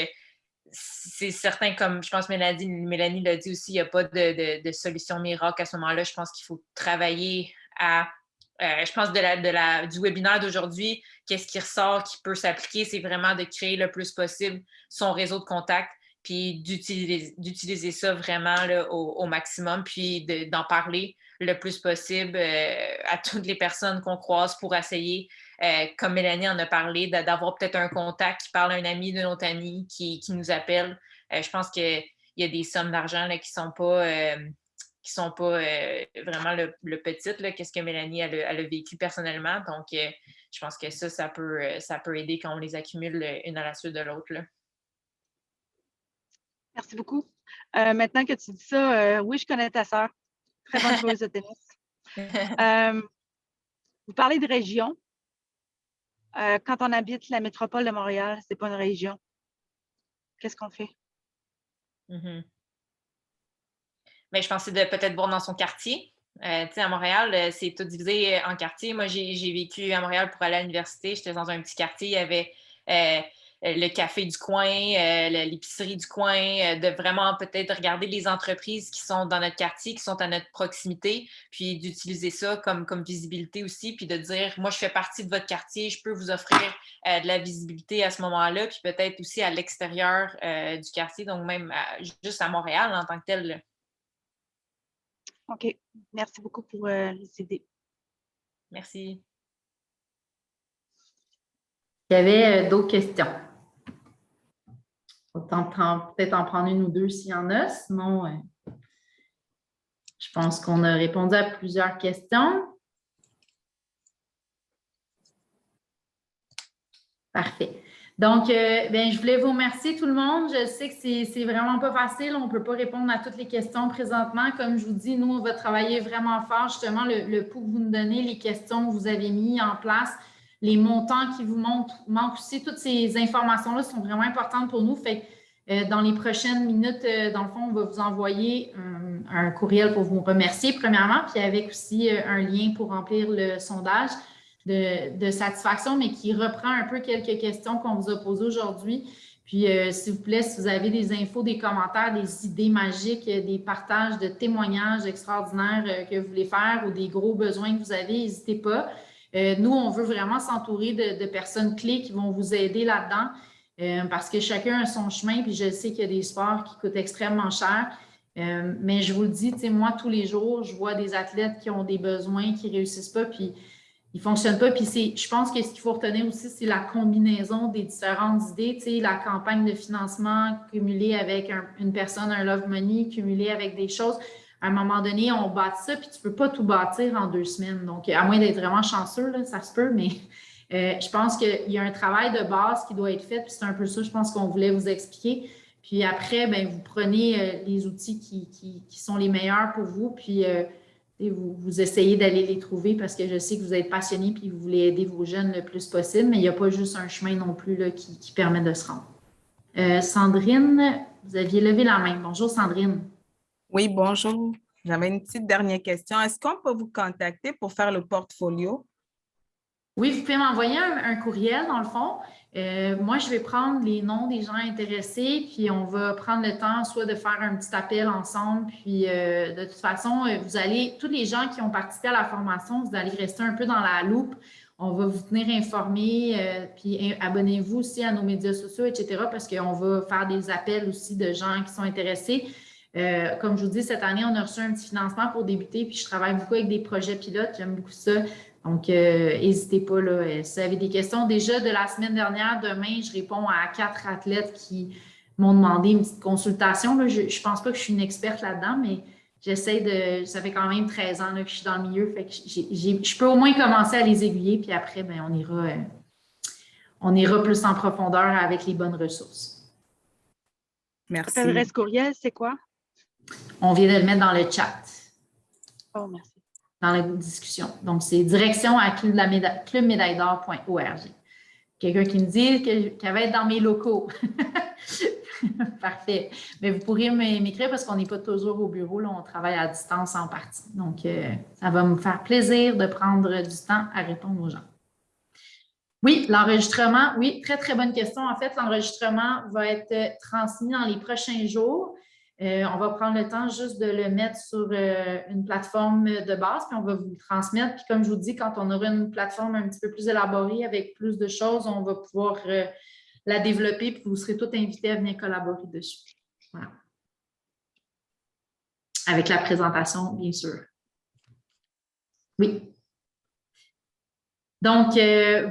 Speaker 3: c'est certain, comme je pense Mélanie l'a dit aussi, il n'y a pas de solution miracle à ce moment-là. Je pense qu'il faut travailler à... je pense du webinaire d'aujourd'hui, qu'est-ce qui ressort, qui peut s'appliquer, c'est vraiment de créer le plus possible son réseau de contacts, puis d'utiliser ça vraiment là, au maximum, puis d'en parler le plus possible à toutes les personnes qu'on croise pour essayer, comme Mélanie en a parlé, d'avoir peut-être un contact qui parle à un ami d'un autre ami qui nous appelle. Je pense qu'il y a des sommes d'argent là, qui ne sont pas vraiment le petit, qu'est-ce que Mélanie elle a vécu personnellement. Donc, je pense que ça peut aider quand on les accumule une à la suite de l'autre.
Speaker 6: Merci beaucoup. Maintenant que tu dis ça, oui, je connais ta sœur. Très bonne joueuse de tennis. Vous parlez de région. Quand on habite la métropole de Montréal, ce n'est pas une région. Qu'est-ce qu'on fait?
Speaker 3: Mm-hmm. Mais je pensais de peut-être voir dans son quartier. À Montréal, c'est tout divisé en quartiers. Moi, j'ai vécu à Montréal pour aller à l'université. J'étais dans un petit quartier. Il y avait le café du coin, l'épicerie du coin, de vraiment peut-être regarder les entreprises qui sont dans notre quartier, qui sont à notre proximité, puis d'utiliser ça comme visibilité aussi, puis de dire, moi, je fais partie de votre quartier, je peux vous offrir de la visibilité à ce moment-là, puis peut-être aussi à l'extérieur du quartier, donc même juste à Montréal en tant que tel. Là.
Speaker 6: OK. Merci beaucoup pour les idées.
Speaker 3: Merci.
Speaker 1: Il y avait d'autres questions. Peut-être en prendre une ou deux s'il y en a. Sinon, je pense qu'on a répondu à plusieurs questions. Parfait. Donc, je voulais vous remercier tout le monde. Je sais que c'est vraiment pas facile. On ne peut pas répondre à toutes les questions présentement. Comme je vous dis, nous, on va travailler vraiment fort. Justement, le pouls que vous nous donnez, les questions que vous avez mis en place, les montants qui vous manquent aussi, toutes ces informations-là sont vraiment importantes pour nous. Fait dans les prochaines minutes, dans le fond, on va vous envoyer un courriel pour vous remercier, premièrement, puis avec aussi un lien pour remplir le sondage de satisfaction, mais qui reprend un peu quelques questions qu'on vous a posées aujourd'hui. Puis, s'il vous plaît, si vous avez des infos, des commentaires, des idées magiques, des partages de témoignages extraordinaires que vous voulez faire ou des gros besoins que vous avez, n'hésitez pas. Nous, on veut vraiment s'entourer de personnes clés qui vont vous aider là-dedans parce que chacun a son chemin, puis je sais qu'il y a des sports qui coûtent extrêmement cher. Mais je vous le dis, moi, tous les jours, je vois des athlètes qui ont des besoins, qui ne réussissent pas, puis ils ne fonctionnent pas. Puis je pense que ce qu'il faut retenir aussi, c'est la combinaison des différentes idées. La campagne de financement cumulée avec une personne, un Love Money, cumulée avec des choses. À un moment donné, on bâtit ça, puis tu ne peux pas tout bâtir en 2 semaines. Donc, à moins d'être vraiment chanceux, là, ça se peut, mais je pense qu'il y a un travail de base qui doit être fait, puis c'est un peu ça, je pense qu'on voulait vous expliquer. Puis après, vous prenez les outils qui sont les meilleurs pour vous, puis vous essayez d'aller les trouver parce que je sais que vous êtes passionné puis vous voulez aider vos jeunes le plus possible, mais il n'y a pas juste un chemin non plus là, qui permet de se rendre. Sandrine, vous aviez levé la main. Bonjour, Sandrine.
Speaker 7: Oui, bonjour. J'avais une petite dernière question. Est-ce qu'on peut vous contacter pour faire le portfolio?
Speaker 1: Oui, vous pouvez m'envoyer un courriel, dans le fond. Moi, je vais prendre les noms des gens intéressés, puis on va prendre le temps soit de faire un petit appel ensemble, puis de toute façon, tous les gens qui ont participé à la formation, vous allez rester un peu dans la loupe. On va vous tenir informés, puis abonnez-vous aussi à nos médias sociaux, etc., parce qu'on va faire des appels aussi de gens qui sont intéressés. Comme je vous dis, cette année, on a reçu un petit financement pour débuter, puis je travaille beaucoup avec des projets pilotes. J'aime beaucoup ça. Donc, n'hésitez pas, là, si vous avez des questions. Déjà, de la semaine dernière, demain, je réponds à 4 athlètes qui m'ont demandé une petite consultation. Là. Je ne pense pas que je suis une experte là-dedans, mais ça fait quand même 13 ans là, que je suis dans le milieu. Fait que je peux au moins commencer à les aiguiller, puis après, on ira plus en profondeur avec les bonnes ressources.
Speaker 7: Merci.
Speaker 6: Votre adresse courriel, c'est quoi?
Speaker 1: On vient de le mettre dans le chat.
Speaker 6: Oh, merci.
Speaker 1: Dans la discussion. Donc, c'est direction@clubmédailledor.org. Quelqu'un qui me dit qu'elle va être dans mes locaux. Parfait. Mais vous pourriez m'écrire parce qu'on n'est pas toujours au bureau. Là, on travaille à distance en partie. Donc, ça va me faire plaisir de prendre du temps à répondre aux gens. Oui, l'enregistrement. Oui, très, très bonne question. En fait, l'enregistrement va être transmis dans les prochains jours. On va prendre le temps juste de le mettre sur une plateforme de base, puis on va vous le transmettre. Puis comme je vous dis, quand on aura une plateforme un petit peu plus élaborée avec plus de choses, on va pouvoir la développer, puis vous serez tous invités à venir collaborer dessus. Voilà. Avec la présentation, bien sûr. Oui. Donc,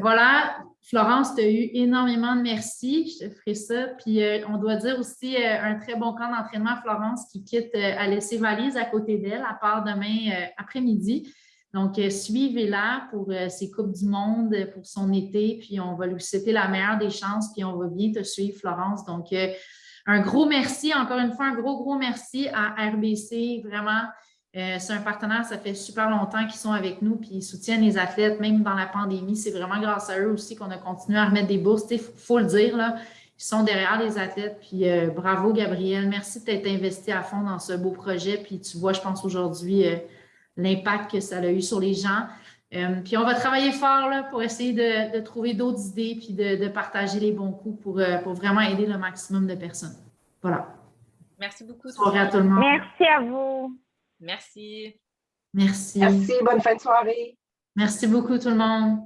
Speaker 1: voilà. Florence, tu as eu énormément de merci. Je te ferai ça. Puis, on doit dire aussi un très bon camp d'entraînement, Florence, qui quitte à laisser valise à côté d'elle, à part demain après-midi. Donc, suivez-la pour ses Coupes du Monde, pour son été. Puis, on va lui souhaiter la meilleure des chances. Puis, on va bien te suivre, Florence. Donc, un gros merci. Encore une fois, un gros merci à RBC. Vraiment. C'est un partenaire, ça fait super longtemps qu'ils sont avec nous puis ils soutiennent les athlètes, même dans la pandémie. C'est vraiment grâce à eux aussi qu'on a continué à remettre des bourses. Il faut le dire, là, ils sont derrière les athlètes. Puis bravo, Gabrielle. Merci de t'être investi à fond dans ce beau projet. Puis tu vois, je pense aujourd'hui, l'impact que ça a eu sur les gens. Puis on va travailler fort là, pour essayer de trouver d'autres idées puis de partager les bons coups pour vraiment aider le maximum de personnes. Voilà.
Speaker 3: Merci beaucoup.
Speaker 1: Soirée à tout le monde.
Speaker 5: Merci à vous.
Speaker 3: Merci.
Speaker 1: Merci.
Speaker 8: Merci, bonne fin de soirée.
Speaker 1: Merci beaucoup tout le monde.